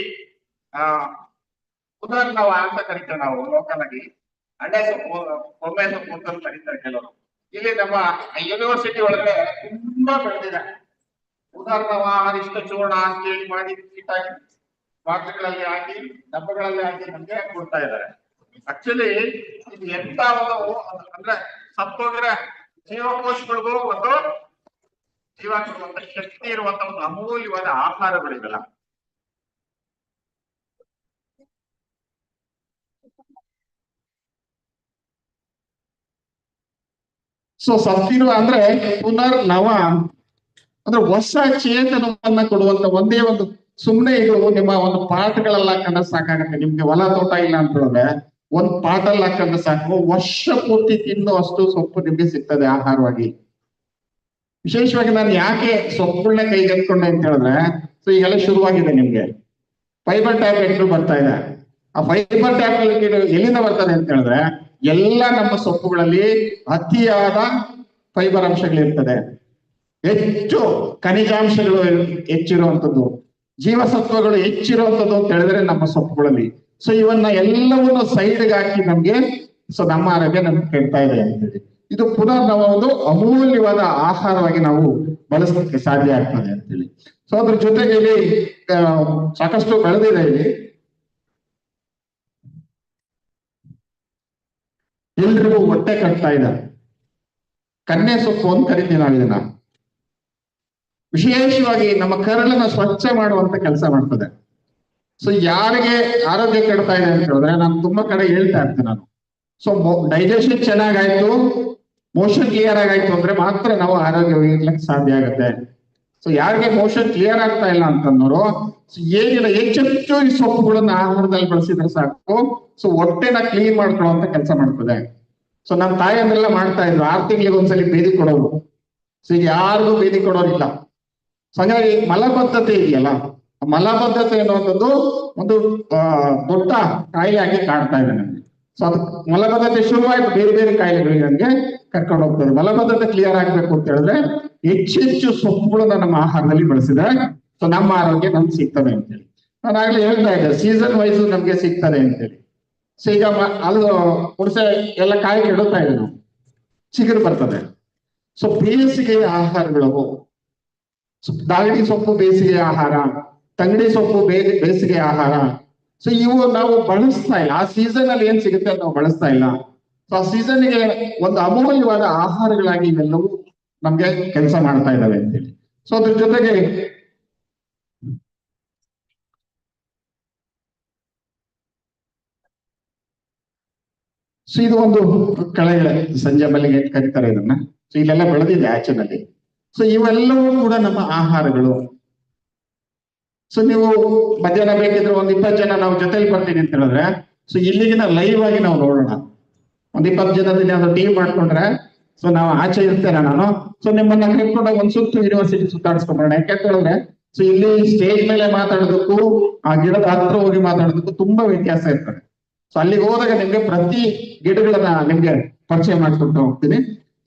ಉದಾಹರಣೆ ಅಂತ ಕರಿತೇವೆ ನಾವು ಲೋಕಲ್ ಆಗಿ, ಅಂಡೆ ಸೊಪ್ಪು, ಕೊಮ್ಮೆ ಸೊಪ್ಪು ಅಂತ ಕರೀತಾರೆ ಕೆಲವರು. ಇಲ್ಲಿ ನಮ್ಮ ಯೂನಿವರ್ಸಿಟಿ ಒಳಗೆ ತುಂಬಾ ಬೆಳೆದಿದೆ. ಉದಾಹರಣೆ ಅರಿಷ್ಟ ಚೂರ್ಣ ಅಂತೇಳಿ ಮಾಡಿ ನೀಟಾಗಿ ಪಾತ್ರೆಗಳಲ್ಲಿ ಹಾಕಿ ಡಬ್ಬಗಳಲ್ಲಿ ಹಾಕಿ ನಮ್ಗೆ ಕೊಡ್ತಾ ಇದ್ದಾರೆ. ಆಕ್ಚುಲಿ ಇದು ಎಂತ ಒಂದು ಅಂದ್ರೆ ಸತ್ತೋಗಿದ್ರೆ ಜೀವಕೋಶಗಳಿಗೂ ಒಂದು ಜೀವ ಕೊಡುವಂತ ಶಕ್ತಿ ಇರುವಂತ ಒಂದು ಅಮೂಲ್ಯವಾದ ಆಹಾರಗಳಿವೆಲ್ಲ. ಸೊ ಸತ್ತಿರುವ ಅಂದ್ರೆ ಪುನರ್ನವ ಅಂದ್ರೆ ಹೊಸ ಚೇತನವನ್ನ ಕೊಡುವಂತ ಒಂದೇ ಒಂದು, ಸುಮ್ನೆ ಇದು ನಿಮ್ಮ ಒಂದು ಪಾಠಗಳೆಲ್ಲ ಹಾಕೊಂಡ್ರೆ ಸಾಕಾಗತ್ತೆ. ನಿಮ್ಗೆ ಹೊಲ ತೋಟ ಇಲ್ಲ ಅಂತ ಹೇಳಿದ್ರೆ ಒಂದ್ ಪಾಟಲ್ಲಿ ಹಾಕೊಂಡ್ರೆ ಸಾಕು, ವರ್ಷ ಪೂರ್ತಿ ತಿನ್ನೋ ಅಷ್ಟು ಸೊಪ್ಪು ನಿಮ್ಗೆ ಸಿಗ್ತದೆ ಆಹಾರವಾಗಿ. ವಿಶೇಷವಾಗಿ ನಾನು ಯಾಕೆ ಸೊಪ್ಪುಗಳನ್ನ ಕೈಗೆತ್ಕೊಂಡೆ ಅಂತ ಹೇಳಿದ್ರೆ, ಸೊ ಈಗೆಲ್ಲ ಶುರುವಾಗಿದೆ ನಿಮ್ಗೆ ಫೈಬರ್ ಟ್ಯಾಬ್ಲೆಟ್ ಬರ್ತಾ ಇದೆ. ಆ ಫೈಬರ್ ಟ್ಯಾಬ್ಲೆಟ್ ಎಲ್ಲಿಂದ ಬರ್ತದೆ ಅಂತ ಹೇಳಿದ್ರೆ, ಎಲ್ಲ ನಮ್ಮ ಸೊಪ್ಪುಗಳಲ್ಲಿ ಅತಿಯಾದ ಫೈಬರ್ ಅಂಶಗಳಿರ್ತದೆ, ಹೆಚ್ಚು ಖನಿಜಾಂಶಗಳು ಹೆಚ್ಚಿರುವಂಥದ್ದು, ಜೀವಸತ್ವಗಳು ಹೆಚ್ಚಿರುವಂಥದ್ದು ಅಂತ ಹೇಳಿದ್ರೆ ನಮ್ಮ ಸೊಪ್ಪುಗಳಲ್ಲಿ. ಸೊ ಇವನ್ನ ಎಲ್ಲವನ್ನು ಸೈಡ್ಗೆ ಹಾಕಿ ನಮ್ಗೆ ಸೊ ನಮ್ಮ ಆರೋಗ್ಯ ನಮ್ಗೆ ಕೆಡ್ತಾ ಇದೆ ಅಂತೇಳಿ, ಇದು ಪುನಃ ನಾವು ಒಂದು ಅಮೂಲ್ಯವಾದ ಆಹಾರವಾಗಿ ನಾವು ಬಳಸಲಿಕ್ಕೆ ಸಾಧ್ಯ ಆಗ್ತದೆ ಅಂತೇಳಿ. ಸೊ ಅದ್ರ ಜೊತೆಗೆ ಇಲ್ಲಿ ಸಾಕಷ್ಟು ಬೆಳೆದಿದೆ. ಇಲ್ಲಿ ಎಲ್ರಿಗೂ ಹೊಟ್ಟೆ ಕಟ್ತಾ ಇದೆ. ಕನ್ನೆ ಸೊಪ್ಪು ಅಂತ ಕರಿತೀವಿ ನಾವು ಇದನ್ನ. ವಿಶೇಷವಾಗಿ ನಮ್ಮ ಕರಳನ್ನ ಸ್ವಚ್ಛ ಮಾಡುವಂತ ಕೆಲಸ ಮಾಡ್ತದೆ. ಸೊ ಯಾರಿಗೆ ಆರೋಗ್ಯ ಕೆಡ್ತಾ ಇದೆ ಅಂತ ಹೇಳಿದ್ರೆ, ನಾನು ತುಂಬಾ ಕಡೆ ಹೇಳ್ತಾ ಇರ್ತೀನಿ ನಾನು. ಸೊ ಡೈಜೆಷನ್ ಚೆನ್ನಾಗಾಯ್ತು, ಮೋಷನ್ ಕ್ಲಿಯರ್ ಆಗಾಯ್ತು ಅಂದ್ರೆ ಮಾತ್ರ ನಾವು ಆರೋಗ್ಯವಾಗಿರ್ಲಿಕ್ಕೆ ಸಾಧ್ಯ ಆಗುತ್ತೆ. ಸೊ ಯಾರಿಗೆ ಮೋಷನ್ ಕ್ಲಿಯರ್ ಆಗ್ತಾ ಇಲ್ಲ ಅಂತಂದವರು ಏನಿಲ್ಲ, ಹೆಚ್ಚೆಚ್ಚು ಈ ಸೊಪ್ಪುಗಳನ್ನ ಆಹಾರದಲ್ಲಿ ಬಳಸಿದ್ರೆ ಸಾಕು. ಸೊ ಹೊಟ್ಟೆನ ಕ್ಲೀನ್ ಮಾಡ್ಕೊಳ್ಳುವಂತ ಕೆಲಸ ಮಾಡ್ತದೆ. ಸೊ ನಮ್ಮ ತಾಯಿಯನ್ನೆಲ್ಲ ಮಾಡ್ತಾ ಇದ್ರು, 6 ತಿಂಗಳಿಗೆ ಒಂದ್ಸಲಿ ಬೇದಿ ಕೊಡೋರು. ಸೊ ಈಗ ಯಾರಿಗೂ ಬೇದಿ ಕೊಡೋರಿಲ್ಲ. ಸೊ ಹಾಗಾಗಿ ಮಲಬದ್ಧತೆ ಇದೆಯಲ್ಲ, ಮಲಬದ್ಧತೆ ಅನ್ನುವಂಥದ್ದು ಒಂದು ದೊಡ್ಡ ಕಾಯಿಲೆ ಆಗಿ ಕಾಡ್ತಾ ಇದೆ ನಮಗೆ. ಸೊ ಅದು ಮಲಬದ್ಧತೆ ಶುರುವಾಯ್ತು, ಬೇರೆ ಬೇರೆ ಕಾಯಿಲೆಗಳಿಗೆ ನಮಗೆ ಕರ್ಕೊಂಡು ಹೋಗ್ತದೆ. ಮಲಬದ್ಧತೆ ಕ್ಲಿಯರ್ ಆಗ್ಬೇಕು ಅಂತ ಹೇಳಿದ್ರೆ ಹೆಚ್ಚೆಚ್ಚು ಸೊಪ್ಪುಗಳನ್ನ ನಮ್ಮ ಆಹಾರದಲ್ಲಿ ಬಳಸಿದ್ರೆ ಸೊ ನಮ್ಮ ಆರೋಗ್ಯ ನಮ್ಗೆ ಸಿಗ್ತದೆ ಅಂತೇಳಿ. ನಾನು ಆಗ್ಲೇ ಹೇಳ್ತಾ ಇದ್ದೆ, ಸೀಸನ್ ವೈಸ್ ನಮ್ಗೆ ಸಿಗ್ತದೆ ಅಂತೇಳಿ. ಸೊ ಈಗ ಅದು ಹುಣಸೆ ಎಲ್ಲ ಕಾಯಿ ಕೆಡುತ್ತಾ ಇದೆ, ನಾವು ಚಿಗುರು ಬರ್ತದೆ. ಸೊ ಬೇಸಿಗೆಯ ಆಹಾರಗಳು, ದಾಗಡಿ ಸೊಪ್ಪು ಬೇಸಿಗೆ ಆಹಾರ, ತಂಗಡಿ ಸೊಪ್ಪು ಬೇಸಿಗೆ ಆಹಾರ. ಸೊ ಇವು ನಾವು ಬಳಸ್ತಾ ಇಲ್ಲ. ಆ ಸೀಸನ್ ಅಲ್ಲಿ ಏನ್ ಸಿಗುತ್ತೆ ನಾವು ಬಳಸ್ತಾ ಇಲ್ಲ. ಸೊ ಆ ಸೀಸನ್ಗೆ ಒಂದು ಅಮೂಲ್ಯವಾದ ಆಹಾರಗಳಾಗಿ ಇವೆಲ್ಲವೂ ನಮ್ಗೆ ಕೆಲಸ ಮಾಡ್ತಾ ಇದ್ದಾವೆ ಅಂತೇಳಿ. ಸೊ ಅದ್ರ ಜೊತೆಗೆ ಸೊ ಇದು ಒಂದು ಕಳೆಗಳ ಸಂಜೆ ಮಲ್ಲಿಗೆ ಕರೀತಾರೆ ಇದನ್ನ. ಸೊ ಇಲ್ಲೆಲ್ಲ ಬೆಳೆದಿದೆ ಆಚೆನಲ್ಲಿ. ಸೊ ಇವೆಲ್ಲವೂ ಕೂಡ ನಮ್ಮ ಆಹಾರಗಳು. ಸೊ ನೀವು ಮಧ್ಯಾಹ್ನ ಬೇಕಿದ್ರೆ ಒಂದ್ 20 ಜನ ನಾವು ಜೊತೆಲಿ ಬರ್ತೀನಿ ಅಂತ ಹೇಳಿದ್ರೆ, ಸೊ ಇಲ್ಲಿಗಿನ ಲೈವ್ ಆಗಿ ನಾವು ನೋಡೋಣ. ಒಂದ್ 20 ಜನದಲ್ಲಿ ನಾವು ಟೀಮ್ ಮಾಡ್ಕೊಂಡ್ರೆ, ಸೊ ನಾವು ಆಚೆ ಇರ್ತೇನೆ ನಾನು, ಸೊ ನಿಮ್ಮನ್ನ ಕರ್ಕೊಂಡಾಗ ಒಂದ್ ಸುತ್ತು ಯೂನಿವರ್ಸಿಟಿ ಸುತ್ತಾಡಿಸ್ಕೊಂಡ್ಬರೋಣ. ಯಾಕೆಂತ ಹೇಳಿದ್ರೆ ಸೊ ಇಲ್ಲಿ ಸ್ಟೇಜ್ ಮೇಲೆ ಮಾತಾಡೋದಕ್ಕೂ ಆ ಗಿಡದ ಹತ್ರ ಹೋಗಿ ಮಾತಾಡೋದಕ್ಕೂ ತುಂಬಾ ವ್ಯತ್ಯಾಸ ಇರ್ತದೆ. ಸೊ ಅಲ್ಲಿಗೆ ಹೋದಾಗ ನಿಮ್ಗೆ ಪ್ರತಿ ಗಿಡಗಳನ್ನ ನಿಮ್ಗೆ ಪರಿಚಯ ಮಾಡ್ಕೊಳ್ತಾ ಹೋಗ್ತೀನಿ.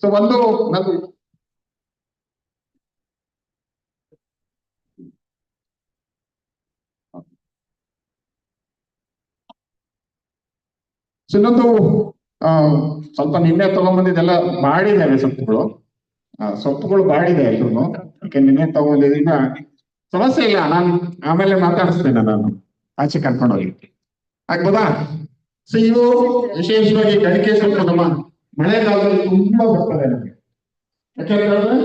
ಸೊ ಒಂದು ನಾನು ಇನ್ನೊಂದು ಸ್ವಲ್ಪ ನಿನ್ನೆ ತಗೊಂಡ್ಬಂದಿದ್ದೆಲ್ಲ ಬಾಡಿದ್ದಾವೆ ಸೊಪ್ಪುಗಳು ಬಾಡಿದೆ ಎಲ್ರು. ಯಾಕೆ ನಿನ್ನೆ ತಗೊಂಡಿದ್ರಿಂದ ಸಮಸ್ಯೆ ಇಲ್ಲ, ನಾನು ಆಮೇಲೆ ಮಾತಾಡಿಸ್ತೇನೆ, ನಾನು ಆಚೆ ಕರ್ಕೊಂಡು ಹೋಗಿ ಆಗ್ಬೋದಾ. ಸೊ ಇವು ವಿಶೇಷವಾಗಿ ಗಡಿಕೆ ಸೊಪ್ಪು ನಮ್ಮ ಮಳೆಗಾಲದಲ್ಲಿ ತುಂಬಾ ಬರ್ತದೆ ನಮಗೆ. ಯಾಕಂದ್ರೆ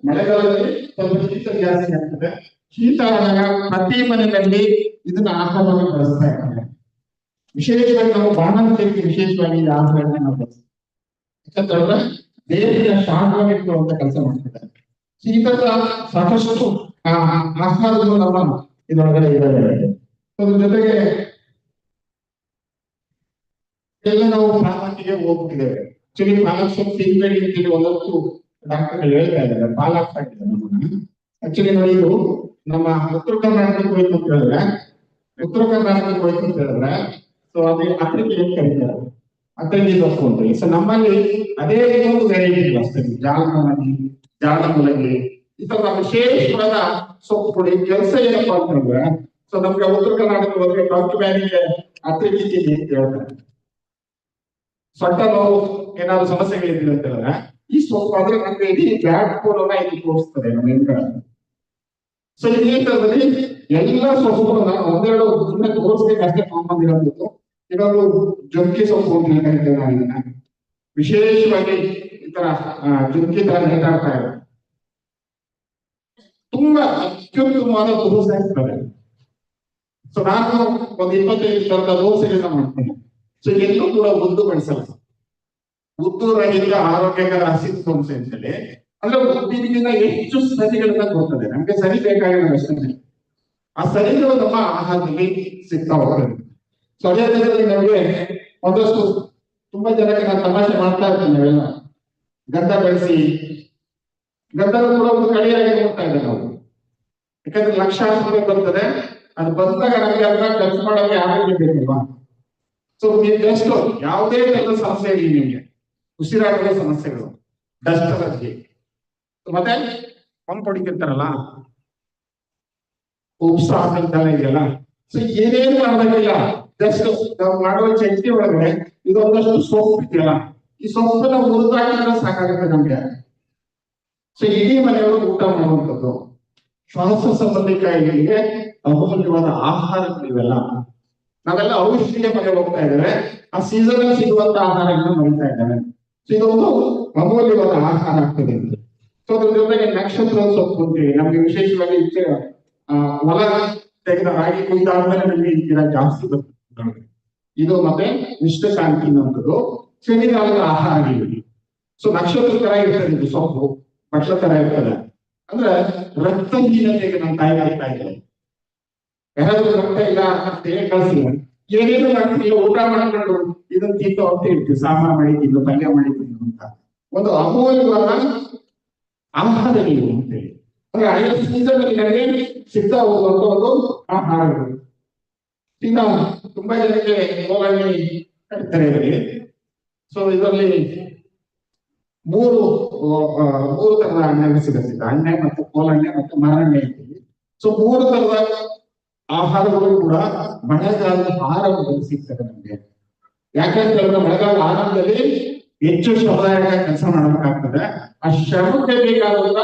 ಮಳೆಗಾಲದಲ್ಲಿ ಸ್ವಲ್ಪ ಶೀತ ಜಾಸ್ತಿ ಆಗ್ತದೆ. ಶೀತ ಆದಾಗ ಪ್ರತಿ ಮನೆಯಲ್ಲಿ ಇದನ್ನ ಆಹಾರವಾಗಿ ಬಳಸ್ತಾ ಇರ್ತಾರೆ. ವಿಶೇಷವಾಗಿ ನಾವು ಬಾಣಂತಿಯರಿಗೆ ವಿಶೇಷವಾಗಿ ಈ ಆಹಾರಗಳನ್ನ ನಾವು ಬಳಸ್ತೀವಿ. ಯಾಕಂತಂದ್ರೆ ದೇಹದ ಶಾಂತವಾಗಿ ಇಟ್ಕೊಳ್ಳುವಂತ ಕೆಲಸ ಮಾಡ್ತಿದ್ದಾರೆ. ಈ ತರ ಸಾಕಷ್ಟು ಆಹಾರಗಳು ನಮ್ಮ ಇದರೊಳಗಡೆ ಇದ್ದಾವೆ. ಅದ್ರ ಜೊತೆಗೆ ಎಲ್ಲ ನಾವು ಪಾಲಕಿಗೆ ಹೋಗ್ತಿದ್ದೇವೆ. ಆಕ್ಚುಲಿ ಪಾಲಕ್ ಸೊಪ್ಪು ತಿನ್ಬೇಡಿ ಅಂತೇಳಿ ಒಂದೊಂದು ಡಾಕ್ಟರ್ಗಳು ಹೇಳ್ತಾ ಇದ್ದಾರೆ, ಪಾಲಕ್ ಆಗಿದೆ ನಮ್ಮನ್ನ. ಆಕ್ಚುಲಿ ನೋಡಿ, ಇದು ನಮ್ಮ ಉತ್ತರ ಕರ್ನಾಟಕಕ್ಕೆ ಹೋಯ್ತು ಅಂತ ಹೇಳಿದ್ರೆ, ಸೊ ಅದು ಅಕ್ರಿಕೆ ಏನ್ ಕರೀತಾರೆ, ಅಕ್ರಿಕೆ ಸೊಪ್ಪು ಅಂತೇಳಿ. ಸೊ ನಮ್ಮಲ್ಲಿ ಅದೇ ಒಂದು ವೆರೈಟಿ ಅಷ್ಟೇ, ಜಾಳ ಮೂಲಂಗಿ, ಈ ತರ ವಿಶೇಷವಾದ ಸೊಪ್ಪು ಪುಡಿ. ಕೆಲಸ ಏನಪ್ಪಾ ಅಂತಂದ್ರೆ, ಸೊ ನಮ್ಗೆ ಉತ್ತರ ಕರ್ನಾಟಕ ಹೋದ್ರೆ ಡಾಕ್ಟರ್ ಬ್ಯಾನಿಗೆ ಅಕ್ರಿಕೆ ಅಂತ ಹೇಳ್ತಾರೆ. ಸೊಟ್ಟ ನೋವು ಏನಾದ್ರು ಸಮಸ್ಯೆಗಳಿದೆ ಅಂತ ಹೇಳಿದ್ರೆ ಈ ಸೊಪ್ಪು ಆದ್ರೆ ನಮ್ಗೆ ಇಡೀ ಬ್ಯಾಕ್ ಬೋನ್ ಇದು ತೋರಿಸ್ತದೆ ನಮ್ಮ. ಸೊ ಈ ತರದಲ್ಲಿ ಎಲ್ಲ ಸೊಪ್ಪುಗಳನ್ನ ಒಂದೆರಡು ಸುಮ್ಮನೆ ತೋರಿಸ್ಬೇಕಷ್ಟೇ ತಗೊಂಡ್ಬಂದಿರೋದು. ಇದೊಂದು ಜುಂಕಿ ಸೊಪ್ಪು ಅಂತ ಕರಿತೇವೆ ನಾವು ಇದನ್ನ. ವಿಶೇಷವಾಗಿ ಈ ತರ ಜುಂಕಿ ತರ ನೇತಾಡ್ತಾ ಇದೆ, ತುಂಬಾ ಅತ್ಯುತ್ತಮವಾದ ದೋಸೆ ಆಗ್ತದೆ. ಸೊ ನಾನು ಒಂದು 25 ತರದ ದೋಸೆಗಳನ್ನ ಮಾಡ್ತೇನೆ. ಸೊ ಎಲ್ಲೂ ಕೂಡ ಉದ್ದು ಬಳಸಲ್ಲ. ಉದ್ದು ರಹಿತ ಆರೋಗ್ಯಕರ ಹಸಿರು ದೋಸೆ ಅಂತೇಳಿ, ಅಂದ್ರೆ ಉದ್ದಿನಿಂದ ಹೆಚ್ಚು ಸರಿಗಳನ್ನ ಕೊಡ್ತದೆ ನಮ್ಗೆ. ಸರಿ ಬೇಕಾಗಿರೋ ಅಷ್ಟೇ, ಆ ಸರಿಗಳು ನಮ್ಮ ಆಹಾರದಲ್ಲಿ ಸಿಗ್ತಾ ಹೋಗ್ತದೆ. ಸೊ ಅದೇ ರೀತಿಯಲ್ಲಿ ನಮಗೆ ಒಂದಷ್ಟು ತುಂಬಾ ಜನಕ್ಕೆ ನಾನು ತಮಾಷೆ ಮಾಡ್ತಾ ಇರ್ತೀನಿ. ನಾವೆಲ್ಲ ಗಂಧ ಬೆಳೆಸಿ, ಗಂಧದ ಕೂಡ ಒಂದು ಕಡೆಯಾಗಿ ನೋಡ್ತಾ ಇದ್ದೇವೆ ನಾವು. ಯಾಕಂದ್ರೆ ಲಕ್ಷಾಂತರ ರೂಪಾಯಿ ಬರ್ತದೆ, ಅದು ಬಂದಾಗ ನಮ್ಗೆ ಅದನ್ನ ಖರ್ಚು ಮಾಡೋಕೆ ಆರೋಗ್ಯ ಬೇಕಲ್ವಾ. ಸೊ ನೀವು ಜಸ್ಟ್ ಯಾವುದೇ ತರದ ಸಮಸ್ಯೆ ಇರಲಿ ನಿಮ್ಗೆ, ಉಸಿರಾಟದ ಸಮಸ್ಯೆಗಳು, ಡಸ್ಟ್ ಅಲರ್ಜಿ, ಮತ್ತೆ ಪಂಪ್ ಹೊಡಿತಿರ್ತಾರಲ್ಲ, ಉಪ್ಸಾಹ ಅಂತೆಲ್ಲ ಇದೆಯಲ್ಲ. ಸೊ ಏನೇನು ಮಾಡಬೇಕಿಲ್ಲ, ಜಸ್ಟ್ ನಾವು ಮಾಡುವ ಚಟ್ನಿ ಒಳಗಡೆ ಇದೊಂದಷ್ಟು ಸೊಪ್ಪು ಇದೆಯಲ್ಲ, ಈ ಸೊಪ್ಪನ್ನ ಮುರಿದಾಕಿದ್ರೆ ಸಾಕಾಗುತ್ತೆ ನಮ್ಗೆ. ಸೊ ಇಡೀ ಮನೆಯವರು ಊಟ ಮಾಡುವಂಥದ್ದು. ಶ್ವಾಸ ಸಂಬಂಧಿ ಕಾಯಿಲೆಗೆ ಅಮೂಲ್ಯವಾದ ಆಹಾರಗಳಿವೆಲ್ಲ. ನಾವೆಲ್ಲ ಔಷಧಿಯ ಮೇಲೆ ಹೋಗ್ತಾ ಇದ್ದೇವೆ, ಆ ಸೀಸನ್ ಅಲ್ಲಿ ಸಿಗುವಂತ ಆಹಾರಗಳನ್ನ ಮರಿತಾ ಇದ್ದೇವೆ. ಸೊ ಇದೊಂದು ಅಮೂಲ್ಯವಾದ ಆಹಾರ ಆಗ್ತದೆ. ಸೊ ಅದ್ರ ಜೊತೆಗೆ ನಕ್ಷತ್ರ ಸೊಪ್ಪು ಅಂತೀವಿ, ನಮ್ಗೆ ವಿಶೇಷವಾಗಿ ಹೊಲ ತೆಗೆದ ರಾಗಿ ಕುಯ್ದಾದ್ಮೇಲೆ ನಮಗೆ ಈ ಗಿಡ ಜಾಸ್ತಿ ಬರ್ತದೆ. ಇದು ಮತ್ತೆ ವಿಷ್ಣುಕಾಂತಿ ಅನ್ನುವಂಥದ್ದು ಚಳಿಗಾಲದ ಆಹಾರ ಆಗಿದೆ. ಸೊ ನಕ್ಷತ್ರ ತರ ಇರ್ತದೆ ಇದು ಸೊಪ್ಪು, ನಕ್ಷತ್ರ ತರ ಇರ್ತದೆ. ಅಂದ್ರೆ ರಕ್ತಹೀನತೆಗೆ ನಮ್ಮ ತಾಯಿ ಆಗ್ತಾ ಇದ್ದಾರೆ. ಯಾರಾದ್ರೂ ರಕ್ತ ಇಲ್ಲ ಅಂತ ಹೇಳಿ ಕಳಿಸಿ, ಏನೇನು ಆಗ್ತಿಲ್ಲ, ಊಟ ಮಾಡ್ಕೊಂಡು ಇದನ್ನ ತಿಂದು ಅಂತ ಹೇಳ್ತೀವಿ, ಸಾಂಬಾರ್ ಮಾಡಿ ತಿಂದು, ಪಲ್ಯ ಮಾಡಿ ತಿಂದು ಅಂತ. ಒಂದು ಅಮೂಲ್ಯವಾದ ಆಹಾರ ನೀವು ಅಂತೇಳಿ, ಅಂದ್ರೆ ಹಳೆಯ ಸೀಸನ್ ಅಲ್ಲಿ ಸಿಗ್ತಾ ಹೋಗುವಂತ ಒಂದು ಆಹಾರಗಳು. ಇನ್ನ ತುಂಬಾ ಜನಕ್ಕೆ ಕೋಲಣ್ಣೆ ಕಟ್ತಾರೆ ಇದರಲ್ಲಿ. ಸೊ ಇದರಲ್ಲಿ ಮೂರು ತರದ ಹಣ್ಣು ಸಿಗುತ್ತೆ, ಹಣ್ಣೆ ಮತ್ತೆ ಕೋಲಣ್ಣೆ ಮತ್ತೆ ಮಾರಣ್ಣೆ ಅಂತೀವಿ. ಸೊ ಮೂರು ತರದ ಆಹಾರಗಳು ಕೂಡ ಮಳೆಗಾಲದ ಆರಂಭದಲ್ಲಿ ಸಿಗ್ತದೆ ನಮ್ಗೆ. ಯಾಕಂತ ಹೇಳಿದ್ರೆ ಮಳೆಗಾಲದ ಆರಂಭದಲ್ಲಿ ಹೆಚ್ಚು ಶ್ರಮದಾಯಕ ಕೆಲಸ ಮಾಡಬೇಕಾಗ್ತದೆ. ಆ ಶ್ರಮಕ್ಕೆ ಬೇಕಾದಂತ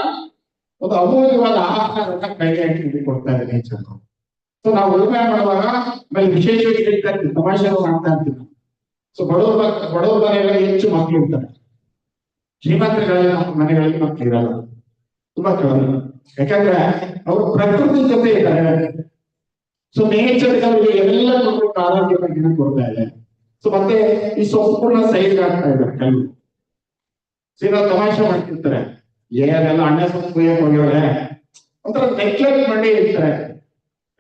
ಒಂದು ಅಮೂಲ್ಯವಾದ ಆಹಾರನ ಕೈಗೆ ಹಾಕಿ ಕೊಡ್ತಾ ಇದೆ ನೇಚರ್. ಸೊ ನಾವು ಉಳುಮೆ ಮಾಡುವಾಗ ಆಮೇಲೆ ವಿಶೇಷವಾಗಿ ತಮಾಷೆ ಮಾಡ್ತಾ ಇರ್ತೀವಿ. ಸೊ ಬಡವರ ಮನೆಗಳಲ್ಲಿ ಹೆಚ್ಚು ಮಕ್ಕಳು ಇರ್ತಾರೆ, ಶ್ರೀಮಂತರ ಮನೆಗಳಲ್ಲಿ ಮಕ್ಕಳು ಇರಲ್ಲ, ತುಂಬಾ ಕಡಿಮೆ. ಯಾಕಂದ್ರೆ ಅವರು ಪ್ರಕೃತಿ ಜೊತೆ ಇದ್ದಾರೆ. ಸೊ ನೇಚರ್ ಅವರಿಗೆ ಎಲ್ಲ ಕೊಟ್ಟು ಆರೋಗ್ಯವಾಗಿ ಕೊಡ್ತಾ ಇದೆ. ಸೊ ಮತ್ತೆ ಈ ಸೊಪ್ಪುಗಳನ್ನ ಸೈಡ್ ಆಗ್ತಾ ಇದ್ದಾರೆ ಕೆಲವು. ಸೊ ಈಗ ತಮಾಷೆ ಮಾಡ್ತಿರ್ತಾರೆ, ಏನೆಲ್ಲ ಅಣ್ಣ ಸೊಪ್ಪು ಕುಯ್ಯಕ್ ಹೋಗ್ಯವಳೆ ಒಂಥರ ನೆಗ್ಲೆಕ್ಟ್ ಮಾಡಿ ಇರ್ತಾರೆ.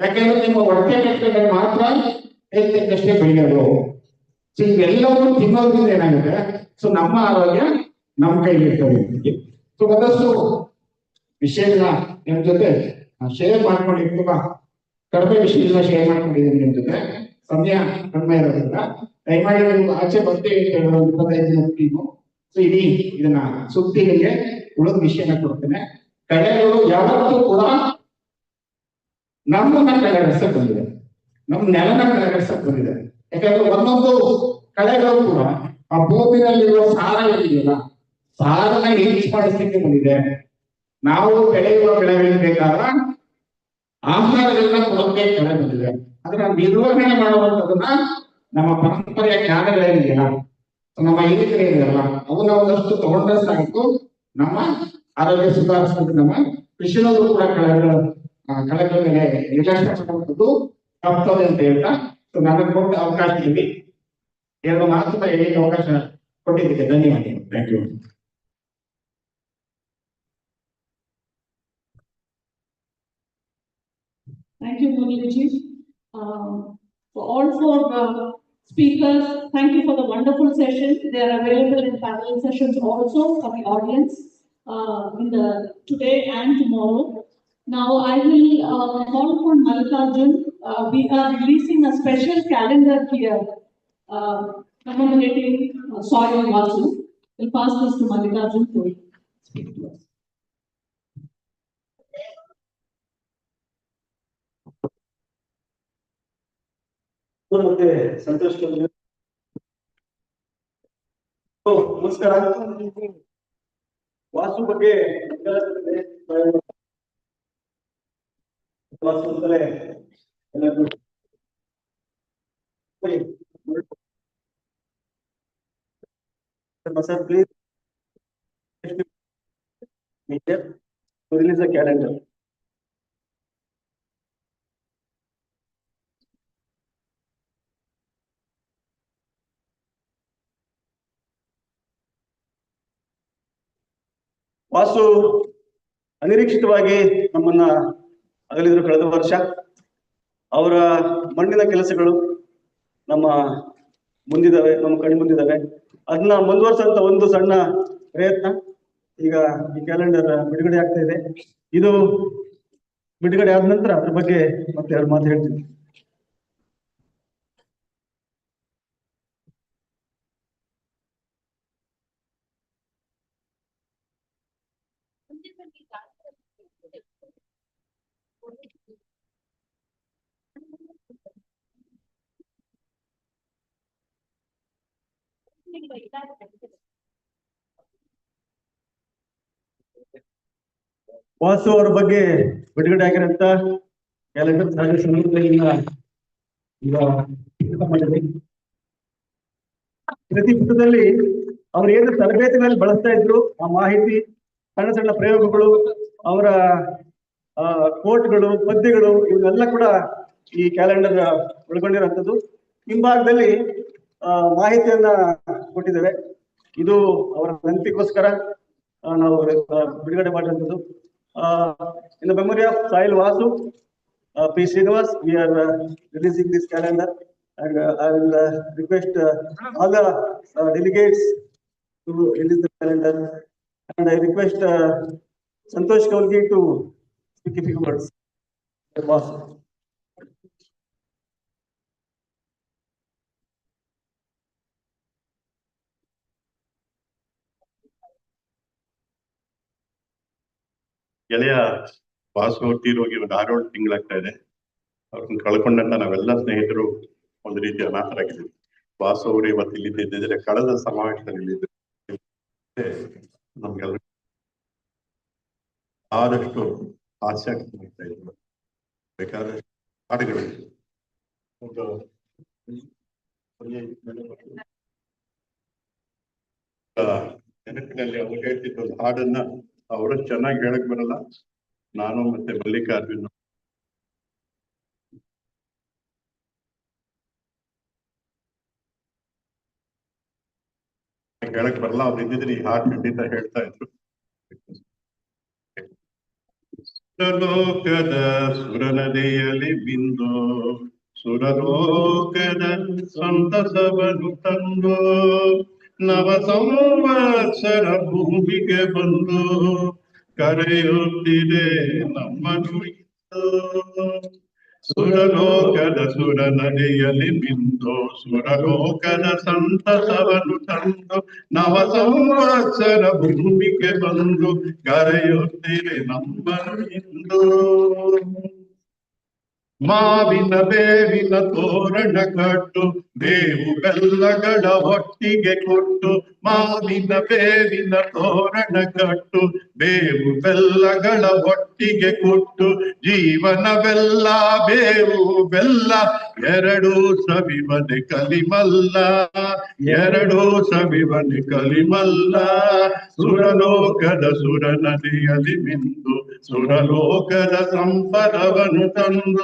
ಯಾಕಂದ್ರೆ ನಿಮ್ಮ ಹೊಟ್ಟೆ ಕಟ್ಟೆ ಮಾತ್ರ ಹೆಚ್ಚಷ್ಟೇ ಬೆಳೆಯೋದು. ಸೊ ಇವೆಲ್ಲವೂ ತಿನ್ನೋದ್ರಿಂದ ಏನಾಗುತ್ತೆ, ಸೊ ನಮ್ಮ ಆರೋಗ್ಯ ನಮ್ಮ ಕೈಲಿ ಇರ್ತದೆ. ಸೊ ಒಂದಷ್ಟು ವಿಷಯಗಳನ್ನ ನಿಮ್ ಜೊತೆ ಶೇರ್ ಮಾಡ್ಕೊಂಡಿದ್ದೀನಿ, ತುಂಬಾ ಕಡಿಮೆ ವಿಷಯಗಳನ್ನ ಶೇರ್ ಮಾಡ್ಕೊಂಡಿದ್ದೀನಿ ನಿಮ್ ಜೊತೆ. ಸಮಯ ಕಡಿಮೆ ಇರೋದ್ರಿಂದ ದಯಮಾಡಿ ನೀವು ಆಚೆ ಬರ್ತೀವಿ ಅಂತ ಹೇಳೋ 25 ಜನ ಟೀಮು. ಸೊ ಇಡೀ ಇದನ್ನ ಸುದ್ದಿಗಳಿಗೆ ಉಳಿದ ವಿಷಯನ ಕೊಡ್ತೇನೆ. ಕಳೆಗಳು ಯಾವತ್ತೂ ಕೂಡ ನಮ್ಮನ್ನ ಕಳೆಗಡಿಸಕ್ ಬಂದಿದೆ, ನಮ್ಮ ನೆಲನ ಕಳೆಗಡಿಸಕ್ ಬಂದಿದೆ. ಯಾಕಂದ್ರೆ ಒಂದೊಂದು ಕಳೆಗಳು ಕೂಡ ಆ ಭೂಮಿಯಲ್ಲಿರುವ ಸಾರ ಏನಿದೆಯಲ್ಲ, ಸಾರನ ಹೆಚ್ಚು ಮಾಡಿಸ್ಲಿಕ್ಕೆ ಬಂದಿದೆ. ನಾವು ಬೆಳೆಯುವ ಬೆಳೆಗಳಿಗೆ ಬೇಕಾದ ಆಹಾರಗಳನ್ನ ಕೊಡೋಕೆ ಕಳೆ ಬಂದಿದೆ. ಅದನ್ನ ನಿರ್ವಹಣೆ ಮಾಡುವಂತದನ್ನ ನಮ್ಮ ಪರಂಪರೆಯ ಜ್ಞಾನಗಳೇನಿದೆಯಲ್ಲ, ನಮ್ಮ ಹಿರಿಯರಿದೆಯಲ್ಲ, ಅವನ್ನ ಒಂದಷ್ಟು ತಗೊಂಡ್ರೆ ಸಾಕು ನಮ್ಮ ಆರೋಗ್ಯ ಸುಧಾರಿಸೋದು. ನಮ್ಮ ಕೃಷಿನಲ್ಲೂ ಕೂಡ ಕಳೆಗಳ ಮೇಲೆ ನಿರ್ಲಕ್ಷ್ಯ ಮಾಡುವಂಥದ್ದು ತಪ್ಪದೆ ಅಂತ ಹೇಳ್ತಾ, ನನಗೆ ಕೊಟ್ಟ ಅವಕಾಶದಲ್ಲಿ 2 ಮಾತು ಹೇಳಿ ಅವಕಾಶ ಕೊಟ್ಟಿದ್ದಕ್ಕೆ ಧನ್ಯವಾದಗಳು. Thank you. Thank you, Muraliji. For all 4 speakers, thank you for the wonderful session. They are available in parallel sessions also for the audience today and tomorrow. Now I will call upon Mallikarjun. We are releasing a special calendar here commemorating soil Vasu. We'll pass this to Mallikarjun to speak to us. ಮತ್ತೆ ಸಂತೋಷ್ ನಮಸ್ಕಾರ. ವಾಸು ಬಗ್ಗೆ ವಾಸು ಅಂತಲೇ ಎಲ್ಲರಿಗೂ sir please release a calendar. Vasu ಅನಿರೀಕ್ಷಿತವಾಗಿ ನಮ್ಮನ್ನ ಅಗಲಿದ್ರು ಕಳೆದ ವರ್ಷ. ಅವರ ಮಣ್ಣಿನ ಕೆಲಸಗಳು ನಮ್ಮ ಮುಂದಿದ್ದಾವೆ, ನಮ್ಮ ಕಣ್ಣು ಮುಂದಿದ್ದಾವೆ. ಅದನ್ನ ಮುಂದುವರ್ಸಂತ ಒಂದು ಸಣ್ಣ ಪ್ರಯತ್ನ ಈಗ ಈ ಕ್ಯಾಲೆಂಡರ್ ಬಿಡುಗಡೆ ಆಗ್ತಾ ಇದೆ. ಇದು ಬಿಡುಗಡೆ ಆದ ನಂತರ ಅದ್ರ ಬಗ್ಗೆ ಮತ್ತೆ 2 ಮಾತು ಹೇಳ್ತೀನಿ. ವಾಸು ಅವರ ಬಗ್ಗೆ ಬಿಡುಗಡೆ ಆಗಿರಂತ ಕ್ಯಾಲೆಂಡರ್ ಈಗ ಪ್ರತಿ ಪುಟದಲ್ಲಿ ಅವ್ರು ಏನು ತರಬೇತಿನಲ್ಲಿ ಬಳಸ್ತಾ ಇದ್ರು ಆ ಮಾಹಿತಿ, ಸಣ್ಣ ಸಣ್ಣ ಪ್ರಯೋಗಗಳು, ಅವರ ಕೋಟ್ಗಳು, ಪದ್ಯಗಳು, ಇವನ್ನೆಲ್ಲ ಕೂಡ ಈ ಕ್ಯಾಲೆಂಡರ್ ಒಳಗೊಂಡಿರುವಂಥದ್ದು. ಹಿಂಭಾಗದಲ್ಲಿ ಮಾಹಿತಿಯನ್ನ ಕೊಟ್ಟಿದ್ದೇವೆ. ಇದು ಅವರ ನೆನಪಿಗೋಸ್ಕರ ನಾವು ಬಿಡುಗಡೆ ಮಾಡಿರುವಂಥದ್ದು. In the memory of soil Vasu P. Srinivas, we are releasing this calendar, and I will request all the delegates to release the calendar, and I request Santosh Kaulgi to speak a few words. Boss. ಗೆಳೆಯ ವಾಸು ತೀರೋಗಿ ಒಂದು 6-7 ತಿಂಗಳಾಗ್ತಾ ಇದೆ. ಅವ್ರನ್ನ ಕಳ್ಕೊಂಡಂತ ನಾವೆಲ್ಲ ಸ್ನೇಹಿತರು ಒಂದು ರೀತಿ ಅನಾಥರಾಗಿದ್ದೀವಿ. ವಾಸು ಅವರು ಇವತ್ತು ಇಲ್ಲಿದ್ದಿದ್ರೆ ಕಳೆದ ಸಮಾವೇಶದಲ್ಲಿ ನಮ್ಗೆಲ್ಲ ಆದಷ್ಟು ಹಾಸ್ಯ ಮಾಡ್ತಾ ಇದ್ರು. ಬೇಕಾದಷ್ಟು ಹಾಡುಗಳು ಒಂದು ನೆನಪಿನಲ್ಲಿ ಅವ್ರು ಹೇಳ್ತಿದ್ದ ಒಂದು ಹಾಡನ್ನ ಅವರು ಚೆನ್ನಾಗಿ ಹೇಳಕ್ ಬರಲ್ಲ, ನಾನು ಮತ್ತೆ ಮಲ್ಲಿಕಾರ್ಜುನ್ ಹೇಳಕ್ ಬರಲ್ಲ. ಅವ್ರು ಇದ್ದಿದ್ರೆ ಈ ಹಾಡು ಖಂಡಿತ ಹೇಳ್ತಾ ಇದ್ರು. ಸುರಲೋಕದ ಸುರನದಿಯಲ್ಲಿ ಬಿಂದು ಸುರಲೋಕದ ಸಂತಸವನ್ನು ತಂದು ನವ ಸಂವತ್ಸರ ಭೂಮಿಗೆ ಬಂದು ಕರೆಯುತ್ತಿದೆ ನಮ್ಮನು. ಸುರಲೋಕದ ಸುರ ನದಿಯಲ್ಲಿ ಬಿಂದು ಸುರಲೋಕದ ಸಂತಸವನ್ನು ತಂದು ನವ ಸಂವತ್ಸರ ಭೂಮಿಗೆ ಬಂದು ಕರೆಯುತ್ತಿದೆ ನಮ್ಮನು ಇಂದು. ಮಾವಿನ ಬೇವಿನ ತೋರಣ ಕಟ್ಟು ಬೇವು ಬೆಲ್ಲಗಳ ಒಟ್ಟಿಗೆ ಕೊಟ್ಟು, ಮಾವಿನ ಬೇವಿನ ತೋರಣ ಕಟ್ಟು ಬೇವು ಬೆಲ್ಲಗಳ ಒಟ್ಟಿಗೆ ಕೊಟ್ಟು, ಜೀವನವೆಲ್ಲ ಬೇವು ಬೆಲ್ಲ ಎರಡೂ ಸವಿವನೆ ಕಲಿಮಲ್ಲ, ಎರಡೂ ಸವಿವನೆ ಕಲಿಮಲ್ಲ. ಸುರಲೋಕದ ಸುರ ನದಿಯಲ್ಲಿ ಮಿಂದು ಸುರಲೋಕದ ಸಂಪದವನ್ನು ತಂದು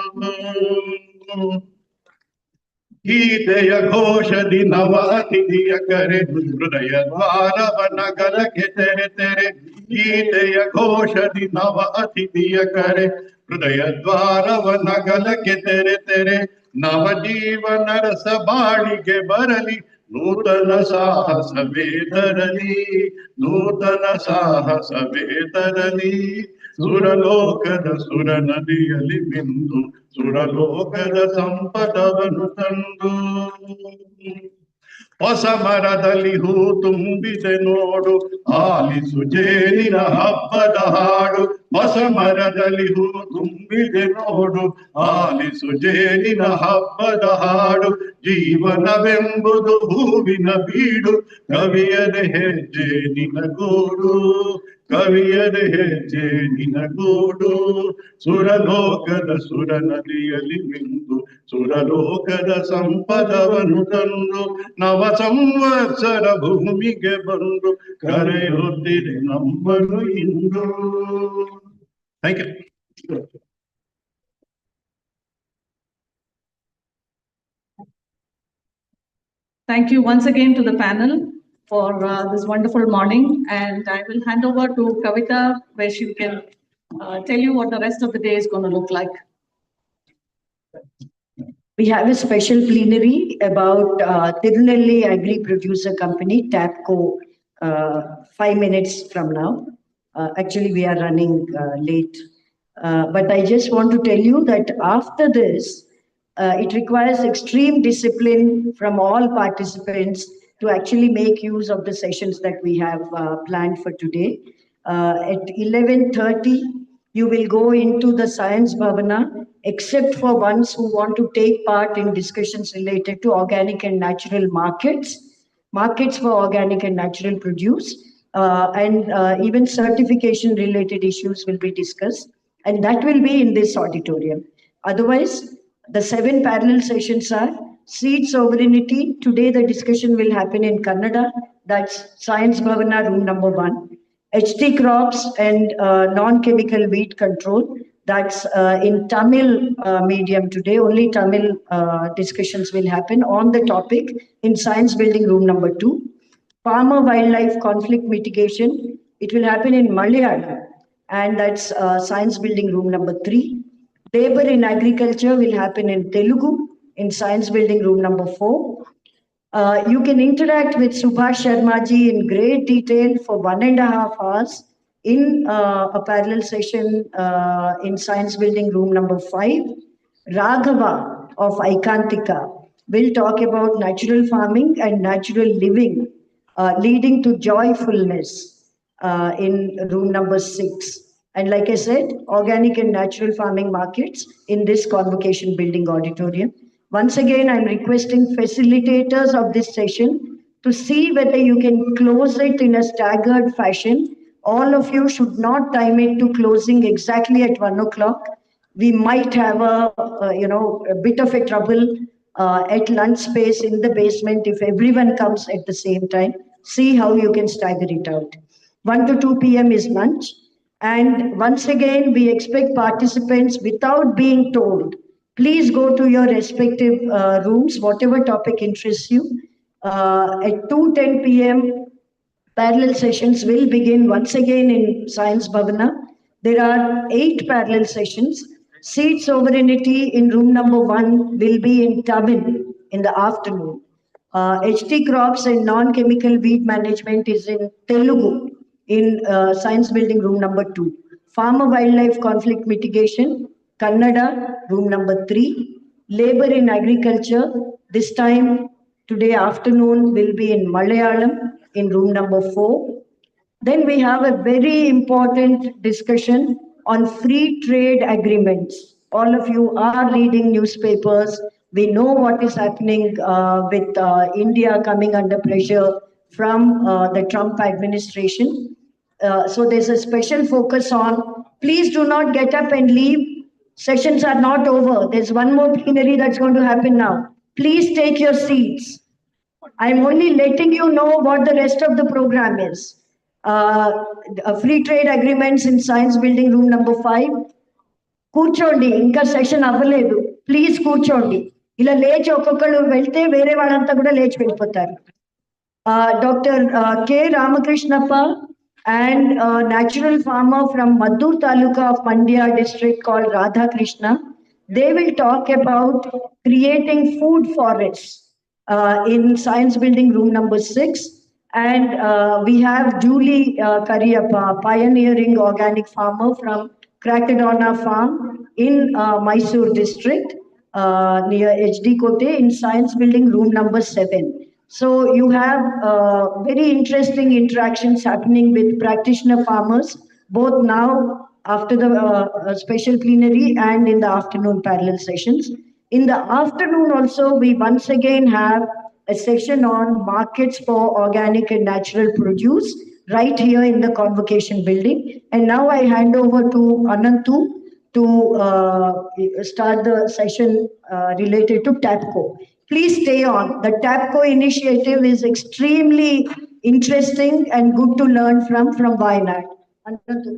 ಗೀತೆಯ ಘೋಷದಿ ನವ ಅತಿಥಿಯ ಕರೆ ಹೃದಯ ದ್ವಾರವನ ಗಲಕ್ಕೆ ತೆರೆ ತೆರೆ. ಗೀತೆಯ ಘೋಷದಿ ನವ ಅತಿಥಿಯ ಕರೆ ಹೃದಯ ದ್ವಾರವನ ಗಲಕ್ಕೆ ತೆರೆ ತೆರೆ. ನವ ಜೀವನ ರಸ ಬಾಳಿಗೆ ಬರಲಿ ನೂತನ ಸಾಹಸವೇ ತರಲಿ, ನೂತನ ಸಾಹಸವೇ ತರಲಿ. ಸುರಲೋಕದ ಸುರ ನದಿಯಲ್ಲಿ ಬಿಂದು ಸುರಲೋಕದ ಸಂಪದವನ್ನು ತಂದು. ಹೊಸ ಮರದಲ್ಲಿ ಹೂ ತುಂಬಿದೆ ನೋಡು ಆಲಿಸು ಜೇನಿನ ಹಬ್ಬದ ಹಾಡು. ಹೊಸ ಮರದಲ್ಲಿ ಹೂ ತುಂಬಿದೆ ನೋಡು ಆಲಿಸು ಜೇನಿನ ಹಬ್ಬದ ಹಾಡು. ಜೀವನವೆಂಬುದು ಹೂವಿನ ಬೀಡು ಕವಿಯದೆ ಹೆಜ್ಜೆ ನಿನಗೂಡು, ಕವಿಯದೆ ಹೆಜ್ಜೆ ನಿನಗೂಡು. ಸುರಲೋಕದ ಸುರ ನದಿಯಲ್ಲಿ ಮಿಂದು ಸುರಲೋಕದ ಸಂಪದವನ್ನು ತಂದು ನವ ಸಂವತ್ಸರ ಭೂಮಿಗೆ ಬಂದು ಕರೆಯುತ್ತಿದೆ ನಮ್ಮನು ಇಂದು. Thank you. Thank you once again to the panel for this wonderful morning, and I will hand over to Kavita where she can tell you what the rest of the day is going to look like. We have a special plenary about Tirunelli Agri Producer Company, TAPCO, 5 minutes from now. Actually, we are running late. But I just want to tell you that after this, it requires extreme discipline from all participants to actually make use of the sessions that we have planned for today. At 11:30, you will go into the Science Bhavana, except for ones who want to take part in discussions related to organic and natural markets, markets for organic and natural produce, and even certification related issues will be discussed. And that will be in this auditorium. Otherwise, the 7 parallel sessions are Seed sovereignty. Today the discussion will happen in Kannada. That's Science Bhavana room number 1. HT crops and non-chemical weed control. That's in Tamil medium today. Only Tamil discussions will happen on the topic in science building room number 2. Farmer wildlife conflict mitigation. It will happen in Malayalam, and that's science building room number 3. Labor in agriculture will happen in Telugu in science building room number 4. You can interact with Subhash Sharma ji in great detail for 1.5 hours in a parallel session in science building room number 5. Raghava of Aikantika will talk about natural farming and natural living leading to joyfulness in room number 6. And like I said, organic and natural farming markets in this convocation building auditorium. Once again, I'm requesting facilitators of this session to see whether you can close it in a staggered fashion. All of you should not time it to closing exactly at 1 o'clock. We might have a bit of a trouble at lunch space in the basement if everyone comes at the same time. See how you can stagger it out. 1 to 2 p.m. is lunch. And once again, we expect participants without being told. Please go to your respective rooms, whatever topic interests you. At 2:10 p.m., parallel sessions will begin once again in Science Bhavana. There are 8 parallel sessions. Seed sovereignty in room number 1 will be in Tamil in the afternoon. HT crops and non-chemical weed management is in Telugu in science building room number 2. Farmer wildlife conflict mitigation, Kannada, room number 3. Labor in agriculture, this time today afternoon will be in Malayalam in room number 4. Then we have a very important discussion on free trade agreements. All of you are reading newspapers. We know what is happening with India coming under pressure from the Trump administration. So there's a special focus on, please do not get up and leave. Sessions are not over. There's one more plenary that's going to happen now. Please take your seats. I'm only letting you know what the rest of the program is. Free trade agreements in science building room number 5. కూర్చోండి ఇంకా session అవ్వలేదు please కూర్చోండి ఇలా లేచి ఒక్కొక్కరు వెళ్తే వేరే వాళ్ళంతా కూడా లేచి వెళ్ళిపోతారు doctor K Ramakrishnappa and a natural farmer from Maddur Taluka of Mandya district called Radha Krishna. They will talk about creating food forests in science building room number 6. And we have Julie Kariyappa, pioneering organic farmer from Krakadona farm in Mysore district near HD Kote in science building room number 7. So you have very interesting interactions happening with practitioner farmers, both now after the special plenary and in the afternoon parallel sessions. In the afternoon also, we once again have a session on markets for organic and natural produce right here in the convocation building. And now I hand over to Anantu to start the session related to TAPCO. Please stay on. The TAPCO initiative is extremely interesting and good to learn from Wayanad. Anantu.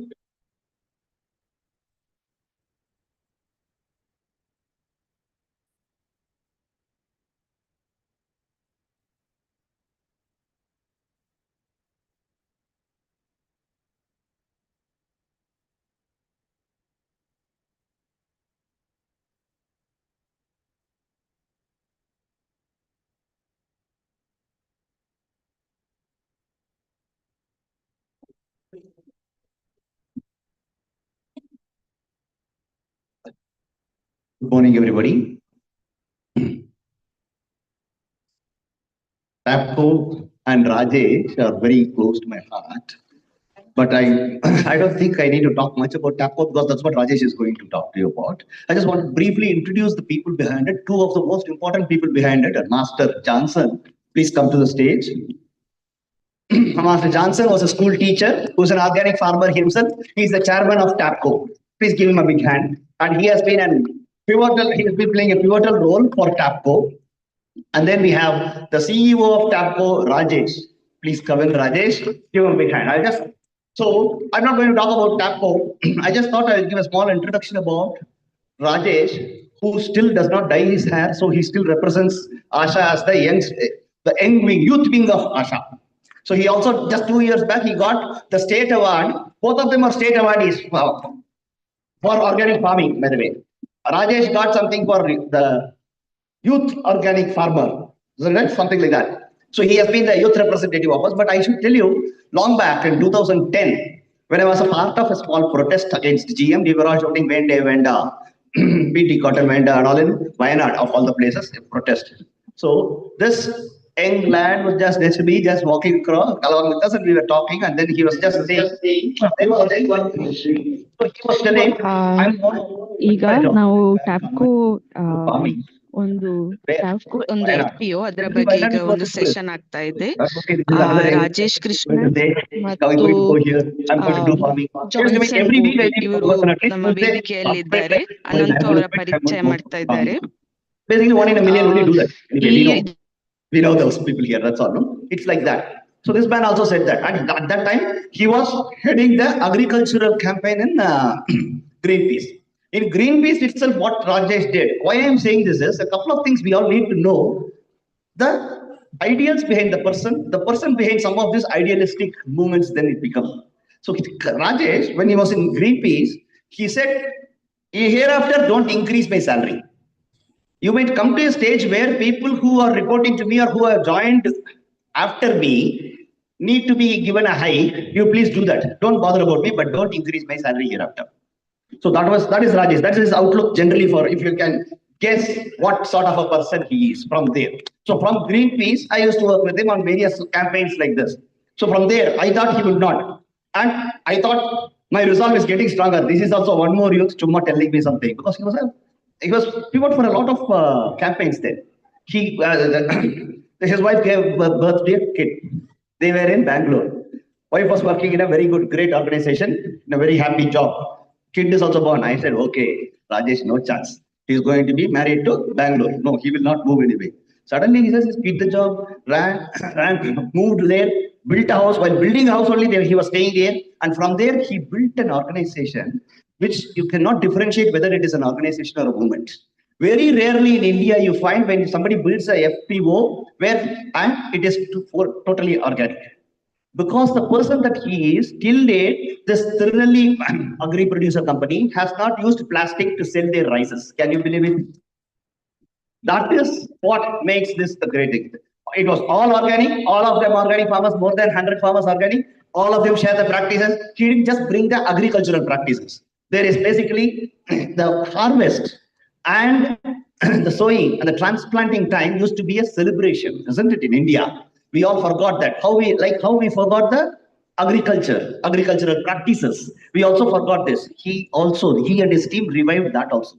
Good morning, everybody. TAPCO and Rajesh are very close to my heart. But I don't think I need to talk much about TAPCO because that's what Rajesh is going to talk to you about. I just want to briefly introduce the people behind it. 2 of the most important people behind it are Master Johnson. Please come to the stage. Master Johnson was a school teacher who's an organic farmer himself. He's the chairman of TAPCO. Please give him a big hand. And he has been playing a pivotal role for TAPCO. And then we have the CEO of TAPCO, Rajesh. Please come in, Rajesh. Give him a big hand. So I'm not going to talk about TAPCO. I just thought I'll give a small introduction about Rajesh, who still does not dye his hair, so he still represents Asha as the young wing, youth wing of Asha. So he also, just 2 years back, he got the state award. Both of them are state awardees for organic farming, by the way. Rajesh got something for the youth organic farmer, isn't it? Something like that. So he has been the youth representative of us. But I should tell you, long back in 2010, when I was a part of a small protest against GM, we were all shouting Vende, Venda, BT Cotton Venda, and all in Wayanad, of all the places, protest. So this young lad was just next to me, just walking across along with us, and we were talking, and then he was just saying, so he was telling, ಈಗ ನಾವು ಟ್ಯಾಪ್ಕೋ ಒಂದು F P O ಅದರ ಬಗ್ಗೆ ಈಗ ಒಂದು session ಆಗ್ತಾ ಇದೆ. ರಾಜೇಶ್ ಕೃಷ್ಣನ್ ಮತ್ತು ಜಾನ್ಸನ್ ಇವರು ನಮ್ಮ ವೇದಿಕೆಯಲ್ಲಿ ಇದ್ದಾರೆ. ಅನಂತು ಅವರ ಪರಿಚಯ ಮಾಡ್ತಾ ಇದ್ದಾರೆ. We know those people here, that's all. No? It's like that. So this man also said that. And at that time, he was heading the agricultural campaign in Greenpeace. In Greenpeace itself, what Rajesh did, why I am saying this is, a couple of things we all need to know. The ideals behind the person behind some of these idealistic movements, then it becomes. So Rajesh, when he was in Greenpeace, he said, hereafter don't increase my salary. You might come to a stage where people who are reporting to me or who have joined after me need to be given a hike. You please do that. Don't bother about me, but don't increase my salary hereafter. So that is Rajesh. That is his outlook generally, for if you can guess what sort of a person he is from there. So from Greenpeace, I used to work with him on various campaigns like this. So from there, I thought he would not. And I thought my resolve is getting stronger. This is also one more youth Chumma telling me something, because he was pivot for a lot of campaigns there. His wife gave birth to a kid. They were in Bangalore. Wife was working in a very good, great organization, in a very happy job. Kid is also born. I said, okay, Rajesh, no chance. He's going to be married to Bangalore. No, he will not move anyway. Suddenly he says, he quit the job, ran, moved there, built a house. While building a house only, there he was staying there. And from there, he built an organization which you cannot differentiate whether it is an organization or a movement. Very rarely in India you find when somebody builds a FPO and it is totally organic. Because the person that he is, till date, this Tirunelli agri-producer company has not used plastic to sell their rices. Can you believe it? That is what makes this the great thing. It was all organic, all of them organic farmers, more than 100 farmers organic. All of them share the practices. He didn't just bring the agricultural practices. There is basically the harvest and the sowing and the transplanting time used to be a celebration, isn't it, in India? We all forgot that. How we forgot the agricultural practices. We also forgot this. He and his team revived that also.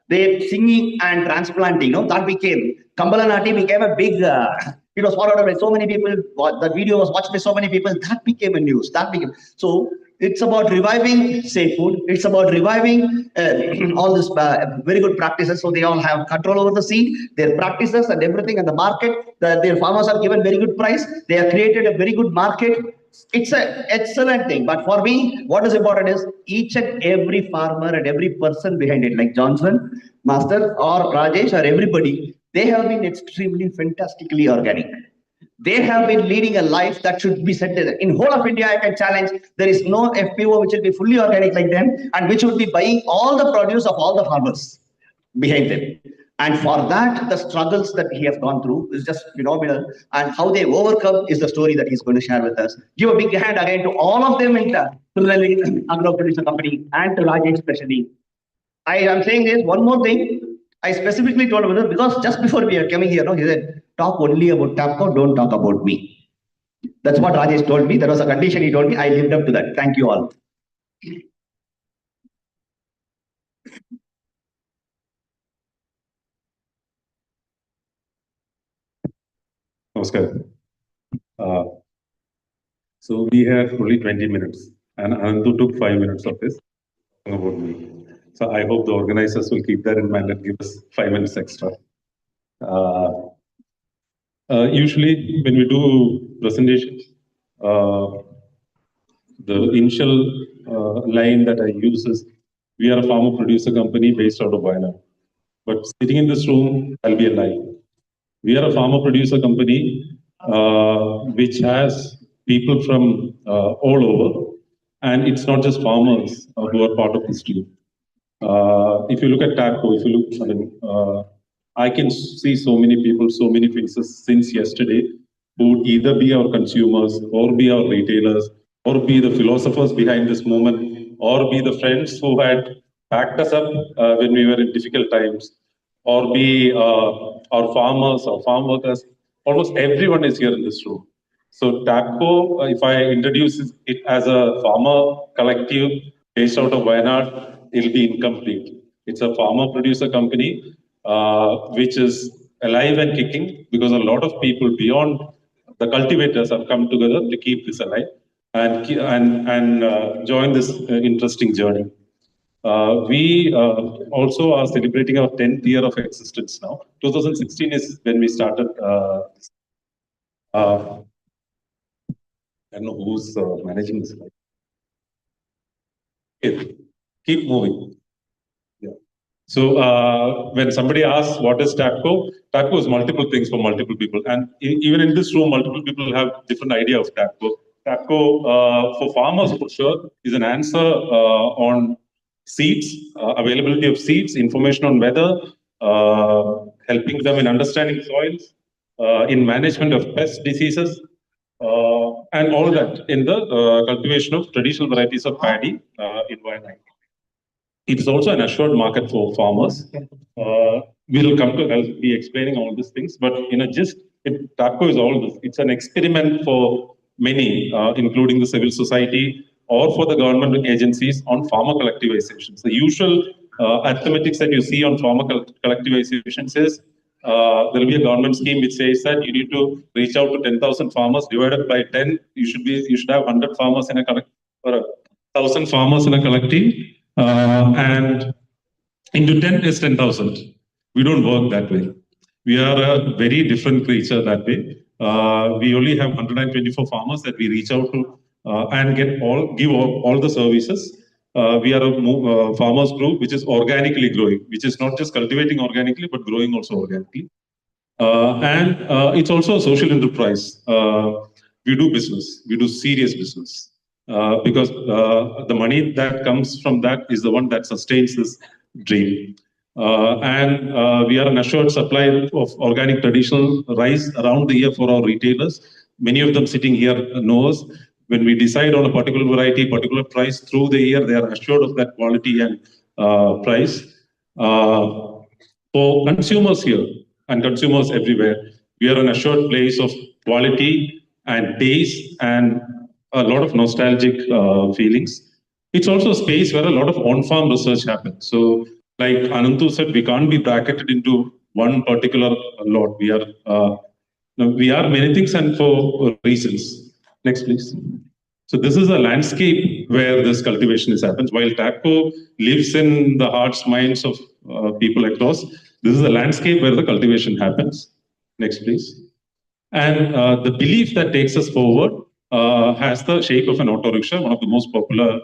They singing and transplanting, that became, Kambalanati became a big, it was followed by so many people. That video was watched by so many people. That became a news. So it's about reviving safe food. It's about reviving all this very good practices. So they all have control over the seed, their practices and everything, and the market. Their farmers are given very good price. They have created a very good market. It's an excellent thing. But for me, what is important is each and every farmer and every person behind it, like Johnson, Master, or Rajesh, or everybody, they have been extremely fantastically organic. They have been leading a life that should be set in whole of India. I can challenge, there is no FPO which will be fully organic like them and which would be buying all the produce of all the farmers behind them. And for that, the struggles that he has gone through is just phenomenal. And how they overcome is the story that he's going to share with us. Give a big hand again to all of them in the agro-producer company and to Rajesh especially. I am saying this, one more thing. I specifically told him, because just before we are coming here, he said, talk only about TAPCO, don't talk about me. That's what Rajesh told me. There was a condition he told me. I lived up to that. Thank you all. Namaskar. So we have only 20 minutes and Anandu took 5 minutes of this about me. So I hope the organizers will keep that in mind and give us 5 minutes extra. Usually, when we do presentations, the initial line that I use is, we are a farmer producer company based out of Wayanad. But sitting in this room, I'll be a lie. We are a farmer producer company which has people from all over, and it's not just farmers who are part of this team. If you look at TAPCO, if you look, I can see so many people, so many faces since yesterday who would either be our consumers or be our retailers or be the philosophers behind this movement or be the friends who had backed us up when we were in difficult times or be our farmers or farm workers. Almost everyone is here in this room. So TAPCO, if I introduce it as a farmer collective based out of Wayanad, it'll be incomplete. It's a farmer-producer company which is alive and kicking because a lot of people beyond the cultivators have come together to keep this alive and join this interesting journey. We also are celebrating our 10th year of existence now. 2016 is when we started. I don't know who's managing this. Okay. Keep moving. Yeah. So when somebody asks what is TAPCO, TAPCO is multiple things for multiple people, and even in this room, multiple people have different idea of TAPCO. TAPCO for farmers for sure is an answer on seeds, availability of seeds, information on weather, helping them in understanding soils, in management of pest diseases, and all that in the cultivation of traditional varieties of paddy in Wayanad. It's also an assured market for farmers. We'll come to, I'll be explaining all these things, but in a gist, TAPCO is all this. It's an experiment for many, including the civil society or for the government agencies on farmer collectivizations. The usual arithmetics that you see on farmer collectivizations is there will be a government scheme which says that you need to reach out to 10,000 farmers divided by 10. You should have 100 farmers in a collective or 1,000 farmers in a collective, and into 10 is 10,000. We don't work that way. We are a very different creature that way. We only have 124 farmers that we reach out to and give all the services. We are a farmers group which is organically growing, which is not just cultivating organically, but growing also organically. And it's also a social enterprise. We do business. We do serious business. Because the money that comes from that is the one that sustains this dream. And we are an assured supply of organic traditional rice around the year for our retailers. Many of them sitting here know us. When we decide on a particular variety, particular price through the year, they are assured of that quality and price. For consumers here and consumers everywhere, we are an assured place of quality and taste and a lot of nostalgic feelings. It's also a space where a lot of on-farm research happens. So, like Anantu said, we can't be bracketed into one particular lot. We are many things and for reasons. Next, please. So this is a landscape where this cultivation is happens. While TAPCO lives in the hearts, minds of people across, this is a landscape where the cultivation happens. Next, please. And the belief that takes us forward has the shape of an auto rickshaw, one of the most popular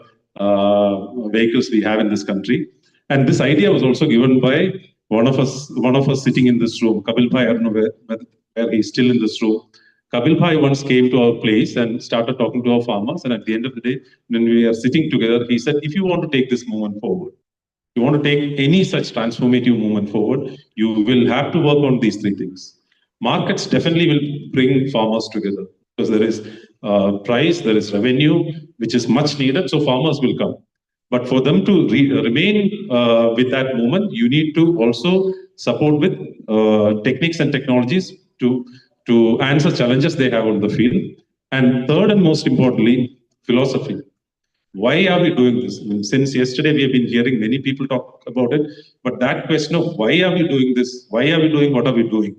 vehicles we have in this country. And this idea was also given by one of us sitting in this room, Kapil Bhai. I don't know where he's still in this room. Kapil Bhai once came to our place and started talking to our farmers. And at the end of the day, when we are sitting together, he said, if you want to take this movement forward, you want to take any such transformative movement forward, you will have to work on these three things. Markets definitely will bring farmers together because there is price, there is revenue, which is much needed, so farmers will come. But for them to remain with that movement, you need to also support with techniques and technologies to answer challenges they have on the field. And third and most importantly, philosophy. Why are we doing this? Since yesterday, we have been hearing many people talk about it, but that question of why are we doing this? Why are we doing what are we doing?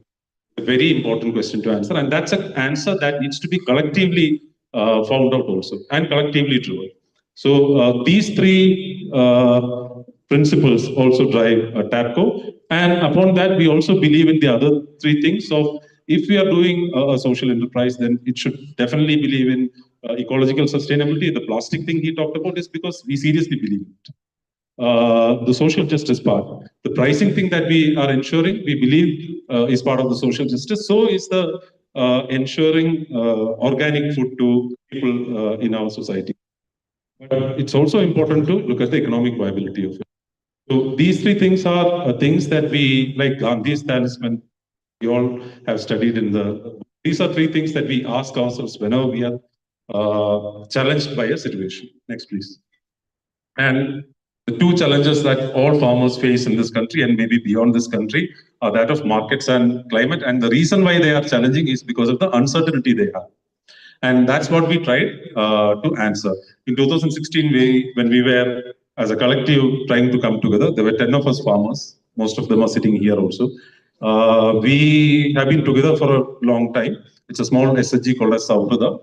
A very important question to answer. And that's an answer that needs to be collectively found out also and collectively driven. So these three principles also drive TAPCO. And upon that, we also believe in the other three things of if we are doing a social enterprise, then it should definitely believe in ecological sustainability. The plastic thing he talked about is because we seriously believe it. The social justice part, the pricing thing that we are ensuring, we believe is part of the social justice. So is the ensuring organic food to people in our society. But it's also important to look at the economic viability of it. So these three things are things that we, like Gandhi's talisman, we all have studied in the. These are three things that we ask ourselves whenever we are challenged by a situation. Next, please. And the two challenges that all farmers face in this country and maybe beyond this country are that of markets and climate. And the reason why they are challenging is because of the uncertainty they have. And that's what we tried to answer. In 2016, when we were, as a collective, trying to come together, there were 10 of us farmers. Most of them are sitting here also. We have been together for a long time. It's a small SHG called as Sautada.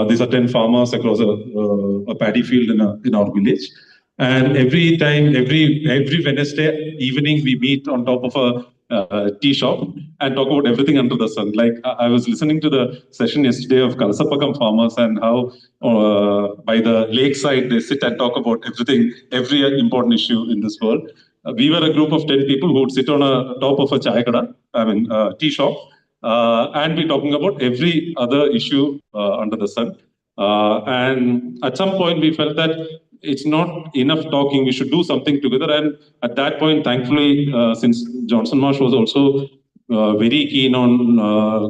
These are 10 farmers across a paddy field in our village. And every Wednesday evening, we meet on top of a tea shop and talk about everything under the sun. Like I was listening to the session yesterday of Kalasapakam farmers and how by the lakeside they sit and talk about everything, every important issue in this world. We were a group of 10 people who would sit on a top of a chai kada, tea shop, and be talking about every other issue under the sun. And at some point we felt that it's not enough talking, we should do something together. And at that point, thankfully, since Johnson Marsh was also very keen on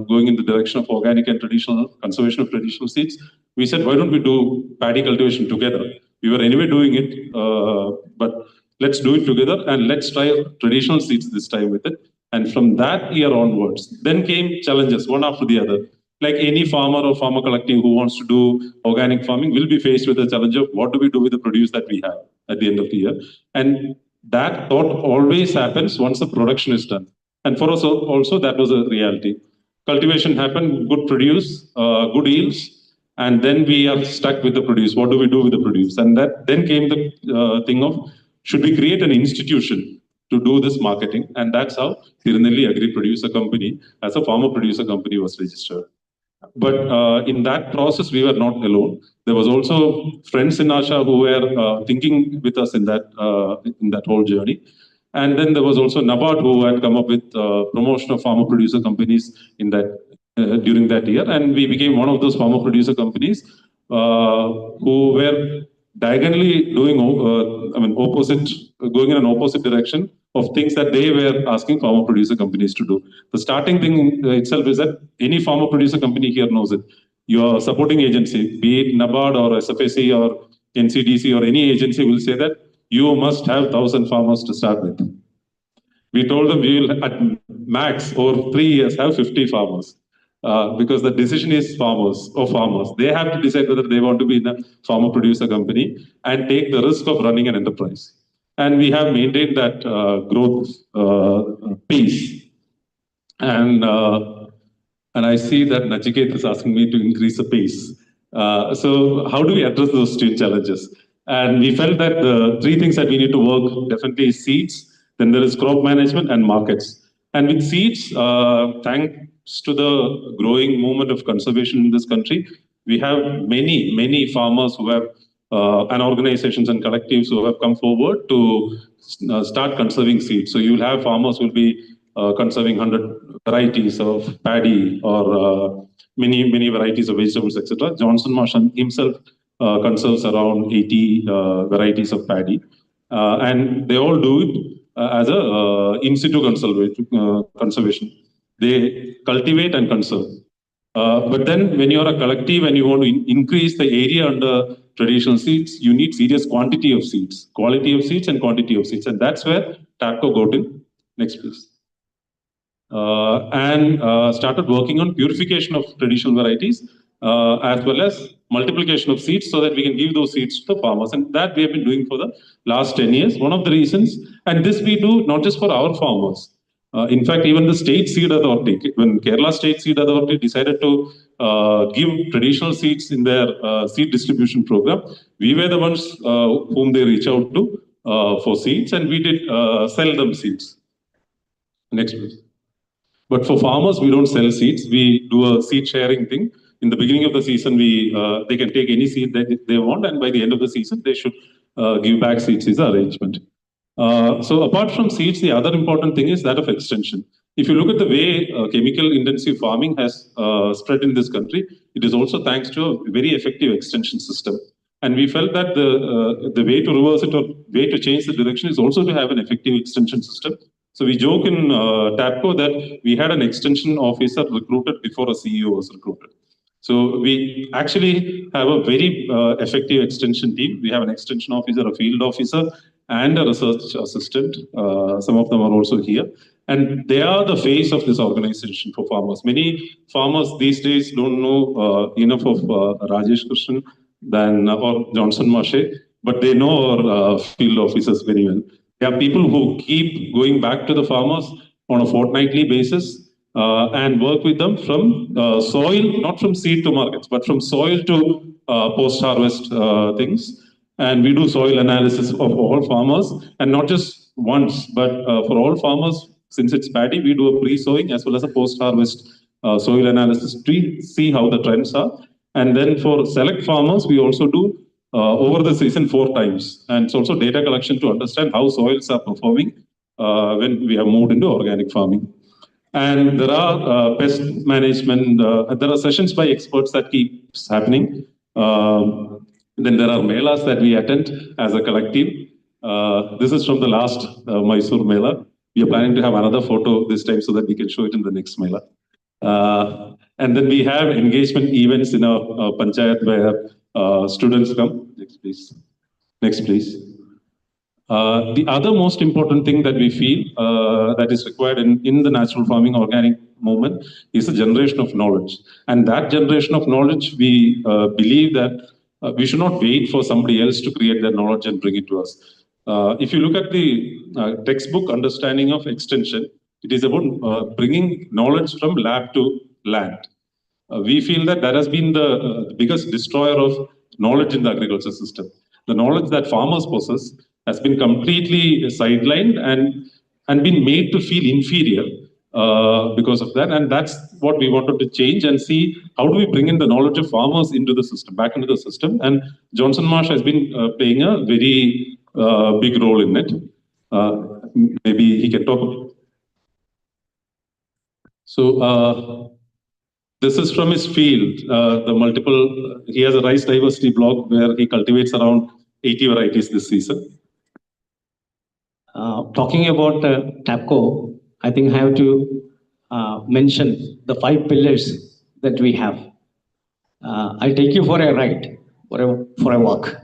going in the direction of organic and traditional conservation of traditional seeds, we said, why don't we do paddy cultivation together? We were anyway doing it, but let's do it together and let's try traditional seeds this time with it. And from that year onwards, then came challenges, one after the other. Like any farmer or farmer collective who wants to do organic farming will be faced with the challenge of what do we do with the produce that we have at the end of the year. And that thought always happens once the production is done. And for us also, that was a reality. Cultivation happened, good produce, good yields, and then we are stuck with the produce. What do we do with the produce? And that then came the thing of, should we create an institution to do this marketing? And that's how Tirunelli Agri Producer Company, as a farmer producer company, was registered. But in that process, we were not alone. There was also friends in Asha who were thinking with us in that whole journey. And then there was also NABARD who had come up with promotion of farmer producer companies in that during that year. And we became one of those farmer producer companies who were diagonally doing, going in an opposite direction of things that they were asking farmer producer companies to do. The starting thing itself is that any farmer producer company here knows it. Your supporting agency, be it NABARD or SFAC or NCDC or any agency, will say that you must have 1,000 farmers to start with. We told them we will at max over 3 years have 50 farmers. Because the decision is farmers. They have to decide whether they want to be in a farmer producer company and take the risk of running an enterprise. And we have maintained that growth pace. And I see that Nachiket is asking me to increase the pace. So how do we address those two challenges? And we felt that the three things that we need to work definitely is seeds, then there is crop management and markets. And with seeds, thanks to the growing movement of conservation in this country, we have many farmers who have and organizations and collectives who have come forward to start conserving seeds. So you'll have farmers who will be conserving 100 varieties of paddy or many varieties of vegetables, etc. Johnson Marsh himself conserves around 80 varieties of paddy. And they all do it as a in situ conservation. They cultivate and conserve. But then when you're a collective and you want to increase the area under traditional seeds, you need serious quantity of seeds, quality of seeds and quantity of seeds. And that's where TAPCO got in. Next, please. And started working on purification of traditional varieties as well as multiplication of seeds so that we can give those seeds to the farmers. And that we have been doing for the last 10 years. One of the reasons, and this we do not just for our farmers. In fact, even the State Seed Authority, when Kerala State Seed Authority decided to give traditional seeds in their seed distribution program, we were the ones whom they reach out to for seeds, and we did sell them seeds. Next, please. But for farmers, we don't sell seeds. We do a seed sharing thing. In the beginning of the season, they can take any seed that they want, and by the end of the season, they should give back seeds. Is the arrangement. So apart from seeds, the other important thing is that of extension. If you look at the way chemical intensive farming has spread in this country, it is also thanks to a very effective extension system. And we felt that the way to reverse it or way to change the direction is also to have an effective extension system. So we joke in TAPCO that we had an extension officer recruited before a CEO was recruited. So we actually have a very effective extension team. We have an extension officer, a field officer, and a research assistant. Some of them are also here. And they are the face of this organization for farmers. Many farmers these days don't know enough of Rajesh Krishnan or Johnson Marche, but they know our field officers very well. There are people who keep going back to the farmers on a fortnightly basis and work with them from soil, not from seed to markets, but from soil to post-harvest things. And we do soil analysis of all farmers, and not just once, but for all farmers, since it's paddy, we do a pre-sowing as well as a post-harvest soil analysis to see how the trends are. And then for select farmers, we also do over the season 4 times. And it's also data collection to understand how soils are performing when we have moved into organic farming. And there are pest management, there are sessions by experts that keeps happening. Then there are melas that we attend as a collective. This is from the last Mysore Mela. We are planning to have another photo this time so that we can show it in the next Mela. And then we have engagement events in our panchayat where students come. Next, please. Next, please. The other most important thing that we feel that is required in the natural farming organic movement is a generation of knowledge. And that generation of knowledge, we believe that we should not wait for somebody else to create their knowledge and bring it to us. If you look at the textbook understanding of extension, it is about bringing knowledge from lab to land. We feel that has been the biggest destroyer of knowledge in the agriculture system. The knowledge that farmers possess has been completely sidelined and been made to feel inferior because of that. And that's what we wanted to change and see how do we bring in the knowledge of farmers into the system, back into the system. And Johnson Marsh has been playing a very big role in it. Maybe he can talk. So this is from his field, he has a rice diversity block where he cultivates around 80 varieties this season. Talking about TAPCO, I think I have to mention the 5 pillars that we have. I'll take you for a ride, for a walk.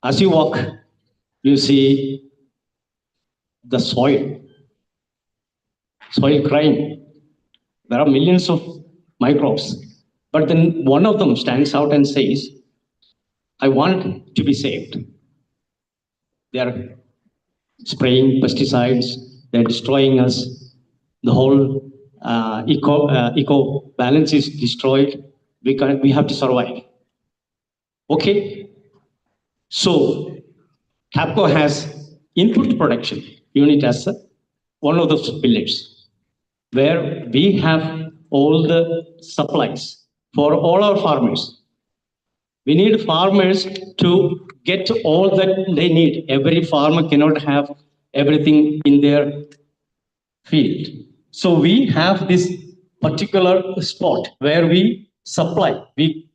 As you walk, you see the soil crying. There are millions of microbes, but then one of them stands out and says, I want to be saved. They are spraying pesticides, they're destroying us. The whole eco balance is destroyed. We have to survive. Okay, so TAPCO has input production unit as one of those pillars, where we have all the supplies for all our farmers. We need farmers to get all that they need. Every farmer cannot have everything in their field. So we have this particular spot where we supply. We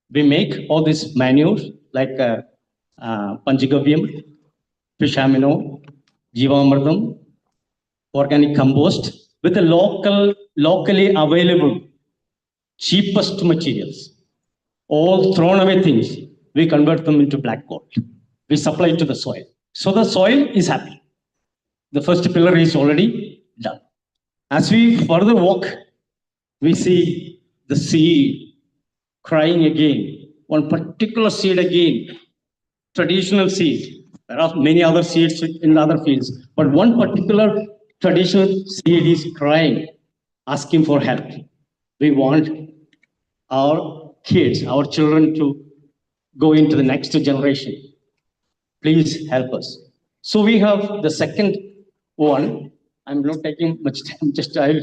make all this manure like Panchagavyam, fish amino, Jivamardam, organic compost with the locally available cheapest materials. All thrown away things, we convert them into black gold. We supply it to the soil. So the soil is happy. The first pillar is already done. As we further walk, we see the seed crying again. One particular seed again, traditional seed. There are many other seeds in other fields, but one particular traditional seed is crying, asking for help. We want our kids, our children to go into the next generation. Please help us. So we have the second one, I'm not taking much time. Just I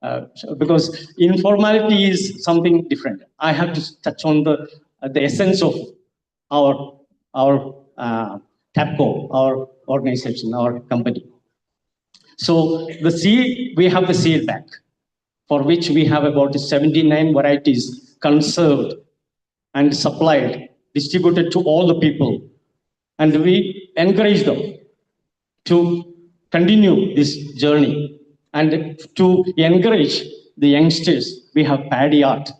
will, because informality is something different. I have to touch on the essence of our TAPCO, our organization, our company. So the seed, we have the seed bank, for which we have about 79 varieties conserved and supplied, distributed to all the people. And we encourage them to continue this journey and to encourage the youngsters. We have paddy art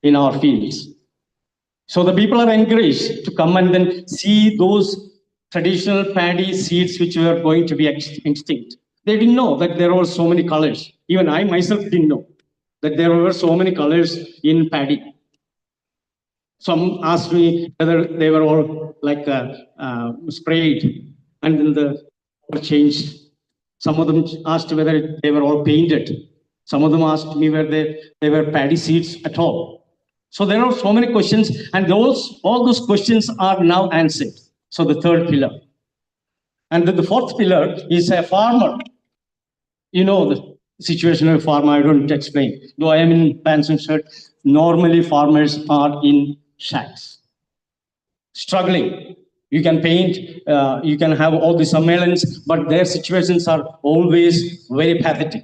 in our fields. So the people are encouraged to come and then see those traditional paddy seeds which were going to be extinct. They didn't know that there were so many colors. Even I myself didn't know that there were so many colors in paddy. Some asked me whether they were all like sprayed and then the color changed. Some of them asked whether they were all painted. Some of them asked me whether they were paddy seeds at all. So there are so many questions, and all those questions are now answered. So the third pillar. And then the fourth pillar is a farmer. You know the situation of a farmer, I don't explain. Though I am in pants and shirt, normally farmers are in shacks, struggling. You can paint, you can have all the Sammelans, but their situations are always very pathetic.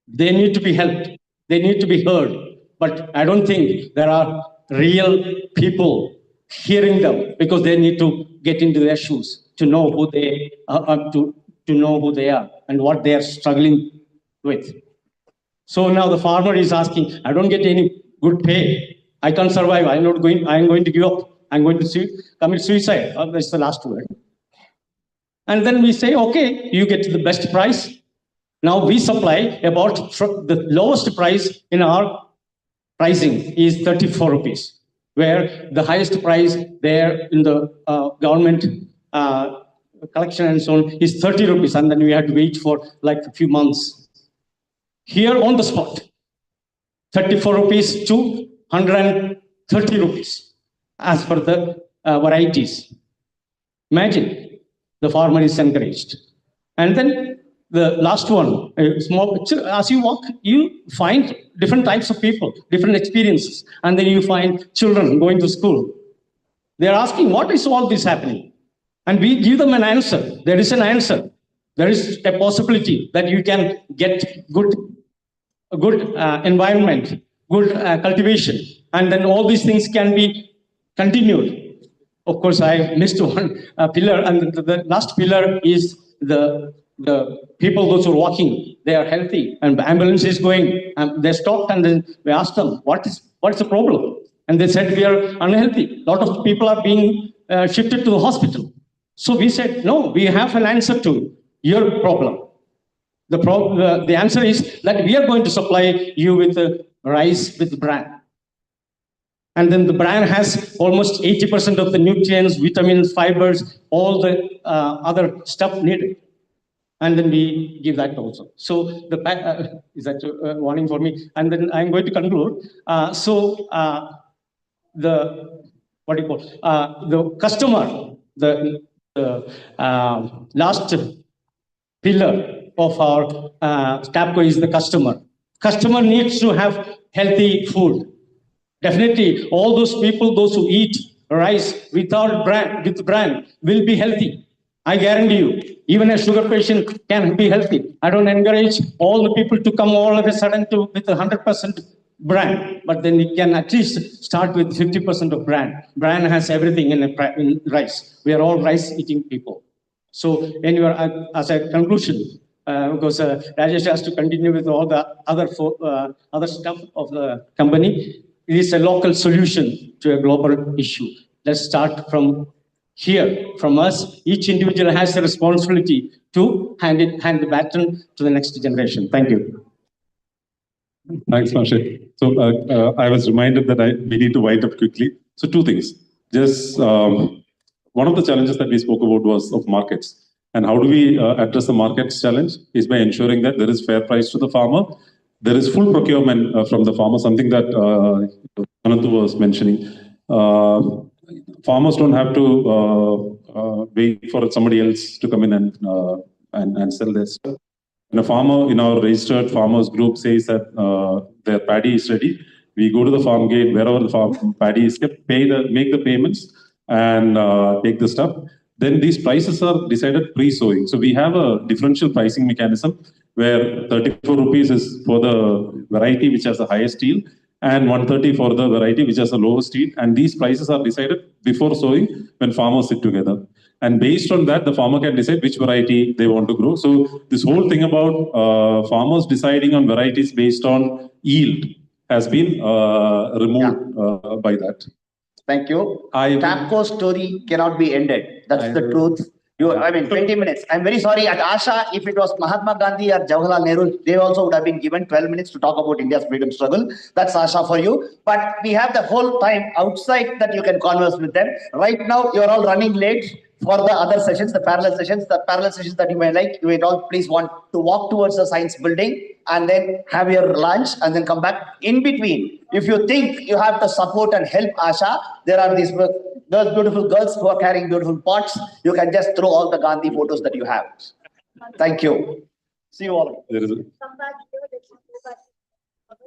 They need to be helped. They need to be heard. But I don't think there are real people hearing them, because they need to get into their shoes to know who they are, to know who they are and what they are struggling with. So now the farmer is asking, I don't get any good pay. I can't survive. I'm going to give up. I'm going to commit suicide. That's the last word. And then we say, okay, you get the best price. Now we supply about the lowest price in our pricing is 34 rupees, where the highest price there in the government collection and so on is 30 rupees. And then we had to wait for like a few months. Here on the spot, 34 rupees to 130 rupees as per the varieties. Imagine, the farmer is encouraged. And then the last one, as you walk, you find different types of people, different experiences. And then you find children going to school. They're asking, what is all this happening? And we give them an answer. There is an answer. There is a possibility that you can get a good environment, good cultivation, and then all these things can be continued. Of course, I missed one pillar, and the last pillar is the people, those who are walking, they are healthy, and the ambulance is going, and they stopped, and then we asked them, what is the problem? And they said, we are unhealthy. A lot of people are being shifted to the hospital. So we said, no, we have an answer to your problem. The answer is that we are going to supply you with rice with bran. And then the bran has almost 80% of the nutrients, vitamins, fibers, all the other stuff needed. And then we give that also. So is that a warning for me? And then I'm going to conclude. The customer, the last pillar of our TAPCO is the customer. Customer needs to have healthy food. Definitely, all those people, those who eat rice without bran, with bran, will be healthy. I guarantee you, even a sugar patient can be healthy. I don't encourage all the people to come all of a sudden with 100% bran, but then you can at least start with 50% of bran. Bran has everything in rice. We are all rice-eating people. So, anyway, as a conclusion, because Rajesh has to continue with all the other stuff of the company, it is a local solution to a global issue. Let's start from here, from us. Each individual has the responsibility to hand the baton to the next generation. Thank you. Thanks, Marsha. So I was reminded that we need to wind up quickly. So two things. Just one of the challenges that we spoke about was of markets. And how do we address the markets challenge is by ensuring that there is fair price to the farmer. There is full procurement from the farmer, something that Anantu was mentioning. Farmers don't have to wait for somebody else to come in and sell their stuff. When a farmer in our registered farmers group says that their paddy is ready, we go to the farm gate, wherever the farm paddy is kept, make the payments and take the stuff. Then these prices are decided pre-sowing. So we have a differential pricing mechanism where 34 rupees is for the variety which has the highest yield and 130 for the variety which has the lowest yield. And these prices are decided before sowing when farmers sit together. And based on that, the farmer can decide which variety they want to grow. So this whole thing about farmers deciding on varieties based on yield has been removed by that. Thank you. TAPCO story cannot be ended. That's the truth. I mean, 20 minutes. I'm very sorry. At Asha, if it was Mahatma Gandhi or Jawaharlal Nehru, they also would have been given 12 minutes to talk about India's freedom struggle. That's Asha for you. But we have the whole time outside that you can converse with them. Right now, you're all running late for the other sessions, the parallel sessions that you may like. You may all please want to walk towards the science building and then have your lunch and then come back. In between, if you think you have to support and help Asha, there are these beautiful girls who are carrying beautiful pots. You can just throw all the Gandhi photos that you have. Thank you. See you all.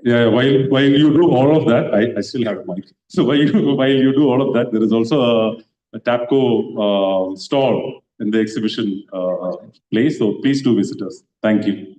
Yeah, while you do all of that, I still have a mic. So while you do all of that, there is also a TAPCO stall in the exhibition place. So please do visit us. Thank you.